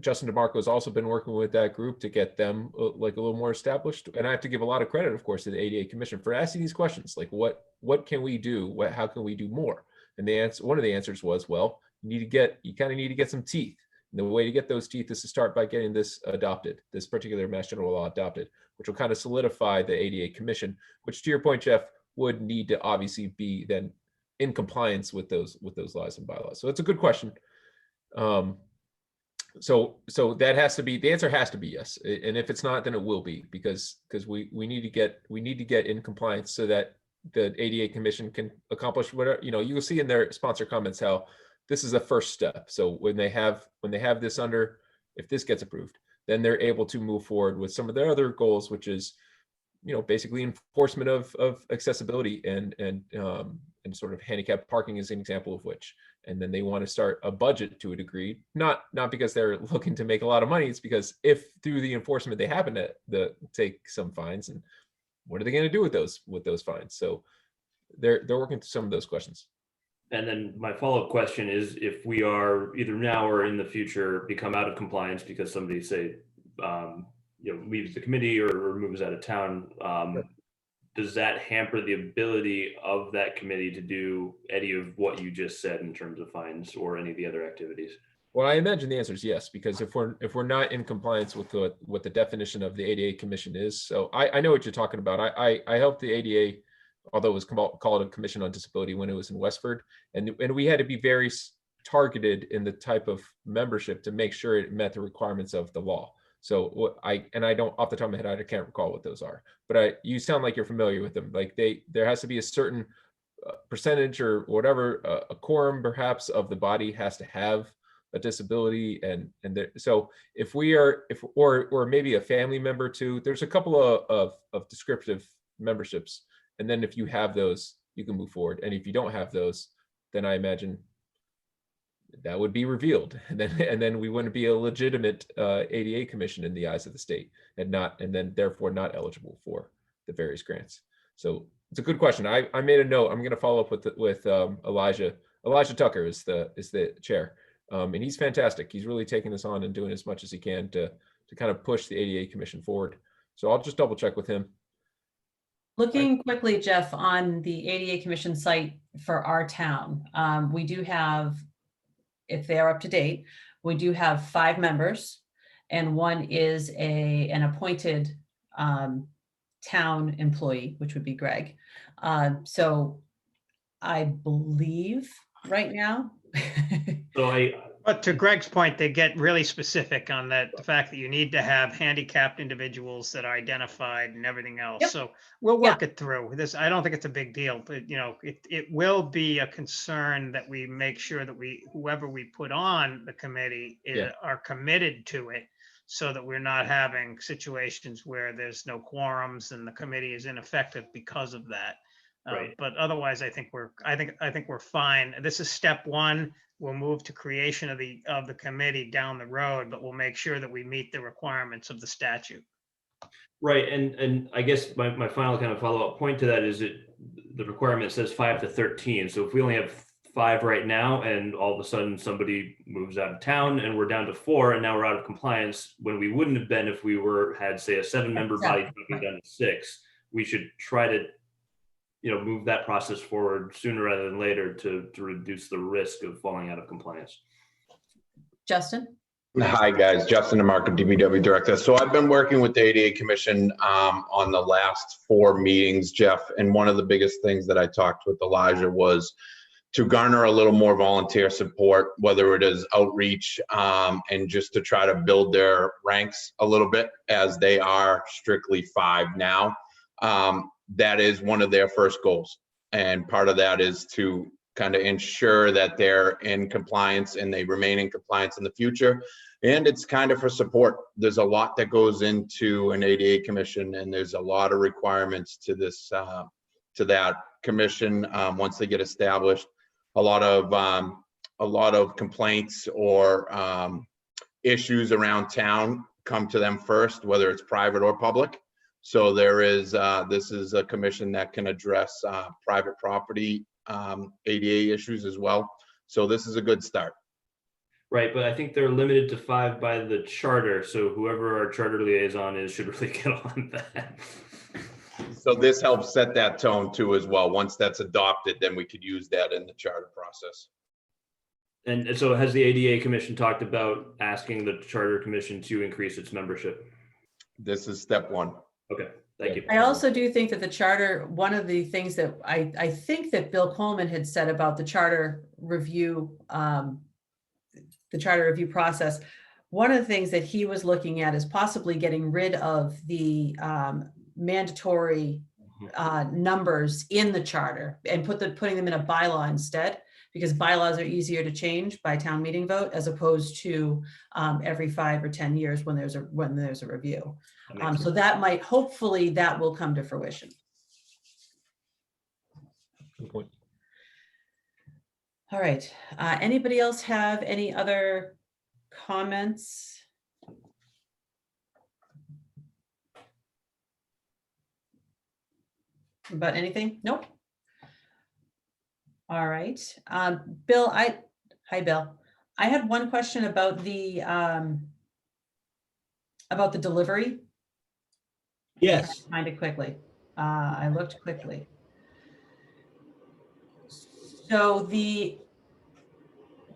Justin DeMarco has also been working with that group to get them like a little more established. And I have to give a lot of credit, of course, to the ADA Commission for asking these questions, like what can we do? How can we do more? And the answer, one of the answers was, well, you kind of need to get some teeth. And the way to get those teeth is to start by getting this adopted, this particular Mass General Law adopted, which will kind of solidify the ADA Commission, which to your point, Jeff, would need to obviously be then in compliance with those laws and bylaws. So it's a good question. So that has to be, the answer has to be yes. And if it's not, then it will be because we need to get in compliance so that the ADA Commission can accomplish whatever, you'll see in their sponsor comments how this is a first step. So when they have this under, if this gets approved, then they're able to move forward with some of their other goals, which is, basically enforcement of accessibility and sort of handicap parking is an example of which. And then they want to start a budget to a degree, not because they're looking to make a lot of money. It's because if through the enforcement they happen to take some fines, and what are they going to do with those fines? So they're working through some of those questions. And then my follow-up question is, if we are either now or in the future become out of compliance because somebody say, leaves the committee or moves out of town, does that hamper the ability of that committee to do any of what you just said in terms of fines or any of the other activities? Well, I imagine the answer is yes, because if we're not in compliance with what the definition of the ADA Commission is, so I know what you're talking about. I helped the ADA, although it was called a Commission on Disability when it was in Westford, and we had to be very targeted in the type of membership to make sure it met the requirements of the law. So I don't, off the top of my head, I can't recall what those are, but you sound like you're familiar with them. Like there has to be a certain percentage or whatever, a quorum perhaps of the body has to have a disability, so if we are, or maybe a family member too, there's a couple of descriptive memberships. And then if you have those, you can move forward. And if you don't have those, then I imagine that would be revealed. And then we wouldn't be a legitimate ADA commission in the eyes of the state and then therefore not eligible for the various grants. So it's a good question. I made a note. I'm going to follow up with Elijah. Elijah Tucker is the chair. And he's fantastic. He's really taking this on and doing as much as he can to kind of push the ADA commission forward. So I'll just double check with him. Looking quickly, Jeff, on the ADA Commission site for our town, we do have, if they are up to date, we do have 5 members, and one is an appointed town employee, which would be Greg. So I believe right now. But to Greg's point, they get really specific on that, the fact that you need to have handicapped individuals that are identified and everything else. Yep. So we'll work it through this. I don't think it's a big deal, but it will be a concern that we make sure that whoever we put on the committee are committed to it, so that we're not having situations where there's no quorums and the committee is ineffective because of that. Right. But otherwise, I think we're fine. This is step one. We'll move to creation of the committee down the road, but we'll make sure that we meet the requirements of the statute. Right, and I guess my final kind of follow-up point to that is the requirement says 5 to 13. So if we only have 5 right now, and all of a sudden somebody moves out of town and we're down to 4, and now we're out of compliance, when we wouldn't have been if we had say a 7-member body dropping down to 6, we should try to move that process forward sooner rather than later to reduce the risk of falling out of compliance. Justin? Hi, guys. Justin DeMarco, DBW Director. So I've been working with the ADA Commission on the last 4 meetings, Jeff, and one of the biggest things that I talked with Elijah was to garner a little more volunteer support, whether it is outreach and just to try to build their ranks a little bit, as they are strictly 5 now. That is one of their first goals. And part of that is to kind of ensure that they're in compliance and they remain in compliance in the future. And it's kind of for support. There's a lot that goes into an ADA commission, and there's a lot of requirements to this, to that commission once they get established. A lot of complaints or issues around town come to them first, whether it's private or public. So this is a commission that can address private property ADA issues as well. So this is a good start. Right, but I think they're limited to 5 by the charter. So whoever our charter liaison is should really get on that. So this helps set that tone too as well. Once that's adopted, then we could use that in the charter process. And so has the ADA Commission talked about asking the Charter Commission to increase its membership? This is step 1. Okay, thank you. I also do think that the charter, one of the things that I think that Bill Coleman had said about the charter review, process, one of the things that he was looking at is possibly getting rid of the mandatory numbers in the charter and putting them in a bylaw instead, because bylaws are easier to change by town meeting vote as opposed to every 5 or 10 years when there's a review. So that might, hopefully that will come to fruition. Good point. All right. Anybody else have any other comments? About anything? Nope. All right. Bill, hi, Bill. I had one question about the delivery. Yes. Find it quickly. I looked quickly. So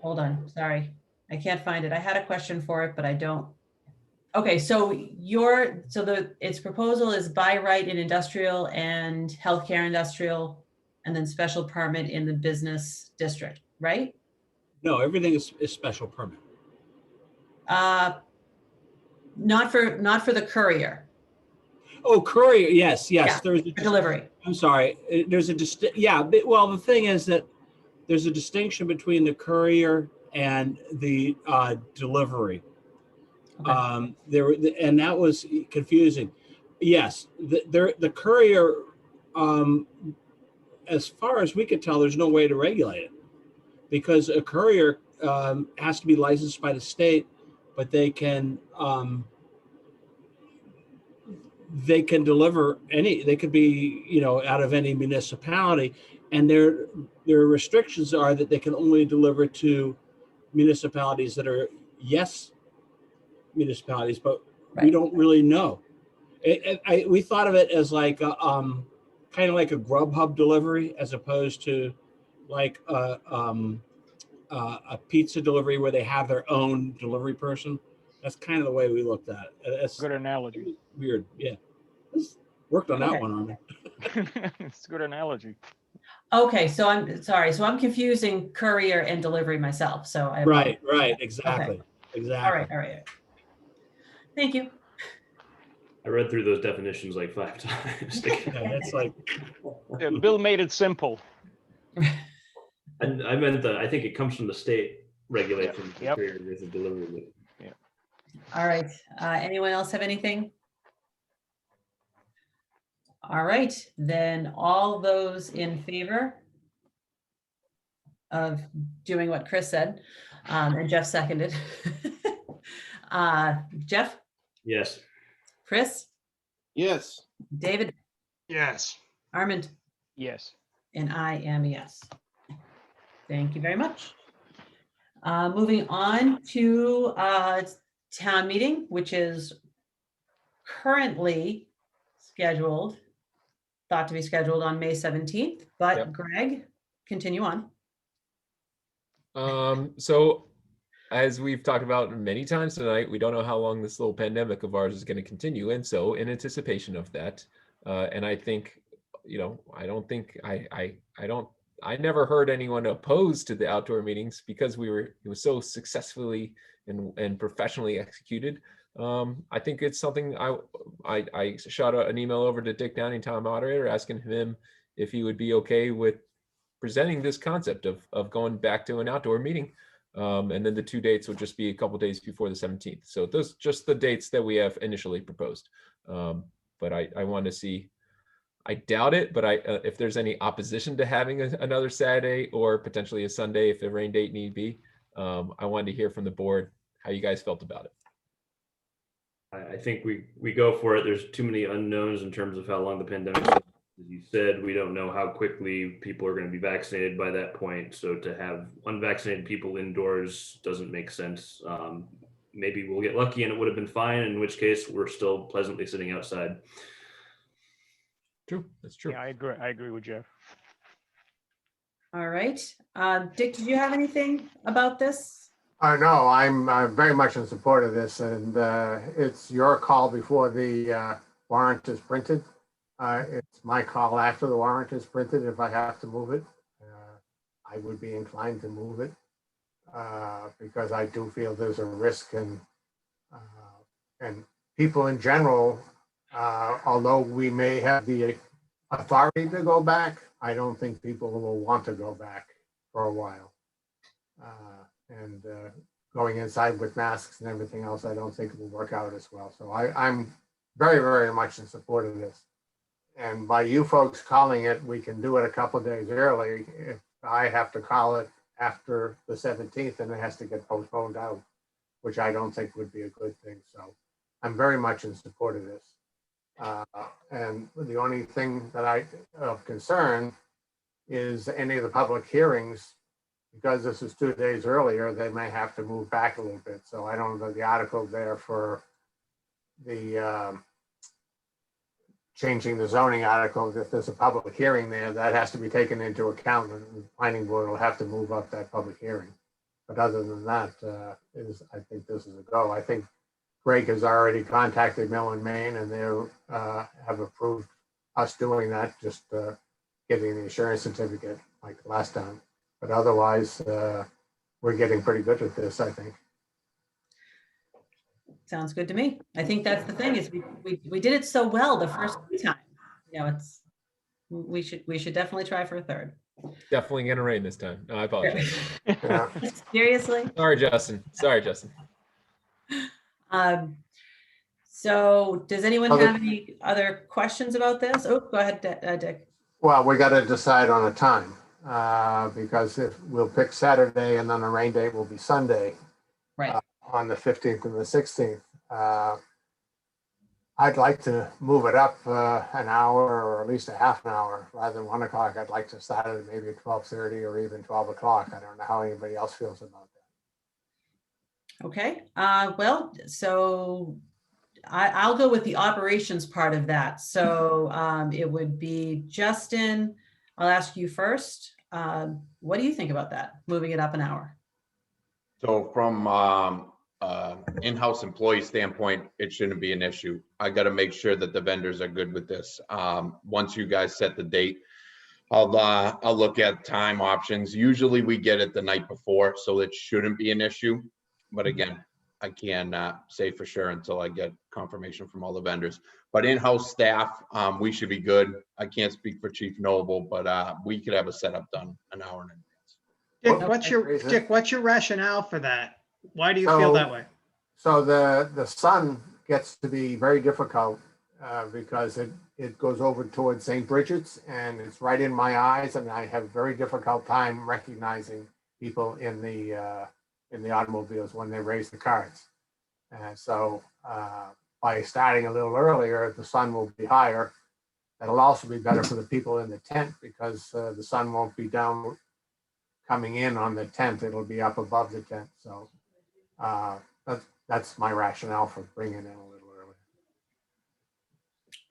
hold on, sorry. I can't find it. I had a question for it, but I don't. Okay, so its proposal is by right in industrial and healthcare industrial, and then special permit in the business district, right? No, everything is special permit. Not for the courier. Oh, courier, yes. Yeah, There's a delivery. I'm sorry. There's well, the thing is that there's a distinction between the courier and the delivery. Okay. And that was confusing. Yes, the courier, as far as we could tell, there's no way to regulate it, because a courier has to be licensed by the state, but they can deliver they could be, out of any municipality, and their restrictions are that they can only deliver to municipalities that are yes municipalities, but right. We don't really know. We thought of it as like kind of like a Grubhub delivery, as opposed to like a pizza delivery where they have their own delivery person. That's kind of the way we looked at it. That's good analogy. Weird, yeah. Worked on that Okay. one on me. It's a good analogy. Okay, so I'm sorry. So I'm confusing courier and delivery myself. So I Right, apologize. right, Okay. exactly, All exactly. right, all right. Thank you. I read through those definitions like 5 times. Yeah, it's like, Yeah, Bill made it simple. And I meant I think it comes from the state regulation. Yep. There's a delivery. Yeah. All right. Anyone else have anything? All right, then all those in favor of doing what Chris said, and Jeff seconded. Jeff, Yes. Chris, Yes. David, Yes. Armand, Yes. and I am a yes. Thank you very much. Moving on to town meeting, which is currently thought to be scheduled on May 17th, but Yep. Greg, continue on. So as we've talked about many times tonight, we don't know how long this little pandemic of ours is going to continue. And so in anticipation of that, and I think, I never heard anyone opposed to the outdoor meetings because it was so successfully and professionally executed. I think it's something I shot an email over to Dick Downing, town moderator, asking him if he would be okay with presenting this concept of going back to an outdoor meeting. And then the 2 dates would just be a couple days before the 17th. So those just the dates that we have initially proposed. But I want to see, I doubt it, but if there's any opposition to having another Saturday or potentially a Sunday, if a rain date need be, I wanted to hear from the board how you guys felt about it. I think we go for it. There's too many unknowns in terms of how long the pandemic is. As you said, we don't know how quickly people are going to be vaccinated by that point. So to have unvaccinated people indoors doesn't make sense. Maybe we'll get lucky and it would have been fine, in which case we're still pleasantly sitting outside. True, that's true. Yeah, I agree with Jeff. All right. Dick, did you have anything about this? No, I'm very much in support of this, and it's your call before the warrant is printed. It's my call after the warrant is printed if I have to move it. I would be inclined to move it because I do feel there's a risk, and people in general, although we may have the authority to go back, I don't think people will want to go back for a while. And going inside with masks and everything else, I don't think it will work out as well. So I'm very, very much in support of this. And by you folks calling it, we can do it a couple of days early. If I have to call it after the 17th, and it has to get postponed out, which I don't think would be a good thing. So I'm very much in support of this. And the only thing that of concern is any of the public hearings. Because this is 2 days earlier, they may have to move back a little bit. So I don't know the article there for the changing the zoning article. If there's a public hearing there, that has to be taken into account, and the planning board will have to move up that public hearing. But other than that, I think this is a go. I think Greg has already contacted Mill and Main, and they have approved us doing that, just getting the insurance certificate like last time. But otherwise, we're getting pretty good at this, I think. Sounds good to me. I think that's the thing is we did it so well the first time. We should definitely try for a third. Definitely gonna rain this time. No, I apologize. Seriously? Sorry, Justin. So does anyone have any other questions about this? Oh, go ahead, Dick. Well, we got to decide on a time because if we'll pick Saturday and then the rain date will be Sunday, right, on the 15th and the 16th. I'd like to move it up an hour or at least a half an hour rather than 1 o'clock. I'd like to start it maybe at 12:30 or even 12 o'clock. I don't know how anybody else feels about that. Okay. Well, so I'll go with the operations part of that. So it would be Justin. I'll ask you first. What do you think about that? Moving it up an hour? So from in-house employee standpoint, it shouldn't be an issue. I got to make sure that the vendors are good with this. Once you guys set the date, I'll look at time options. Usually we get it the night before, so it shouldn't be an issue. But again, I can't say for sure until I get confirmation from all the vendors. But in-house staff, we should be good. I can't speak for Chief Noble, but we could have a setup done an hour in advance. Dick, what's your rationale for that? Why do you feel that way? So the sun gets to be very difficult because it goes over towards St. Bridget's and it's right in my eyes, and I have a very difficult time recognizing people in the automobiles when they raise the carts. And so by starting a little earlier, the sun will be higher. That'll also be better for the people in the tent because the sun won't be down coming in on the tent. It'll be up above the tent. So that's my rationale for bringing it in a little early.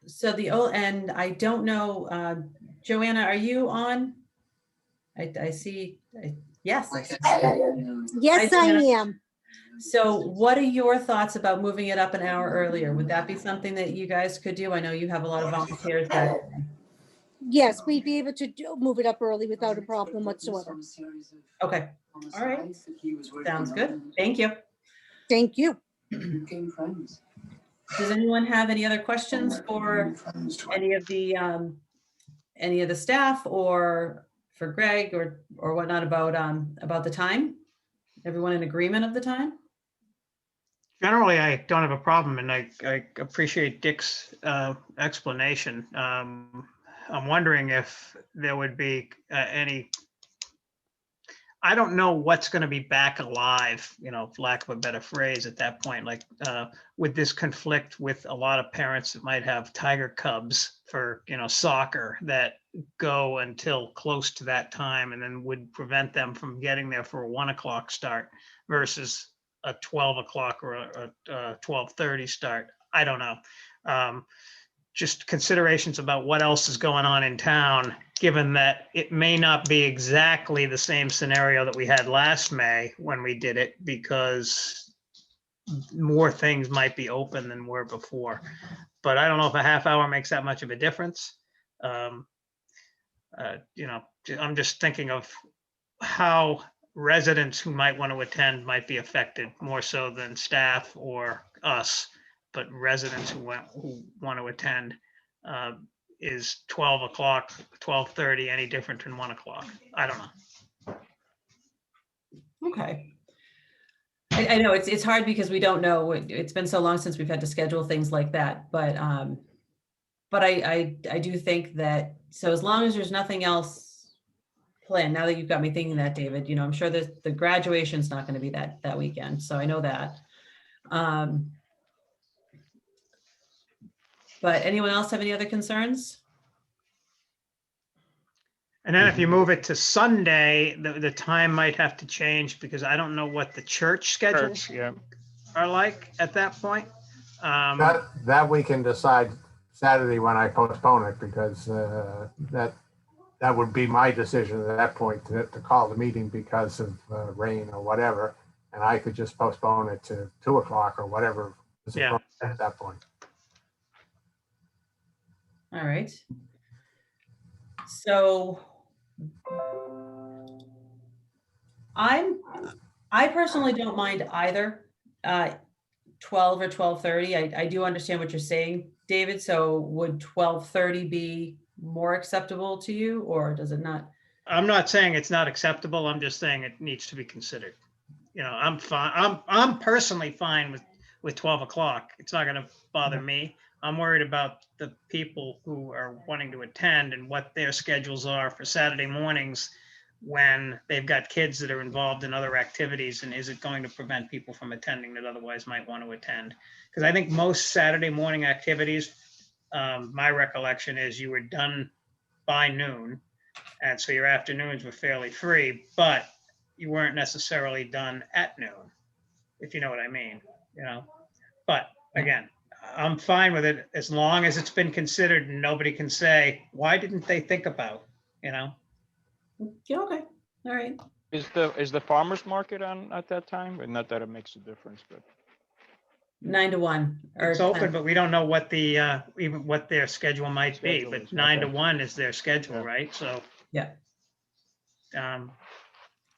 So and I don't know, Joanna, are you on? I see, yes. Yes, I am. So what are your thoughts about moving it up an hour earlier? Would that be something that you guys could do? I know you have a lot of volunteers that. Yes, we'd be able to move it up early without a problem whatsoever. Okay, all right. Sounds good. Thank you. Thank you. Does anyone have any other questions for any of the staff or for Greg or whatnot about the time? Everyone in agreement of the time? Generally, I don't have a problem, and I appreciate Dick's explanation. I'm wondering if there would be any. I don't know what's going to be back alive, for lack of a better phrase, at that point. Like, would this conflict with a lot of parents that might have tiger cubs for soccer that go until close to that time, and then would prevent them from getting there for a 1 o'clock start versus a 12 o'clock or a 12:30 start? I don't know. Just considerations about what else is going on in town, given that it may not be exactly the same scenario that we had last May when we did it, because more things might be open than were before. But I don't know if a half hour makes that much of a difference. I'm just thinking of how residents who might want to attend might be affected more so than staff or us. But residents who want to attend, is 12 o'clock, 12:30 any different than 1 o'clock? I don't know. Okay. I know it's hard because we don't know. It's been so long since we've had to schedule things like that. But I do think that, so as long as there's nothing else planned, now that you've got me thinking that, David, I'm sure that the graduation's not going to be that weekend. So I know that. But anyone else have any other concerns? And then if you move it to Sunday, the time might have to change, because I don't know what the church schedules are like at that point. That we can decide Saturday when I postpone it, because that would be my decision at that point to call the meeting because of rain or whatever, and I could just postpone it to 2 o'clock or whatever is appropriate at that point. All right. So I personally don't mind either 12 or 12:30. I do understand what you're saying, David. So would 12:30 be more acceptable to you, or does it not? I'm not saying it's not acceptable. I'm just saying it needs to be considered. I'm fine. I'm personally fine with 12 o'clock. It's not going to bother me. I'm worried about the people who are wanting to attend and what their schedules are for Saturday mornings when they've got kids that are involved in other activities, and is it going to prevent people from attending that otherwise might want to attend? Because I think most Saturday morning activities, my recollection is you were done by noon, and so your afternoons were fairly free, but you weren't necessarily done at noon, if you know what I mean. But again, I'm fine with it as long as it's been considered and nobody can say, why didn't they think about, Yeah, okay. All right. Is the farmer's market on at that time? And not that it makes a difference, but 9 to 1. Or It's open, 10. but we don't know what the, even what their schedule might be, Schedule but is, 9 to okay. 1 is their schedule, Yeah. right? So, Yeah, um,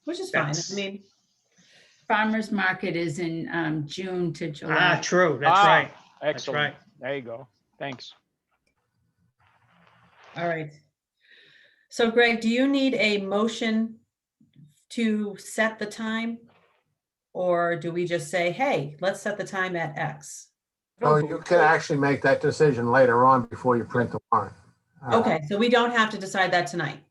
which is fine. I That's- mean, Farmer's market is in June to July. true, that's right. That's Excellent. right. There you go. Thanks. all right. So Greg, do you need a motion to set the time? Or do we just say, hey, let's set the time at X? So you can actually make that decision later on before you print the warrant. Okay, so we don't have to decide that tonight.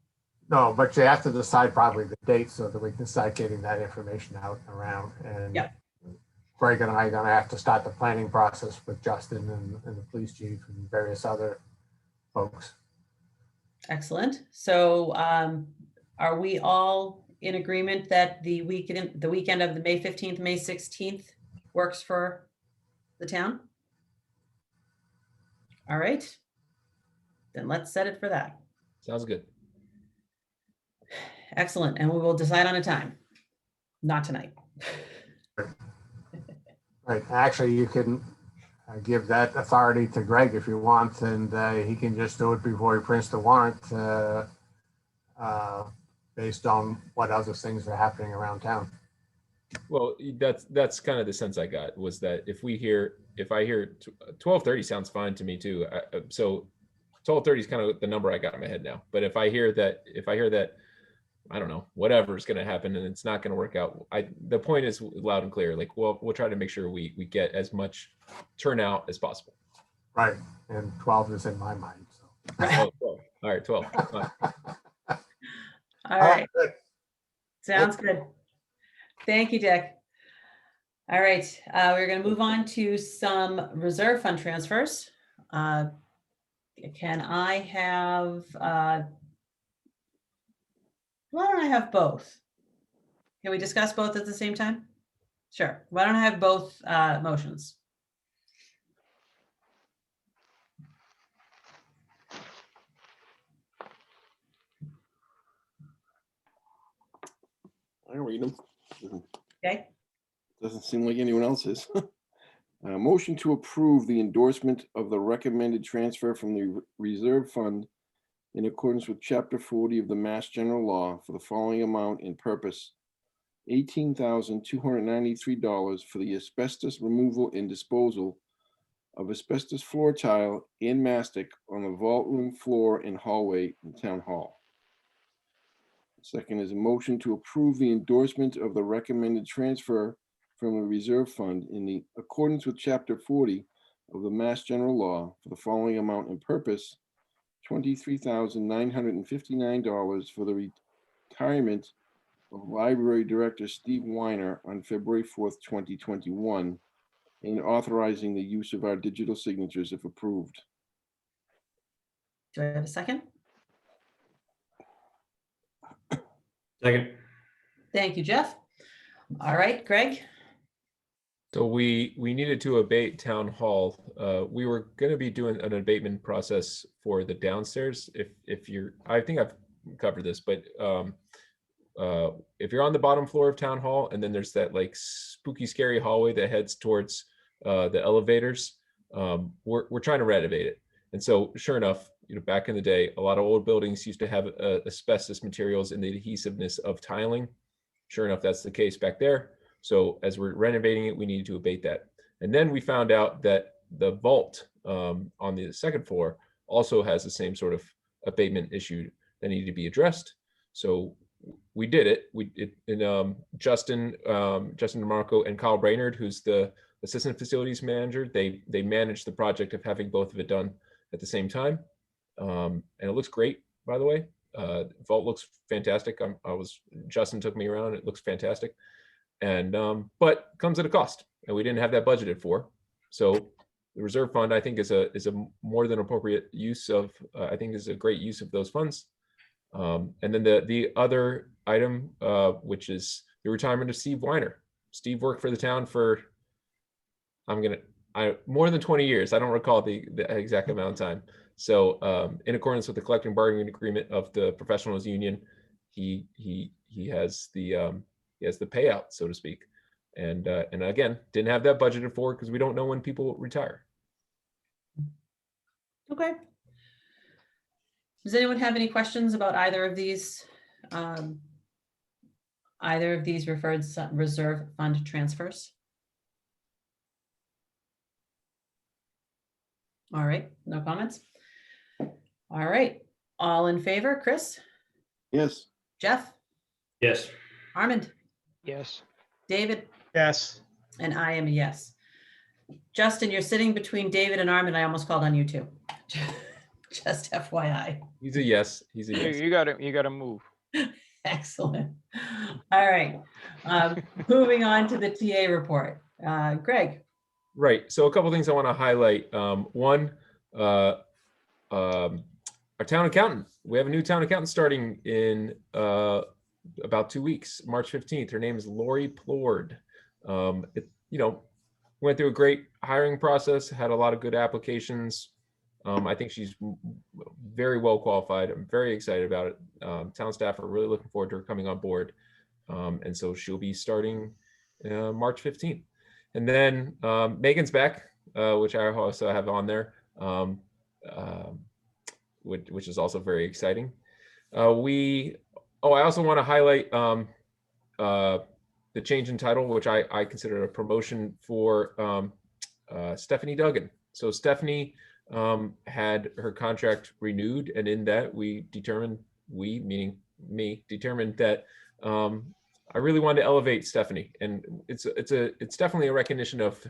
No, but you have to decide probably the date so that we can start getting that information out and around. And Yep. Greg and I are gonna have to start the planning process with Justin and the police chief and various other folks. Excellent. So are we all in agreement that the weekend of the May 15th, May 16th works for the town? All right. Then let's set it for that. Sounds good. Excellent. And we will decide on a time. Not tonight. Right, actually, you can give that authority to Greg if you want, and he can just do it before he prints the warrant based on what other things are happening around town. Well, that's kind of the sense I got, was that if I hear 12:30 sounds fine to me too. So 12:30 is kind of the number I got in my head now. But if I hear that, I don't know, whatever is going to happen and it's not going to work out. The point is loud and clear. Like, well, we'll try to make sure we get as much turnout as possible. Right, and 12 is in my mind. So. Oh, 12. All right, 12. All right. Sounds good. Thank you, Dick. All right, we're going to move on to some reserve fund transfers. Can I have, why don't I have both? Can we discuss both at the same time? Sure. Why don't I have both motions? I can read them. Okay. Doesn't seem like anyone else is. Motion to approve the endorsement of the recommended transfer from the reserve fund in accordance with Chapter 40 of the Mass General Law for the following amount and purpose: $18,293 for the asbestos removal and disposal of asbestos floor tile and mastic on the vault room floor and hallway in Town Hall. Second is a motion to approve the endorsement of the recommended transfer from the reserve fund in the accordance with Chapter 40 of the Mass General Law for the following amount and purpose: $23,959 for the retirement of Library Director Steve Weiner on February 4th, 2021, and authorizing the use of our digital signatures if approved. Do I have a second? Second. Thank you, Jeff. All right, Greg. So we needed to abate town hall. We were going to be doing an abatement process for the downstairs. I think I've covered this, but if you're on the bottom floor of town hall, and then there's that like spooky, scary hallway that heads towards the elevators, we're trying to renovate it. And so, sure enough, back in the day, a lot of old buildings used to have asbestos materials in the adhesiveness of tiling. Sure enough, that's the case back there. So as we're renovating it, we needed to abate that. And then we found out that the vault on the second floor also has the same sort of abatement issue that needed to be addressed. So we did it. Justin DeMarco and Kyle Brainerd, who's the assistant facilities manager, they managed the project of having both of it done at the same time. And it looks great, by the way. Vault looks fantastic. Justin took me around. It looks fantastic. And but comes at a cost, and we didn't have that budgeted for. So the reserve fund, I think, is a more than appropriate use of. I think is a great use of those funds. And then the other item, which is the retirement of Steve Weiner. Steve worked for the town for more than 20 years. I don't recall the exact amount of time. So in accordance with the collective bargaining agreement of the professionals union, he has the payout, so to speak. And again, didn't have that budgeted for because we don't know when people retire. Okay. Does anyone have any questions about either of these reserve fund transfers? All right, no comments. All right, all in favor, Chris? Yes. Jeff? Yes. Armand? Yes. David? Yes. And I am a yes. Justin, you're sitting between David and Armand. I almost called on you too. Just FYI. He's a yes. He's a yes. You gotta move. Excellent. All right. Moving on to the TA report. Greg. Right. So a couple things I want to highlight. One, our town accountant. We have a new town accountant starting in about 2 weeks, March 15th. Her name is Lori Plord. Went through a great hiring process, had a lot of good applications. I think she's very well qualified. I'm very excited about it. Town staff are really looking forward to her coming on board. And so she'll be starting March 15th. And then Megan's back, which I also have on there, which is also very exciting. I also want to highlight the change in title, which I consider a promotion for Stephanie Duggan. So Stephanie had her contract renewed, and in that meaning me, determined that I really wanted to elevate Stephanie, and it's definitely a recognition of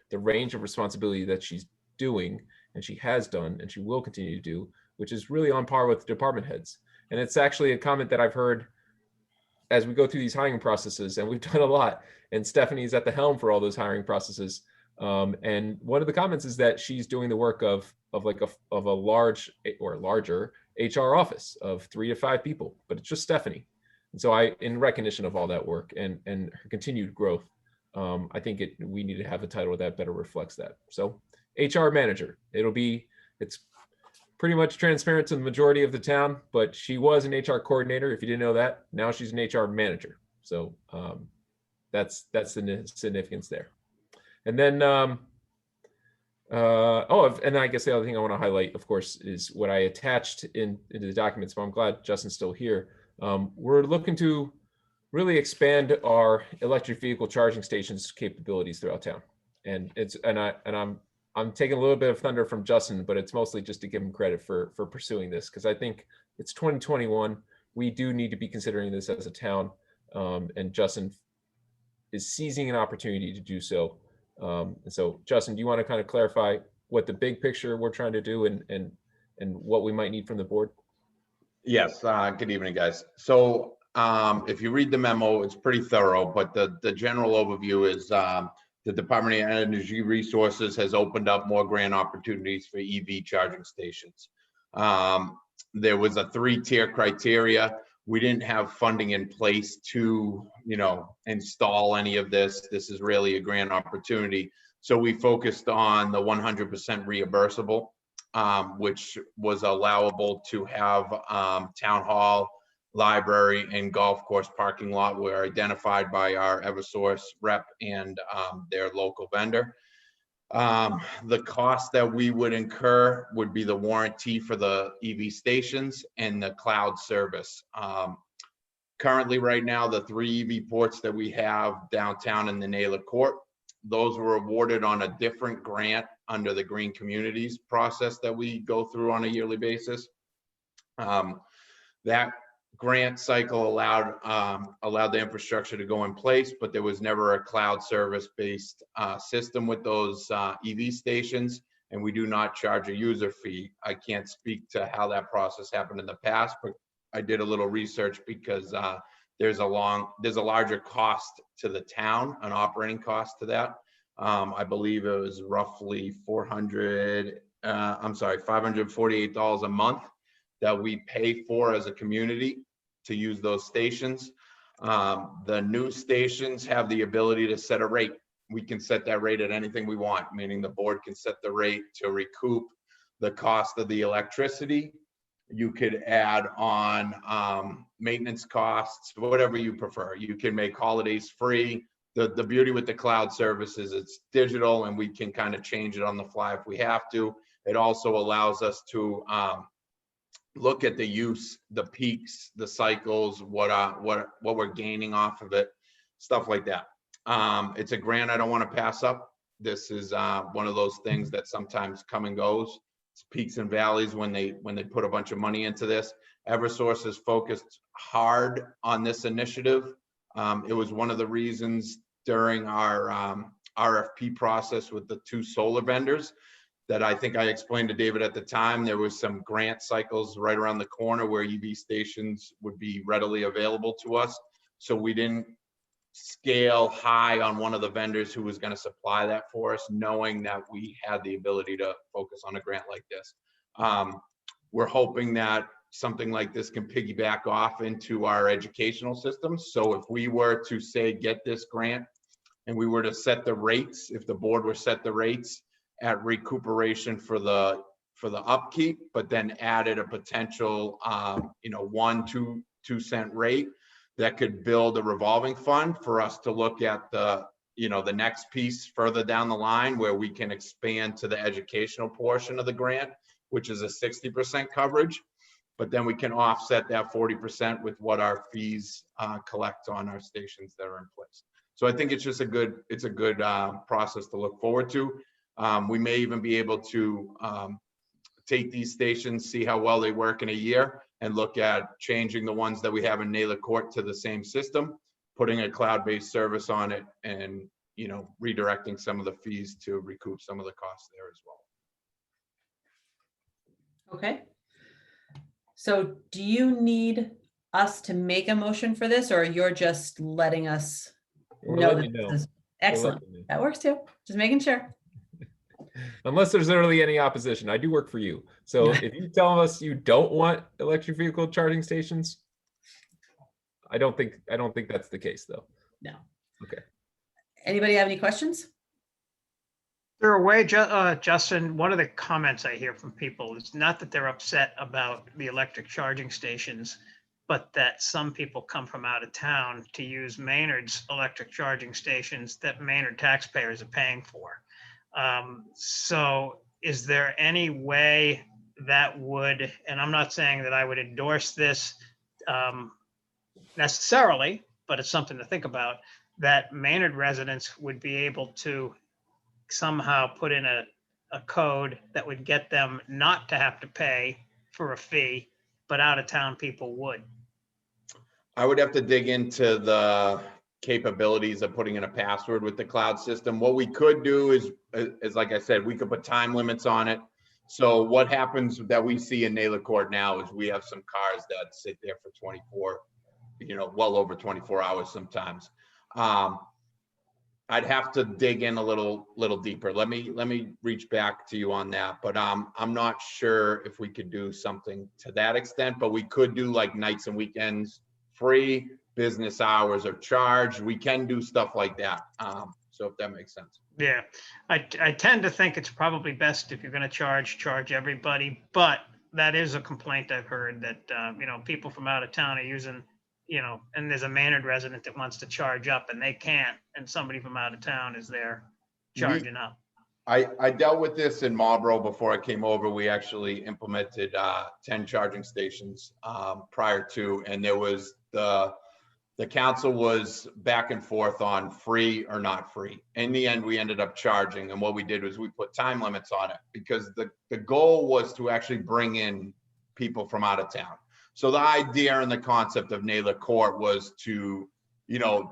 the range of responsibility that she's doing, and she has done, and she will continue to do, which is really on par with department heads. And it's actually a comment that I've heard as we go through these hiring processes, and we've done a lot, and Stephanie's at the helm for all those hiring processes. And one of the comments is that she's doing the work of a large or larger HR office of 3 to 5 people, but it's just Stephanie. And so in recognition of all that work and her continued growth, I think we need to have a title that better reflects that. So HR manager, it's pretty much transparent to the majority of the town, but she was an HR coordinator. If you didn't know that, now she's an HR manager. So that's the significance there. And then, and I guess the other thing I want to highlight, of course, is what I attached into the documents, but I'm glad Justin's still here. We're looking to really expand our electric vehicle charging stations capabilities throughout town. And I'm taking a little bit of thunder from Justin, but it's mostly just to give him credit for pursuing this, because I think it's 2021. We do need to be considering this as a town, and Justin is seizing an opportunity to do so. And so, Justin, do you want to kind of clarify what the big picture we're trying to do and what we might need from the board? Yes. Good evening, guys. So if you read the memo, it's pretty thorough, but the general overview is the Department of Energy Resources has opened up more grant opportunities for EV charging stations. There was a 3-tier criteria. We didn't have funding in place to, install any of this. This is really a grant opportunity. So we focused on the 100% reimbursable, which was allowable to have town hall, library, and golf course parking lot were identified by our Eversource rep and their local vendor. The cost that we would incur would be the warranty for the EV stations and the cloud service. Currently, right now, the 3 EV ports that we have downtown in the Naylor Court, those were awarded on a different grant under the Green Communities process that we go through on a yearly basis. That grant cycle allowed the infrastructure to go in place, but there was never a cloud service-based system with those EV stations, and we do not charge a user fee. I can't speak to how that process happened in the past, but I did a little research because there's a larger cost to the town, an operating cost to that. I believe it was roughly $548 a month that we pay for as a community to use those stations. The new stations have the ability to set a rate. We can set that rate at anything we want, meaning the board can set the rate to recoup the cost of the electricity. You could add on maintenance costs, whatever you prefer. You can make holidays free. The beauty with the cloud service is it's digital and we can kind of change it on the fly if we have to. It also allows us to look at the use, the peaks, the cycles, what we're gaining off of it, stuff like that. It's a grant I don't want to pass up. This is one of those things that sometimes come and goes. It's peaks and valleys when they put a bunch of money into this. Eversource is focused hard on this initiative. It was one of the reasons during our RFP process with the 2 solar vendors that I think I explained to David at the time. There was some grant cycles right around the corner where EV stations would be readily available to us. So we didn't scale high on one of the vendors who was going to supply that for us, knowing that we had the ability to focus on a grant like this. We're hoping that something like this can piggyback off into our educational system. So if we were to say get this grant and we were to set the rates, if the board were set the rates at recuperation for the upkeep, but then added a potential 1-2 cent rate, that could build a revolving fund for us to look at the next piece further down the line where we can expand to the educational portion of the grant, which is a 60% coverage, but then we can offset that 40% with what our fees collect on our stations that are in place. So I think it's just a good process to look forward to. We may even be able to take these stations, see how well they work in a year, and look at changing the ones that we have in Naylor Court to the same system, putting a cloud-based service on it, and redirecting some of the fees to recoup some of the costs there as well. Okay. So do you need us to make a motion for this, or you're just letting us know that this is excellent? That works too. Just making sure. Unless there's literally any opposition, I do work for you. So if you tell us you don't want electric vehicle charging stations, I don't think that's the case though. No. Okay. Anybody have any questions? There a way, Justin, one of the comments I hear from people is not that they're upset about the electric charging stations, but that some people come from out of town to use Maynard's electric charging stations that Maynard taxpayers are paying for. So is there any way that would, and I'm not saying that I would endorse this necessarily, but it's something to think about, that Maynard residents would be able to somehow put in a code that would get them not to have to pay for a fee, but out of town people would? I would have to dig into the capabilities of putting in a password with the cloud system. What we could do is like I said, we could put time limits on it. So what happens that we see in Naylor Court now is we have some cars that sit there for 24, well over 24 hours sometimes. I'd have to dig in a little deeper. Let me reach back to you on that, but I'm not sure if we could do something to that extent, but we could do like nights and weekends free, business hours are charged. We can do stuff like that. So if that makes sense. Yeah, I tend to think it's probably best if you're going to charge everybody, but that is a complaint I've heard that, people from out of town are using, and there's a Maynard resident that wants to charge up and they can't, and somebody from out of town is there charging up. I dealt with this in Marlboro before I came over. We actually implemented 10 charging stations prior to, and there was the council was back and forth on free or not free. In the end, we ended up charging, and what we did was we put time limits on it because the goal was to actually bring in people from out of town. So the idea and the concept of Naylor Court was to,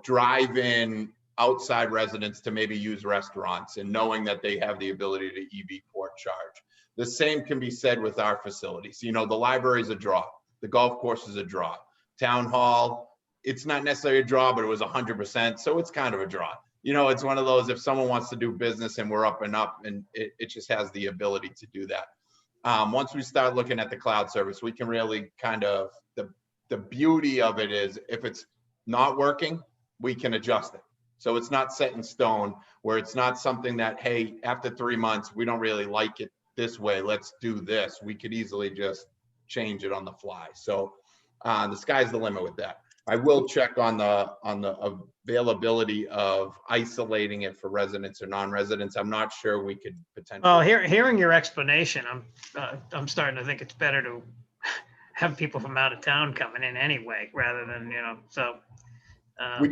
drive in outside residents to maybe use restaurants and knowing that they have the ability to EV port charge. The same can be said with our facilities. The library is a draw. The golf course is a draw. Town hall, it's not necessarily a draw, but it was 100%. So it's kind of a draw. It's one of those, if someone wants to do business and we're up and up, and it just has the ability to do that. Once we start looking at the cloud service, we can really kind of, the beauty of it is if it's not working, we can adjust it. So it's not set in stone where it's not something that, hey, after 3 months, we don't really like it this way, let's do this. We could easily just change it on the fly. So the sky's the limit with that. I will check on the availability of isolating it for residents or non-residents. I'm not sure we could potentially. Well, hearing your explanation, I'm starting to think it's better to have people from out of town coming in anyway, rather than, so. We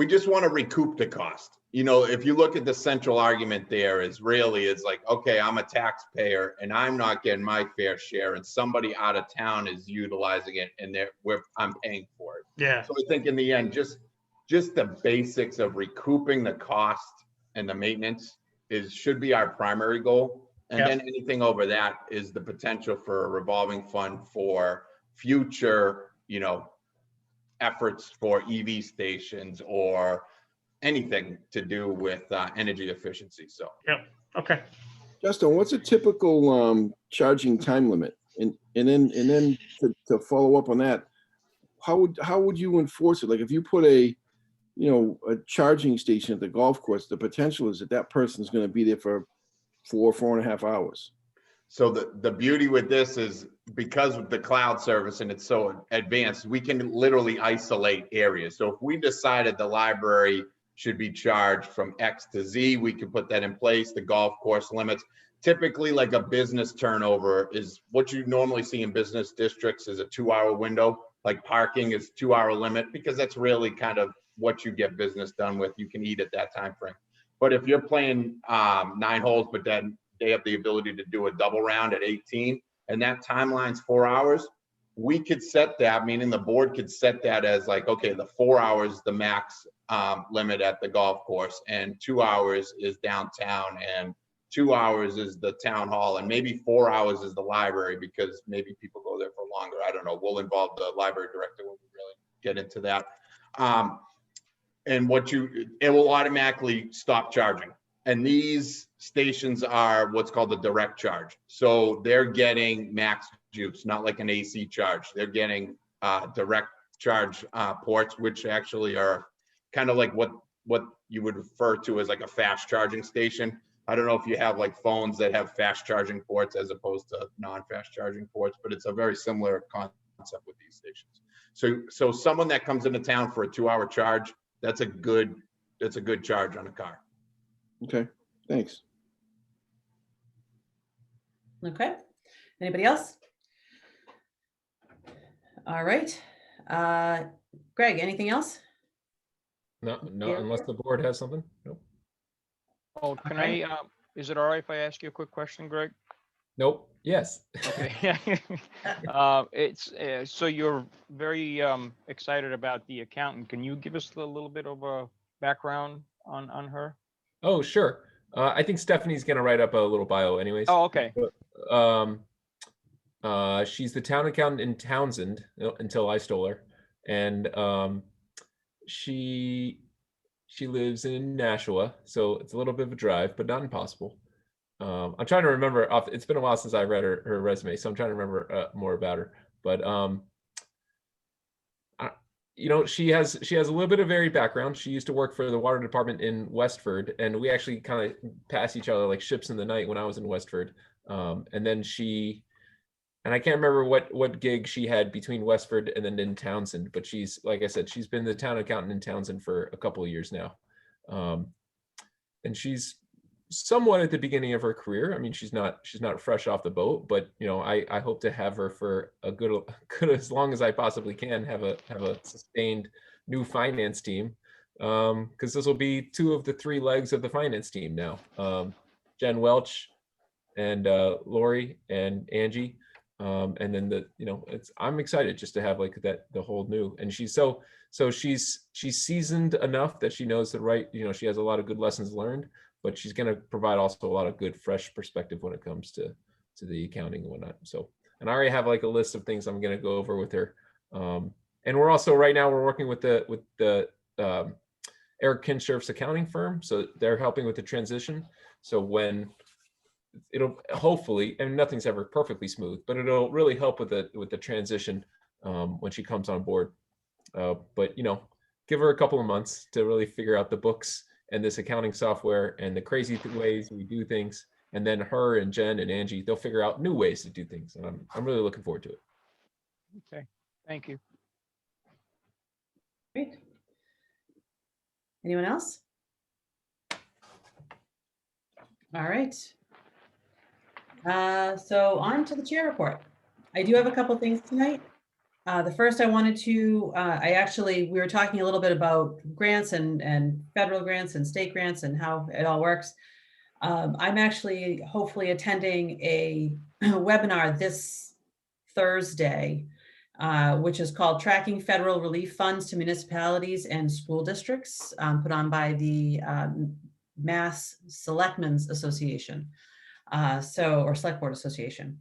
just want to recoup the cost. If you look at the central argument there is really, it's like, okay, I'm a taxpayer and I'm not getting my fair share and somebody out of town is utilizing it and I'm paying for it. Yeah. So I think in the end, just the basics of recouping the cost and the maintenance should be our primary goal. And then anything over that is the potential for a revolving fund for future, efforts for EV stations or anything to do with energy efficiency. So. Yep. Okay. Justin, what's a typical charging time limit? And then to follow up on that, how would you enforce it? Like if you put a charging station at the golf course, the potential is that person's going to be there for 4.5 hours. So the beauty with this is because of the cloud service and it's so advanced, we can literally isolate areas. So if we decided the library should be charged from X to Z, we can put that in place. The golf course limits. Typically, like a business turnover is what you normally see in business districts is a 2-hour window. Like parking is 2-hour limit because that's really kind of what you get business done with. You can eat at that time frame. But if you're playing 9 holes, but then they have the ability to do a double round at 18, and that timeline's 4 hours, we could set that, meaning the board could set that as like, okay, the 4 hours, the max limit at the golf course, and 2 hours is downtown, and 2 hours is the town hall, and maybe 4 hours is the library because maybe people go there for longer. I don't know. We'll involve the library director when we really get into that. And it will automatically stop charging. And these stations are what's called the direct charge. So they're getting max juice, not like an AC charge. They're getting direct charge ports, which actually are kind of like what you would refer to as like a fast charging station. I don't know if you have like phones that have fast charging ports as opposed to non-fast charging ports, but it's a very similar concept with these stations. So someone that comes into town for a 2-hour charge, that's a good charge on a car. Okay, thanks. Okay, anybody else? All right, Greg, anything else? No, unless the board has something. Nope. Oh, can I, is it all right if I ask you a quick question, Greg? Nope. Yes. Okay. So you're very excited about the accountant. Can you give us a little bit of a background on her? Oh, sure. I think Stephanie's going to write up a little bio anyways. Oh, okay. She's the town accountant in Townsend until I stole her. And she lives in Nashua, so it's a little bit of a drive, but not impossible. I'm trying to remember. It's been a while since I read her resume, so I'm trying to remember more about her. But she has a little bit of varied background. She used to work for the water department in Westford, and we actually kind of pass each other like ships in the night when I was in Westford. And then I can't remember what gig she had between Westford and then in Townsend, but she's, like I said, she's been the town accountant in Townsend for a couple of years now. And she's somewhat at the beginning of her career. I mean, she's not fresh off the boat, but I hope to have her for a good as long as I possibly can, have a sustained new finance team. Because this will be 2 of the 3 legs of the finance team now. Jen Welch and Lori and Angie. And then I'm excited just to have like the whole new, and she's seasoned enough that she knows she has a lot of good lessons learned, but she's going to provide also a lot of good fresh perspective when it comes to the accounting and whatnot. So, and I already have like a list of things I'm going to go over with her. And we're also right now we're working with the Eric Kinshirf's accounting firm, so they're helping with the transition. So when it'll hopefully, and nothing's ever perfectly smooth, but it'll really help with the transition when she comes on board. But give her a couple of months to really figure out the books and this accounting software and the crazy ways we do things, and then her and Jen and Angie, they'll figure out new ways to do things, and I'm really looking forward to it. Okay, thank you. Great. Anyone else? All right. So on to the chair report. I do have a couple things tonight. The first I wanted to, we were talking a little bit about grants and federal grants and state grants and how it all works. I'm actually hopefully attending a webinar this Thursday, which is called Tracking Federal Relief Funds to Municipalities and School Districts, put on by the Mass Selectmen's Association, or Select Board Association.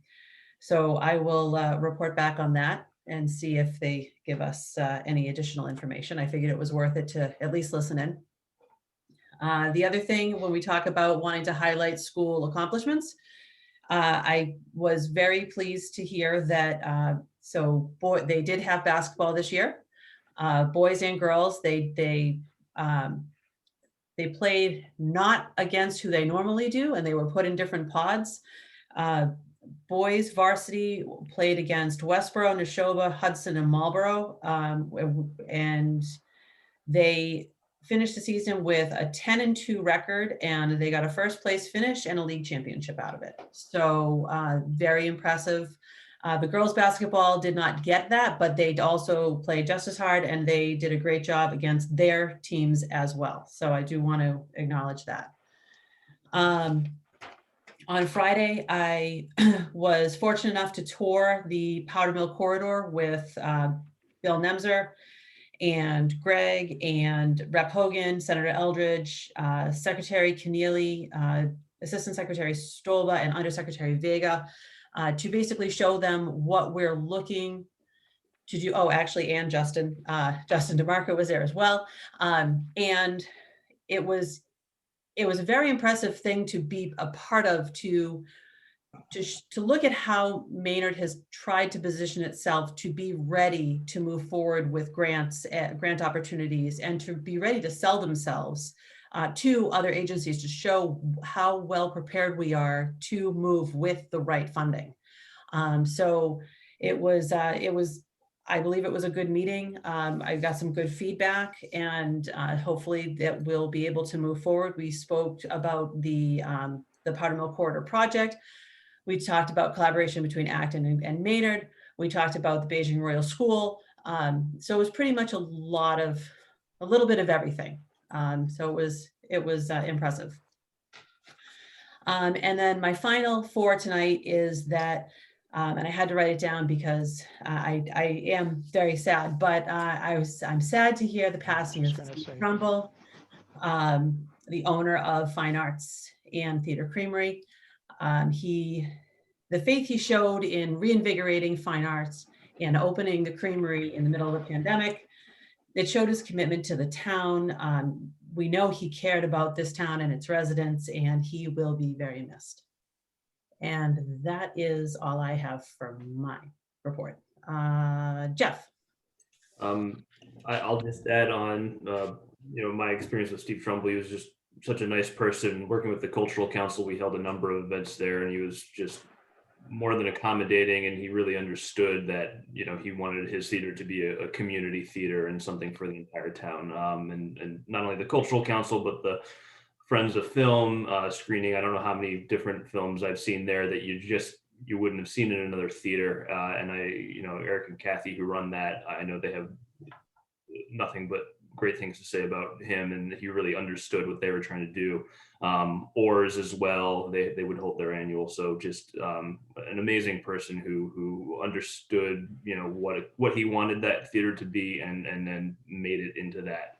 So I will report back on that and see if they give us any additional information. I figured it was worth it to at least listen in. The other thing, when we talk about wanting to highlight school accomplishments, I was very pleased to hear that they did have basketball this year, boys and girls. They played not against who they normally do, and they were put in different pods. Boys varsity played against Westboro, Neshoba, Hudson, and Marlboro, and they finished the season with a 10-2 record, and they got a first place finish and a league championship out of it. So very impressive. The girls basketball did not get that, but they also played just as hard, and they did a great job against their teams as well. So I do want to acknowledge that. On Friday, I was fortunate enough to tour the Powder Mill Corridor with Bill Nemser and Greg and Rep. Hogan, Senator Eldridge, Secretary Keneally, Assistant Secretary Stolba, and Undersecretary Vega, to basically show them what we're looking to do. Oh, actually, and Justin DeMarco was there as well. And it was a very impressive thing to be a part of, to look at how Maynard has tried to position itself to be ready to move forward with grants, grant opportunities, and to be ready to sell themselves to other agencies to show how well prepared we are to move with the right funding. So it was, I believe it was a good meeting. I got some good feedback, and hopefully that we'll be able to move forward. We spoke about the Powder Mill Corridor project. We talked about collaboration between Acton and Maynard. We talked about the Beijing Royal School. So it was pretty much a little bit of everything. So it was impressive. And then my final for tonight is that, and I had to write it down because I am very sad, but I'm sad to hear the passing of Steve Trumbull, the owner of Fine Arts and Theater Creamery. The faith he showed in reinvigorating fine arts and opening the creamery in the middle of a pandemic, it showed his commitment to the town. We know he cared about this town and its residents, and he will be very missed. And that is all I have for my report. Jeff. I'll just add on, my experience with Steve Trumbull. He was just such a nice person. Working with the Cultural Council, we held a number of events there, and he was just more than accommodating, and he really understood that, he wanted his theater to be a community theater and something for the entire town. And not only the Cultural Council, but the Friends of Film screening. I don't know how many different films I've seen there that you wouldn't have seen in another theater. And Eric and Kathy, who run that, I know they have nothing but great things to say about him, and he really understood what they were trying to do. Oars as well, they would hold their annual. So just an amazing person who understood, what he wanted that theater to be, and then made it into that.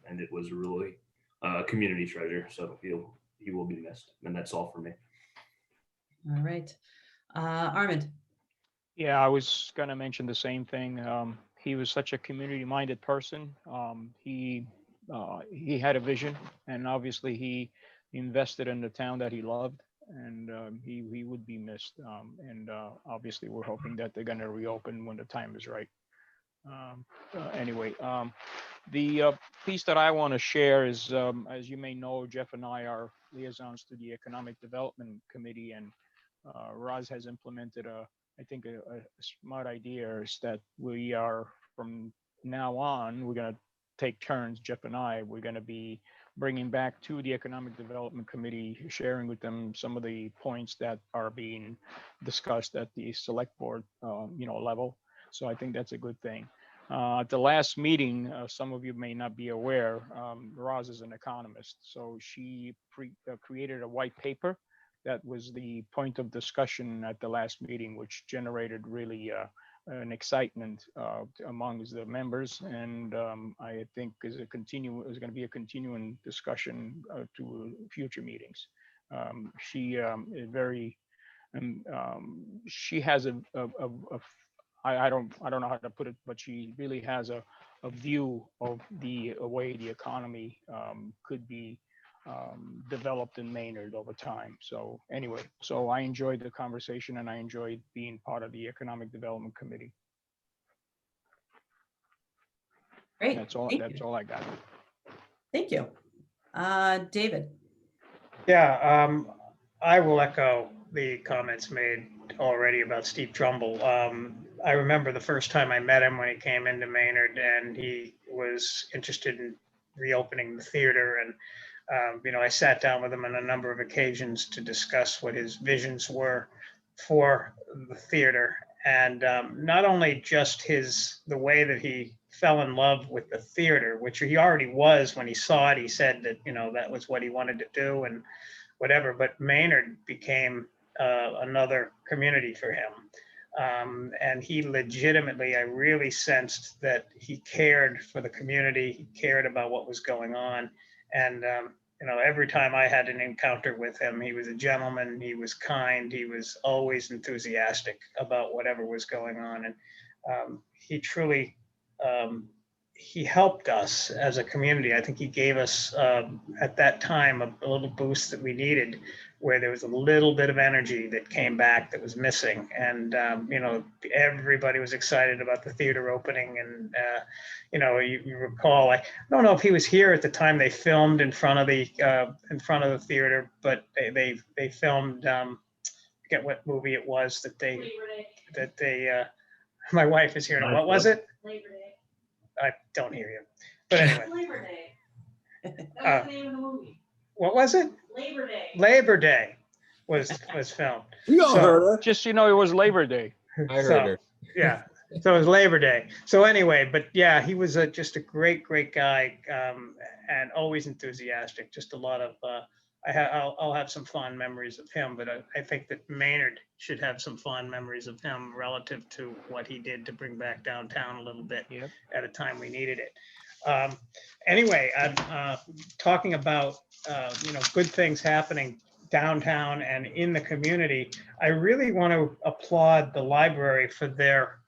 And it was really a community treasure. So he will be missed. And that's all for me. All right. Armand. Yeah, I was going to mention the same thing. He was such a community-minded person. He had a vision, and obviously he invested in the town that he loved, and he would be missed. And obviously we're hoping that they're going to reopen when the time is right. Anyway, the piece that I want to share is, as you may know, Jeff and I are liaisons to the Economic Development Committee, and Roz has implemented I think a smart idea is that we are, from now on, we're going to take turns, Jeff and I, we're going to be bringing back to the Economic Development Committee, sharing with them some of the points that are being discussed at the select board, level. So I think that's a good thing. At the last meeting, some of you may not be aware, Roz is an economist, so she created a white paper that was the point of discussion at the last meeting, which generated really an excitement among the members, and I think is going to be a continuing discussion to future meetings. She is very, she has I don't know how to put it, but she really has a view of the way the economy could be developed in Maynard over time. So anyway, so I enjoyed the conversation, and I enjoyed being part of the Economic Development Committee. Great. That's all I got. Thank you. David. Yeah, I will echo the comments made already about Steve Trumbull. I remember the first time I met him when he came into Maynard, and he was interested in reopening the theater. And I sat down with him on a number of occasions to discuss what his visions were for the theater. And not only just the way that he fell in love with the theater, which he already was when he saw it. He said that, that was what he wanted to do and whatever, but Maynard became another community for him. And he legitimately, I really sensed that he cared for the community. He cared about what was going on. And, every time I had an encounter with him, he was a gentleman, he was kind, he was always enthusiastic about whatever was going on. And he truly, he helped us as a community. I think he gave us, at that time, a little boost that we needed, where there was a little bit of energy that came back that was missing. And, everybody was excited about the theater opening. And, you recall, I don't know if he was here at the time they filmed in front of the theater, but they filmed, I forget what movie it was that they my wife is here. What was it? Labor Day. I don't hear you. But anyway. Labor Day. That was the name of the movie. What was it? Labor Day. Labor Day was filmed. We all heard her. Just it was Labor Day. I heard her. Yeah. So it was Labor Day. So anyway, but yeah, he was just a great guy, and always enthusiastic. Just a lot of, I'll have some fond memories of him, but I think that Maynard should have some fond memories of him relative to what he did to bring back downtown a little bit at a time we needed it. Anyway, I'm talking about, good things happening downtown and in the community. I really want to applaud the library for their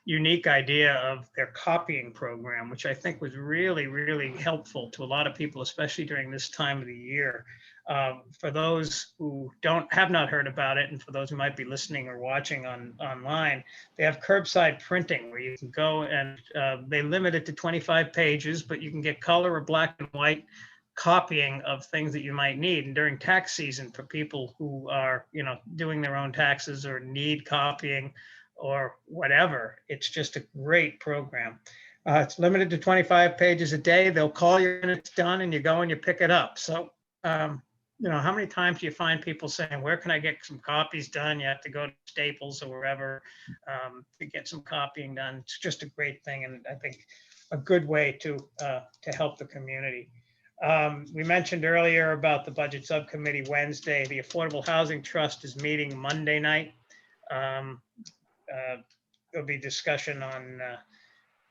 unique idea of their copying program, which I think was really, really helpful to a lot of people, especially during this time of the year. For those who have not heard about it, and for those who might be listening or watching online, they have curbside printing where you can go and they limit it to 25 pages, but you can get color or black and white copying of things that you might need. And during tax season, for people who are, doing their own taxes or need copying or whatever, it's just a great program. It's limited to 25 pages a day. They'll call you when it's done, and you go and you pick it up. So, how many times do you find people saying, where can I get some copies done? You have to go to Staples or wherever to get some copying done. It's just a great thing, and I think a good way to help the community. We mentioned earlier about the budget subcommittee Wednesday. The Affordable Housing Trust is meeting Monday night. There'll be discussion on,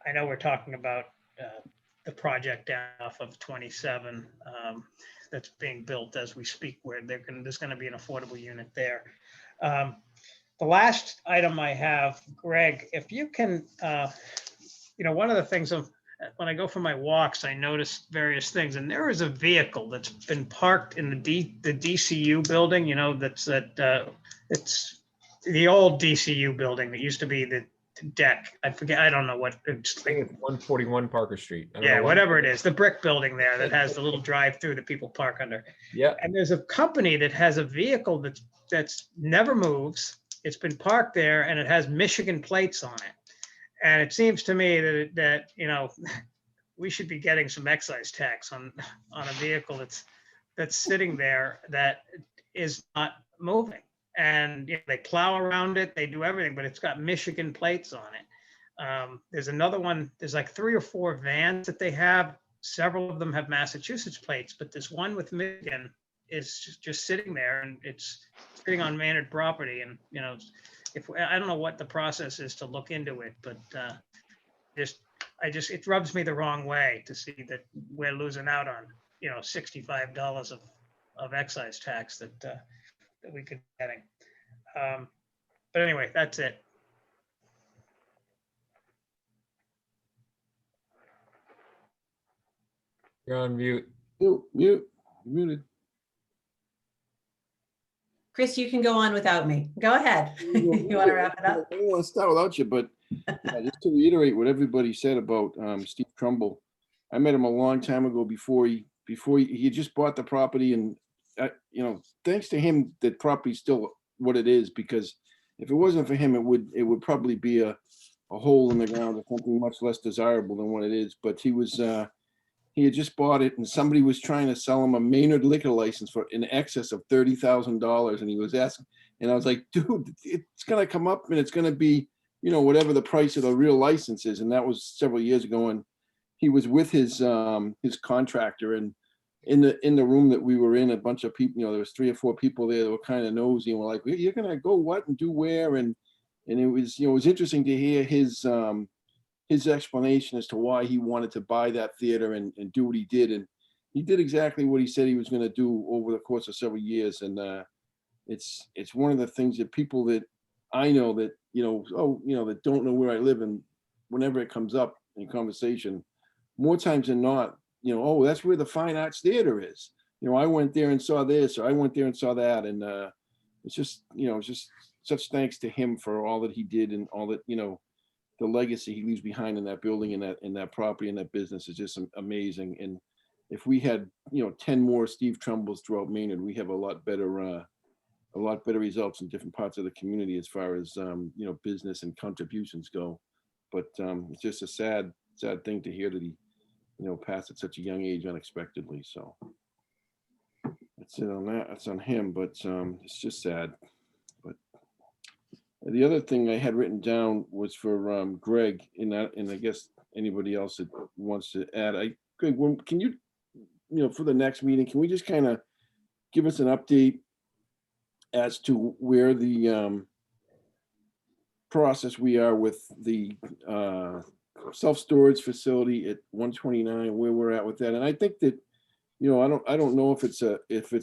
I know we're talking about the project off of 27 that's being built as we speak, where there's going to be an affordable unit there. The last item I have, Greg, if you can, one of the things when I go for my walks, I notice various things, and there is a vehicle that's been parked in the DCU building. It's the old DCU building that used to be the deck. I forget, I don't know what, it's I think like, it's 141 Parker Street. I don't know yeah, why. whatever it is, the brick building there that has the little drive-through that people park under. Yeah. And there's a company that has a vehicle that's never moves. It's been parked there and it has Michigan plates on it. And it seems to me that you know, we should be getting some excise tax on a vehicle that's sitting there that is not moving. And you know, they plow around it, they do everything, but it's got Michigan plates on it. There's another one, there's like 3 or 4 vans that they have. Several of them have Massachusetts plates, but this one with Michigan is just sitting there, and it's sitting on Maynard property. And, you know, I don't know what the process is to look into it, but it rubs me the wrong way to see that we're losing out on, you know, $65 of excise tax that we could be getting. But anyway, that's it. You're on mute. Muted. Chris, you can go on without me. Go ahead. You want to wrap it up? I don't want to start without you, but just to reiterate what everybody said about Steve Trumbull, I met him a long time ago before he just bought the property, and you know, thanks to him, that property's still what it is, because if it wasn't for him, it would probably be a hole in the ground or something much less desirable than what it is. But he had just bought it, and somebody was trying to sell him a Maynard liquor license for in excess of $30,000, and he was asking, and I was like, dude, it's gonna come up and it's gonna be, you know, whatever the price of the real license is. And that was several years ago, and he was with his contractor, and in the room that we were in, a bunch of people, you know, there was 3 or 4 people there that were kind of nosy and were like, you're gonna go what and do where? And it was, you know, it was interesting to hear his explanation as to why he wanted to buy that theater and do what he did. And he did exactly what he said he was going to do over the course of several years. And it's one of the things that people that I know that, you know, that don't know where I live, and whenever it comes up in conversation, more times than not, you know, oh, that's where the Fine Arts Theater is. You know, I went there and saw this, or I went there and saw that. And it's just, you know, it's just such thanks to him for all that he did, and all that, you know, the legacy he leaves behind in that building, in that property, in that business is just amazing. And if we had, you know, 10 more Steve Trumbulls throughout Maynard, we have a lot better results in different parts of the community as far as, you know, business and contributions go. But it's just a sad thing to hear that he, you know, passed at such a young age unexpectedly. So that's it on that. That's on him, but it's just sad. But the other thing I had written down was for Greg, and I guess anybody else that wants to add. Greg, can you know, for the next meeting, can we just kind of give us an update as to where the process we are with the self-storage facility at 129, where we're at with that? And I think that, you know, I don't know if it's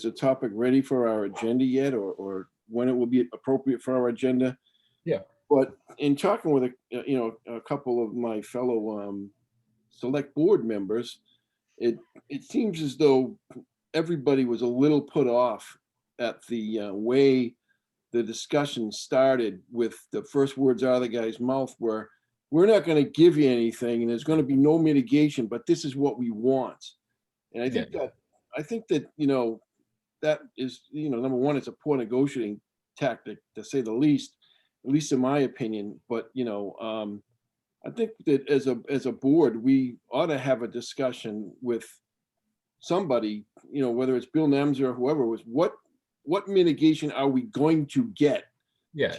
a topic ready for our agenda yet, or when it will be appropriate for our agenda. Yeah. But in talking with a couple of my fellow select board members, it seems as though everybody was a little put off at the way the discussion started, with the first words out of the guy's mouth were, we're not going to give you anything, and there's going to be no mitigation, but this is what we want. And I think that, you know, that is, you know, number one, it's a poor negotiating tactic, to say the least, at least in my opinion. But, you know, I think that as a board, we ought to have a discussion with somebody, you know, whether it's Bill Nems or whoever, was what mitigation are we going to get? Yeah.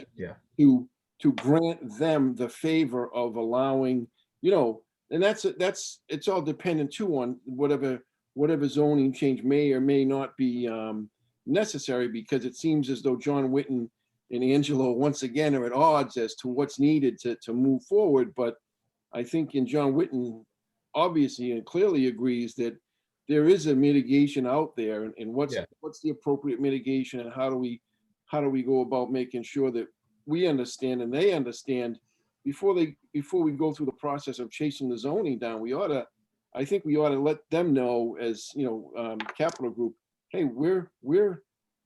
To grant them the favor of allowing, you know, and it's all dependent too on whatever zoning change may or may not be necessary, because it seems as though John Whitten and Angelo once again are at odds as to what's needed to move forward. But I think in John Whitten obviously and clearly agrees that there is a mitigation out there, and what's the appropriate mitigation, and how do we go about making sure that we understand and they understand before we go through the process of chasing the zoning down. I think we ought to let them know, as, you know, Capital Group, hey, we're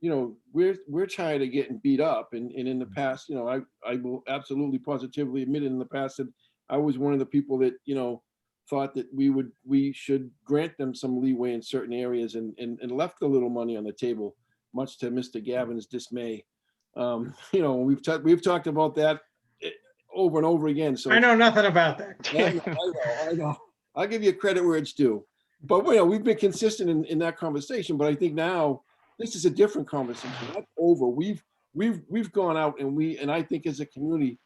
we're tired of getting beat up. And in the past, I will absolutely positively admit it, in the past that I was one of the people that, thought that we should grant them some leeway in certain areas and left a little money on the table, much to Mr. Gavin's dismay. We've talked about that over and over again. So I know nothing about that. I know. I'll give you credit where it's due. But we've been consistent in that conversation. But I think now this is a different conversation. That's over. We've gone out and I think as a community,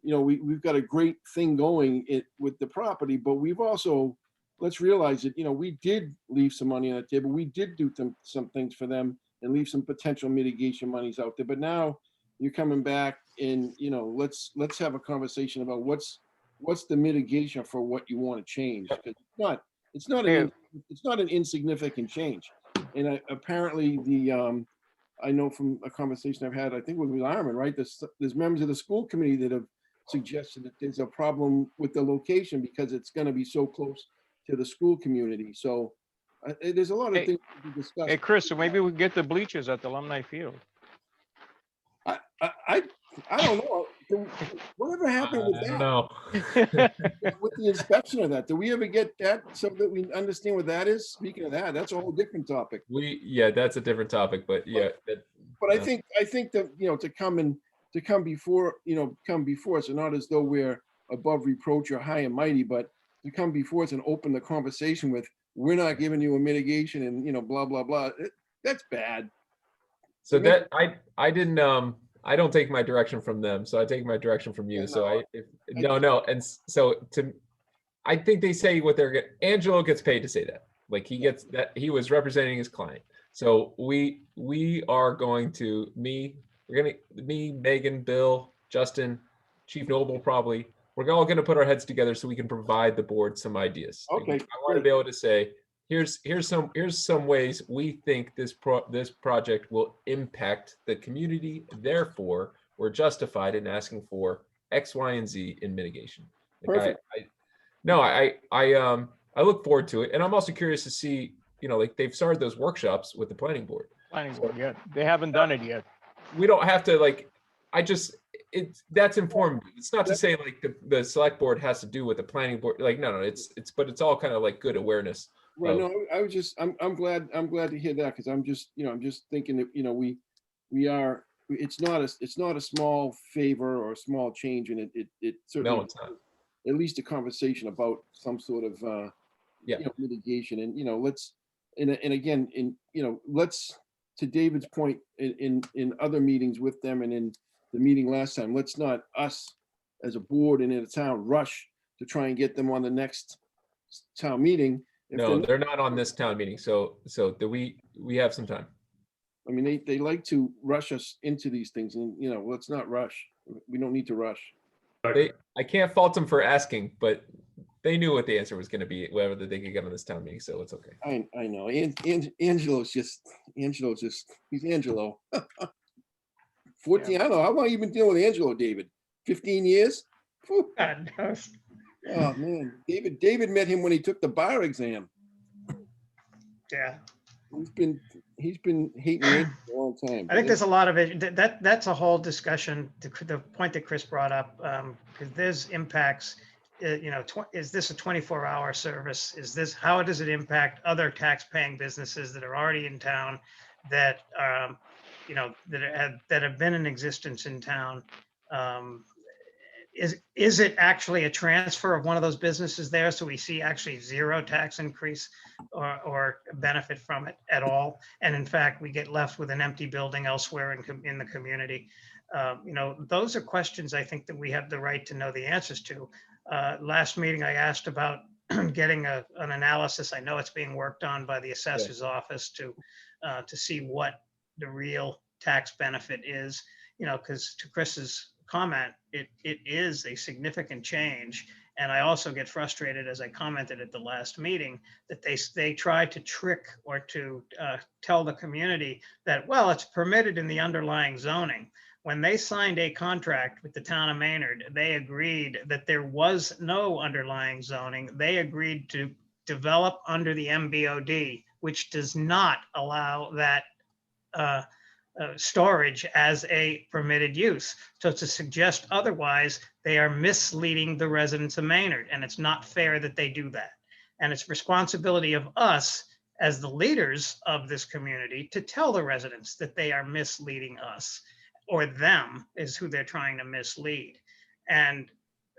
we've got a great thing going with the property, but we've also, let's realize that, we did leave some money on the table. We did do some things for them and leave some potential mitigation monies out there. But now you're coming back and, let's have a conversation about what's the mitigation for what you want to change. Because it's not an insignificant change. And apparently I know from a conversation I've had, I think with Ironman, right? There's members of the school committee that have suggested that there's a problem with the location because it's going to be so close to the school community. So there's a lot of things to be discussed. Hey, Chris, so maybe we get the bleachers at the alumni field. I don't know. Whatever happened with that? No. With the inspection of that, do we ever get that so that we understand what that is? Speaking of that, that's a whole different topic. That's a different topic, but yeah. But I think that, to come before us, and not as though we're above reproach or high and mighty, but to come before us and open the conversation with, we're not giving you a mitigation and, blah, blah, blah. That's bad. So that I didn't, I don't take my direction from them. So I take my direction from you. Yeah, so no. And so I think they say what they're getting. Angelo gets paid to say that. Like he gets that, he was representing his client. So we are going to, me, Megan, Bill, Justin, Chief Noble, probably, we're all going to put our heads together so we can provide the board some ideas. Okay. I want to be able to say, here's some ways we think this project will impact the community. Therefore, we're justified in asking for X, Y, and Z in mitigation. Like I look forward to it, and I'm also curious to see, like they've started those workshops with the planning board. Yeah, they haven't done it yet. We don't have to that's informed. It's not to say like the select board has to do with the planning board. Like, no, but it's all kind of like good awareness. Right. No, I'm glad to hear that, because I'm just thinking that, it's not a small favor or a small change, and it certainly, no, it's not. At least a conversation about some sort of mitigation, and let's, to David's point, in other meetings with them and in the meeting last time, let's not, us as a board and in a town, rush to try and get them on the next town meeting. No, they're not on this town meeting. So we have some time. I mean, they like to rush us into these things, and let's not rush. We don't need to rush. I can't fault them for asking, but they knew what the answer was going to be, whether they could get on this town meeting, so it's okay. I know. Angelo's just, he's Angelo. 14, yeah. I don't know. How long have you been dealing with Angelo, David? 15 years? God knows. Oh man, David met him when he took the bar exam. Yeah. He's been hating it for a long time. I think there's a lot of it. That's a whole discussion. The point that Chris brought up, because there's impacts. Is this a 24-hour service? How does it impact other tax-paying businesses that are already in town, that that have been in existence in town? Is it actually a transfer of one of those businesses there, so we see actually zero tax increase or benefit from it at all, and in fact we get left with an empty building elsewhere in the community? Those are questions I think that we have the right to know the answers to. Last meeting I asked about getting an analysis. I know it's being worked on by the assessor's office to see what the real tax benefit is, because to Chris's comment, it is a significant change. And I also get frustrated, as I commented at the last meeting, that they try to trick or to tell the community that, well, it's permitted in the underlying zoning. When they signed a contract with the town of Maynard, they agreed that there was no underlying zoning. They agreed to develop under the MBOD, which does not allow that storage as a permitted use. So to suggest otherwise, they are misleading the residents of Maynard, and it's not fair that they do that. And it's responsibility of us as the leaders of this community to tell the residents that they are misleading us, or them is who they're trying to mislead. And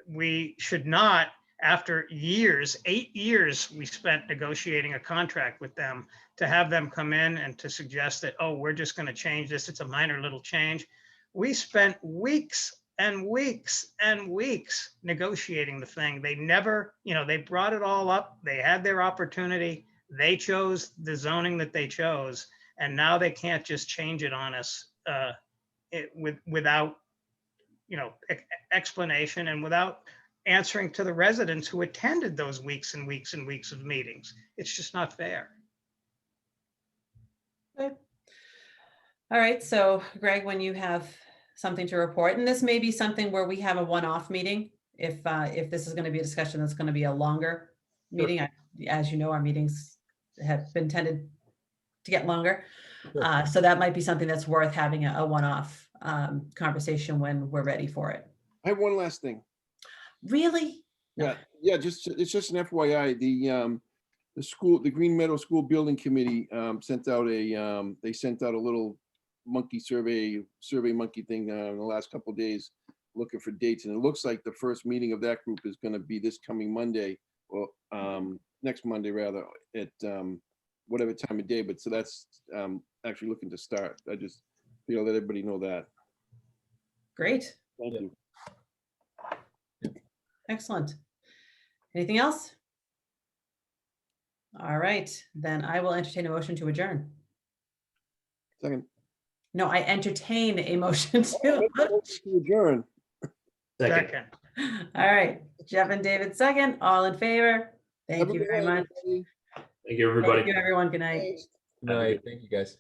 we should not, after years, 8 years we spent negotiating a contract with them, to have them come in and to suggest that, oh, we're just going to change this. It's a minor little change. We spent weeks and weeks and weeks negotiating the thing. They never, they brought it all up. They had their opportunity. They chose the zoning that they chose. And now they can't just change it on us without, explanation and without answering to the residents who attended those weeks and weeks and weeks of meetings. It's just not fair. Okay. All right, so Greg, when you have something to report, and this may be something where we have a one-off meeting, if this is going to be a discussion that's going to be a longer meeting. As you know, our meetings have been tended to get longer. So that might be something that's worth having a one-off conversation when we're ready for it. I have one last thing. Really? Yeah, it's just an FYI. The Green Meadow School Building Committee sent out a little monkey survey monkey thing in the last couple of days, looking for dates, and it looks like the first meeting of that group is going to be this coming Monday, or next Monday rather, at whatever time of day. But so that's actually looking to start. I just let everybody know that. Great. Thank you. Excellent. Anything else? All right, then I will entertain a motion to adjourn. Second. No, I entertain a motion to adjourn. Second. All right, Jeff and David second, all in favor. Thank you very much. Thank you, everybody. Thank you, everyone. Good night. Good night. Thank you, guys.